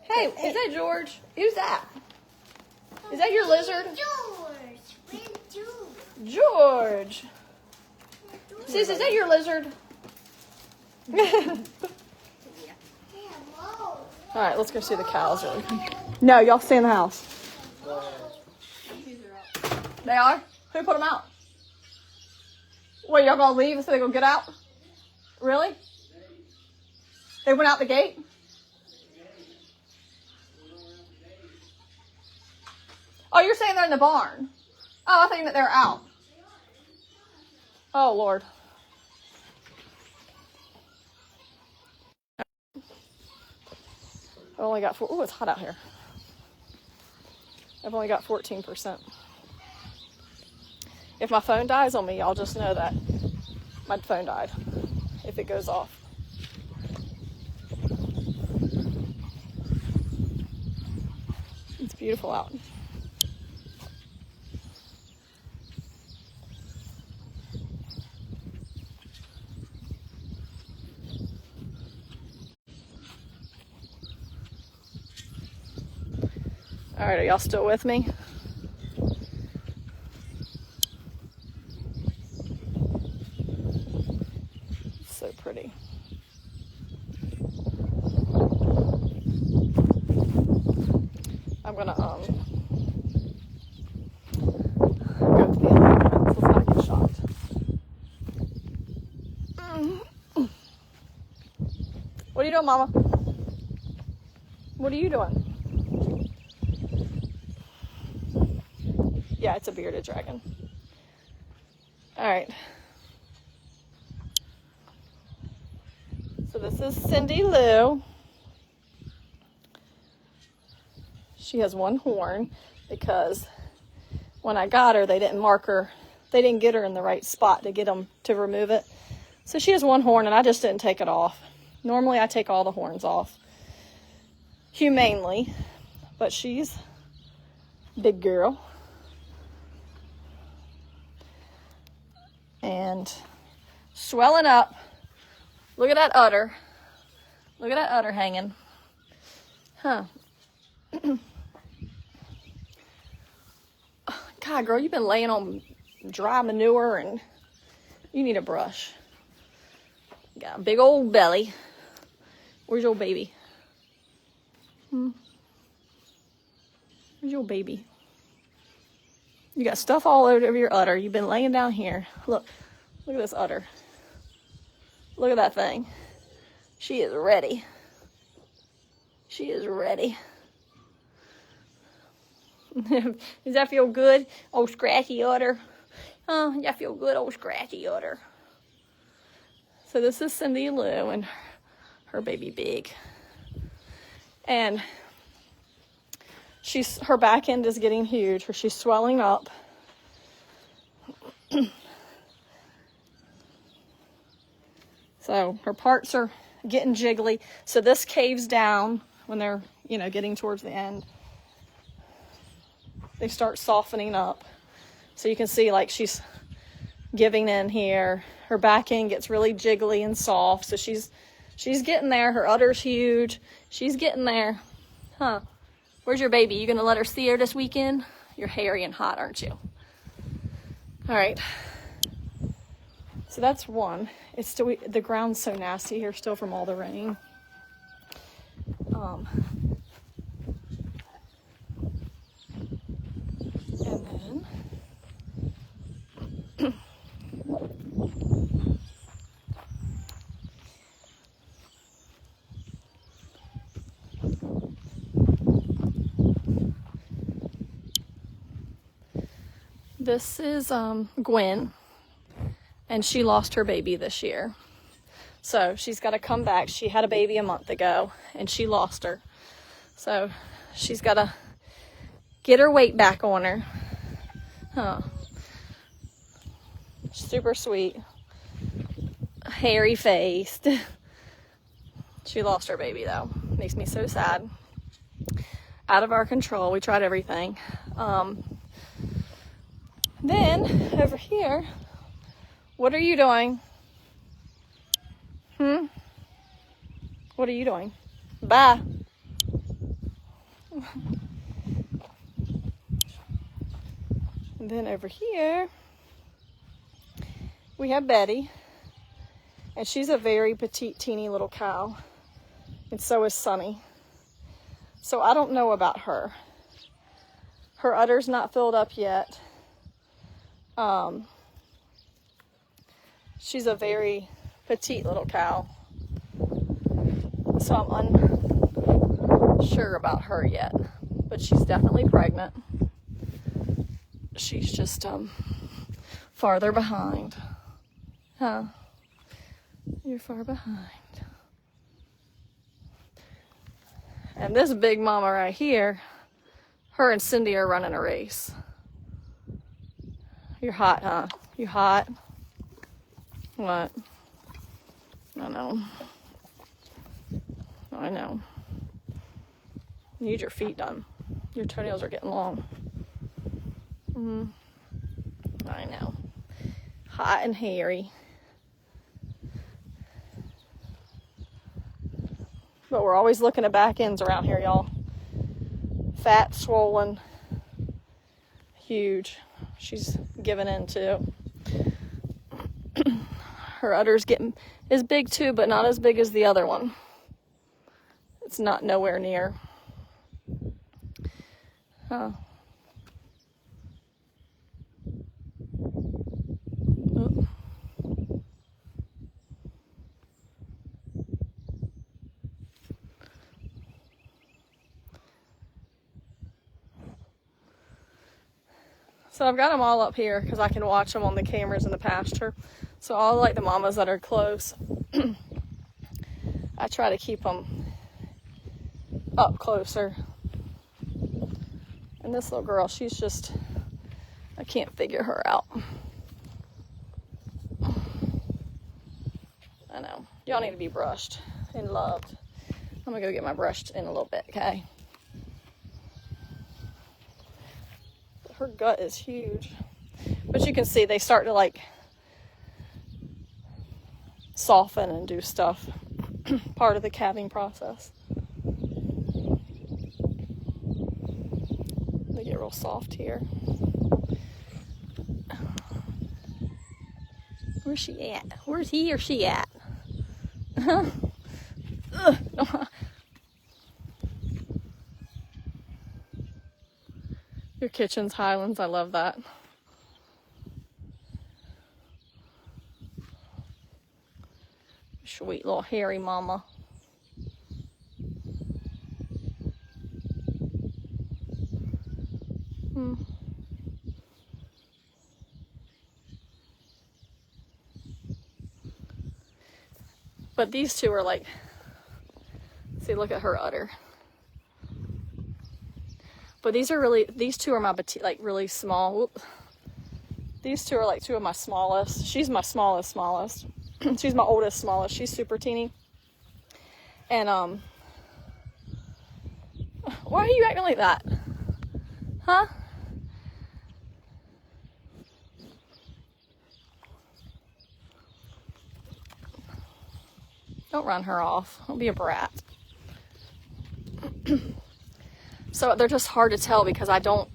Hey, is that George? Who's that? Is that your lizard? George. Sis, is that your lizard? All right, let's go see the cows. No, y'all stay in the house. They are? Who put them out? Wait, y'all gonna leave so they gonna get out? Really? They went out the gate? Oh, you're saying they're in the barn. Oh, I think that they're out. Oh, Lord. I've only got oh, it's hot out here. I've only got 14%. If my phone dies on me, I'll just know that my phone died if it goes off. It's beautiful out. All right, are y'all still with me? So pretty. I'm gonna go to the other one. Let's not get shocked. What are you doing, Mama? What are you doing? Yeah, it's a bearded dragon. All right. So this is Cindy Lou. She has one horn because when I got her, they didn't mark her. They didn't get her in the right spot to get them to remove it. So she has one horn and I just didn't take it off. Normally I take all the horns off humanely, but she's a big girl. And swelling up. Look at that udder. Look at that udder hanging. Huh. God, girl, you've been laying on dry manure and you need a brush. You got a big old belly. Where's your baby? Where's your baby? You got stuff all over your udder. You've been laying down here. Look at this udder. Look at that thing. She is ready. She is ready. Does that feel good? Old scratchy udder. Oh, that feel good, old scratchy udder. So this is Cindy Lou and her baby Big. And her back end is getting huge, or she's swelling up. So her parts are getting jiggly. So this caves down when they're, getting towards the end. They start softening up. So you can see like she's giving in here. Her back end gets really jiggly and soft. So she's getting there. Her udder's huge. She's getting there. Huh. Where's your baby? You gonna let her see her this weekend? You're hairy and hot, aren't you? All right. So that's one. It's still, the ground's so nasty here still from all the rain. And then This is Gwen, and she lost her baby this year. So she's got to come back. She had a baby a month ago, and she lost her. So she's got to get her weight back on her. Huh. Super sweet. Hairy faced. She lost her baby though. Makes me so sad. Out of our control. We tried everything. Then over here, what are you doing? What are you doing? Bye. And then over here, we have Betty. And she's a very petite, teeny little cow. And so is Sunny. So I don't know about her. Her udder's not filled up yet. She's a very petite little cow. So I'm unsure about her yet. But she's definitely pregnant. She's just farther behind. Huh? You're far behind. And this big mama right here, her and Cindy are running a race. You're hot, huh? You hot? What? I know. I know. You need your feet done. Your toenails are getting long. I know. Hot and hairy. But we're always looking at back ends around here, y'all. Fat, swollen, huge. She's giving in too. Her udder's is big too, but not as big as the other one. It's not nowhere near. Huh. Oh. So I've got them all up here because I can watch them on the cameras in the pasture. So all like the mamas that are close, I try to keep them up closer. And this little girl, she's just, I can't figure her out. I know. Y'all need to be brushed and loved. I'm gonna go get my brush in a little bit, okay? Her gut is huge. But you can see they start to like soften and do stuff. Part of the calving process. They get real soft here. Where's she at? Where's he or she at? Your kitchen's Highlands. I love that. Sweet little hairy mama. But these two are like, see, look at her udder. But these two are my like really small. Whoop. These two are like two of my smallest. She's my smallest. She's my oldest, smallest. She's super teeny. And, why are you acting like that? Huh? Don't run her off. Don't be a brat. So they're just hard to tell because I don't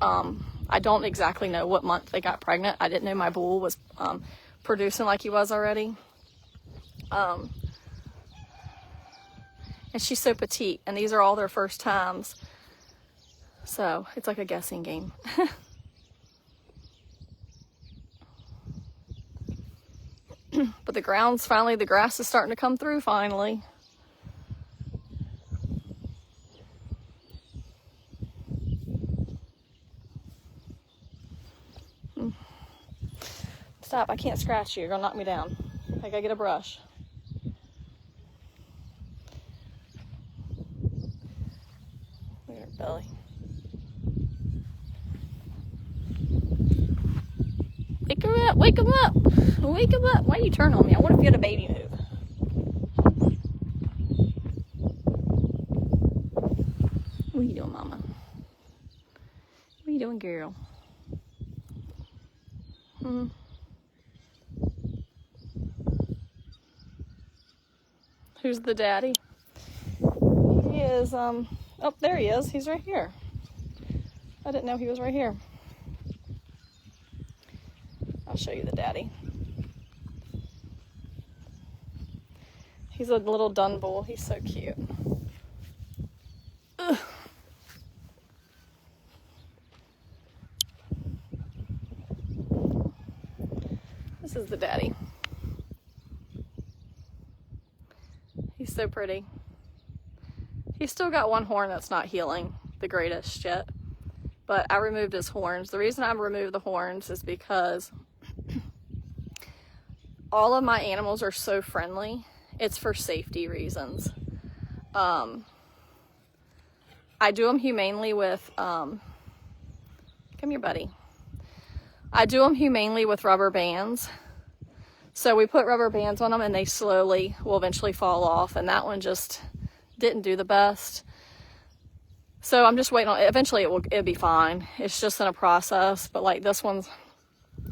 exactly know what month they got pregnant. I didn't know my bull was producing like he was already. And she's so petite, and these are all their first times. So it's like a guessing game. But the grass is starting to come through finally. stop. I can't scratch you. You're going to knock me down. I got to get a brush. Look at her belly. Wake her up. Wake him up. Wake him up. Why do you turn on me? I wonder if you had a baby move. What are you doing, Mama? What are you doing, girl? Who's the daddy? He is, oh, there he is. He's right here. I didn't know he was right here. I'll show you the daddy. He's a little dun bull. He's so cute. Ugh. This is the daddy. He's so pretty. He's still got one horn that's not healing the greatest yet, but I removed his horns. The reason I removed the horns is because all of my animals are so friendly. It's for safety reasons. I do them humanely with, come here, buddy. I do them humanely with rubber bands. So we put rubber bands on them and they slowly will eventually fall off, and that one just didn't do the best. So I'm just waiting on, eventually it'll be fine. It's just in a process, but like this one's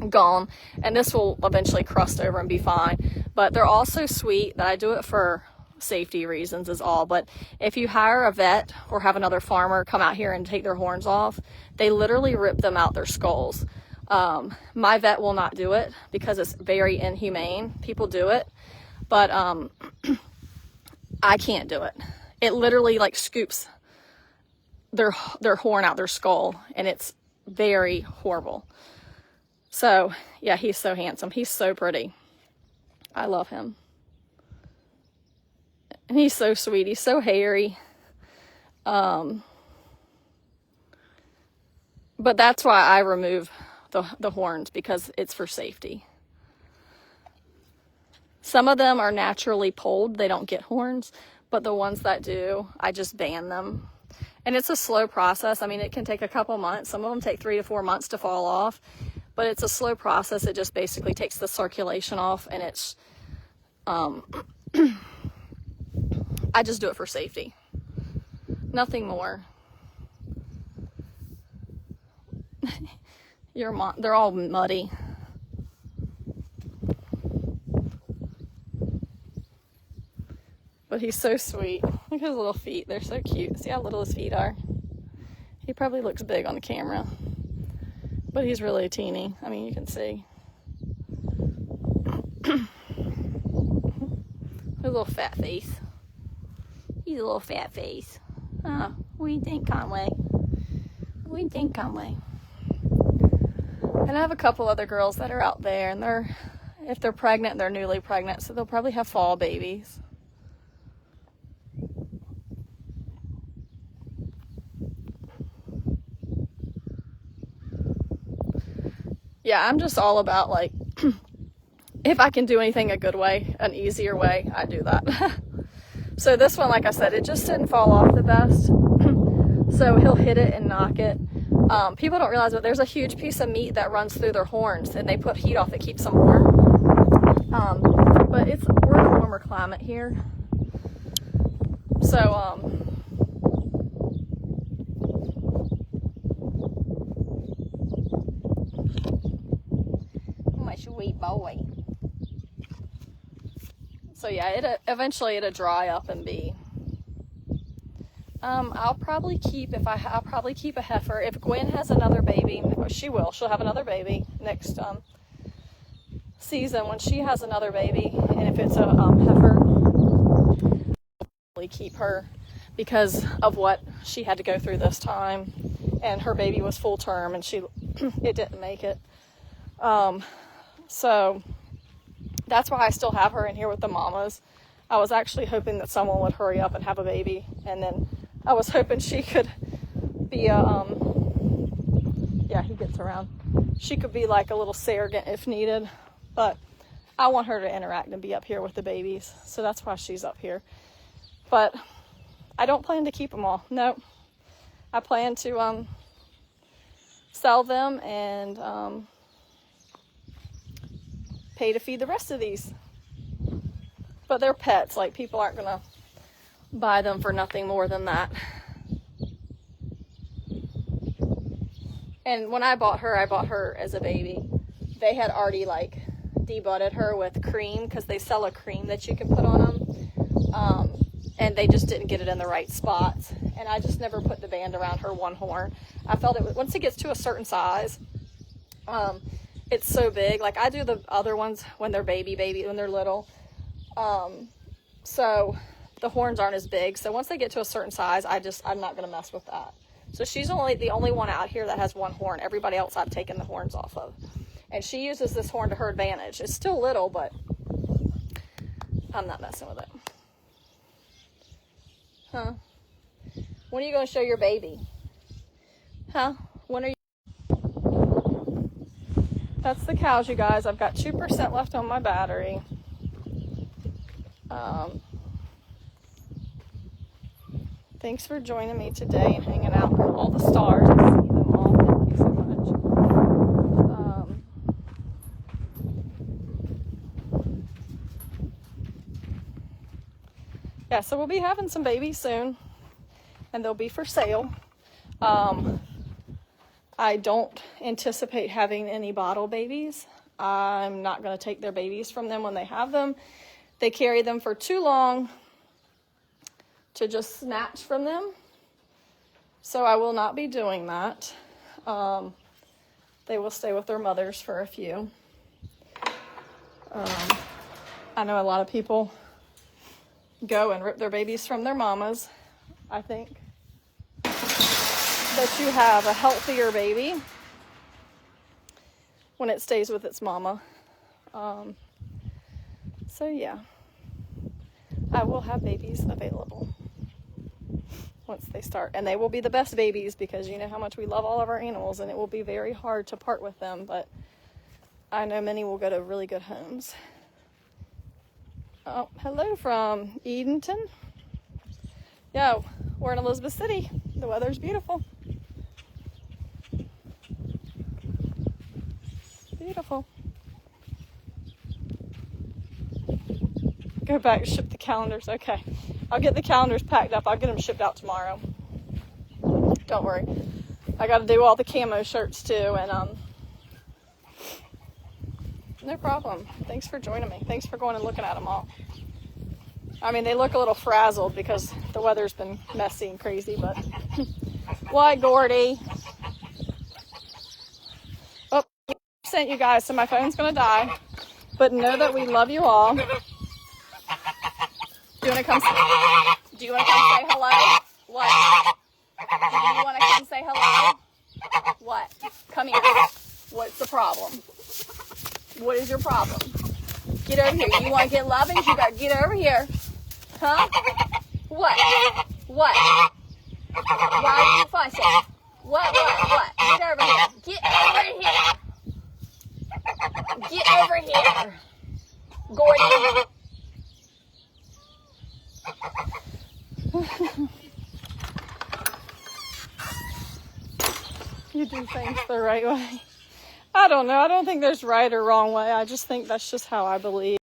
gone and this will eventually crust over and be fine. But they're all so sweet that I do it for safety reasons is all. But if you hire a vet or have another farmer come out here and take their horns off, they literally rip them out their skulls. My vet will not do it because it's very inhumane. People do it, but I can't do it. It literally like scoops their horn out their skull, and it's very horrible. So yeah, he's so handsome. He's so pretty. I love him. And he's so sweet. He's so hairy. But that's why I remove the horns, because it's for safety. Some of them are naturally polled. They don't get horns, but the ones that do, I just ban them. And it's a slow process. I mean, it can take a couple months. Some of them take 3 to 4 months to fall off, but it's a slow process. It just basically takes the circulation off, and it's, I just do it for safety. Nothing more. They're all muddy. But he's so sweet. Look at his little feet. They're so cute. See how little his feet are? He probably looks big on the camera, but he's really teeny. I mean, you can see. His little fat face. He's a little fat face. Oh, what do you think, Conway? What do you think, Conway? And I have a couple other girls that are out there, and if they're pregnant, they're newly pregnant, so they'll probably have fall babies. Yeah, I'm just all about, like, if I can do anything a good way, an easier way, I do that. So this one, like I said, it just didn't fall off the best. So he'll hit it and knock it. People don't realize, but there's a huge piece of meat that runs through their horns, and they put heat off that keeps them warm. But we're in a warmer climate here. So, my sweet boy. So yeah, eventually it'll dry up and be. I'll probably keep a heifer. If Gwen has another baby, she will. She'll have another baby next season when she has another baby, and if it's a heifer, I'll probably keep her because of what she had to go through this time, and her baby was full term, and it didn't make it. So that's why I still have her in here with the mamas. I was actually hoping that someone would hurry up and have a baby, and then I was hoping she could be yeah, he gets around. She could be like a little surrogate if needed, But I want her to interact and be up here with the babies. So that's why she's up here. But I don't plan to keep them all. No. I plan to sell them and pay to feed the rest of these. But they're pets. Like, people aren't going to buy them for nothing more than that. And when I bought her as a baby. They had already, like, debudded her with cream, because they sell a cream that you can put on them. And they just didn't get it in the right spots. And I just never put the band around her one horn. I felt it was, once it gets to a certain size, it's so big. Like, I do the other ones when they're baby, when they're little. So the horns aren't as big. So once they get to a certain size, I'm not going to mess with that. So she's the only one out here that has one horn. Everybody else I've taken the horns off of. And she uses this horn to her advantage. It's still little, but I'm not messing with it. Huh? When are you going to show your baby? Huh? When are you? That's the cows, you guys. I've got 2% left on my battery. Thanks for joining me today and hanging out with all the stars. I see them all. Thank you so much. Yeah, so we'll be having some babies soon, and they'll be for sale. I don't anticipate having any bottle babies. I'm not going to take their babies from them when they have them. They carry them for too long to just snatch from them. So I will not be doing that. They will stay with their mothers for a few. I know a lot of people go and rip their babies from their mamas. I think that you have a healthier baby when it stays with its mama. So yeah, I will have babies available once they start, and they will be the best babies, because you know how much we love all of our animals, and it will be very hard to part with them, but I know many will go to really good homes. Oh, hello from Edenton. Yeah, we're in Elizabeth City. The weather's beautiful. Beautiful. Go back, ship the calendars. Okay. I'll get the calendars packed up. I'll get them shipped out tomorrow. Don't worry. I got to do all the camo shirts too, and no problem. Thanks for joining me. Thanks for going and looking at them all. I mean, they look a little frazzled because the weather's been messy and crazy, but what, Gordy? Oh, I sent you guys, so my phone's gonna die. But know that we love you all. Do you want to come say hello? What? Do you want to come say hello? What? Come here. What's the problem? What is your problem? Get over here. You want to get loving? You got to get over here. Huh? What? What? Why are you fussing? What? Get over here. Get over here. Get over here. Gordon. You do things the right way. I don't know. I don't think there's right or wrong way. I just think that's just how I believe.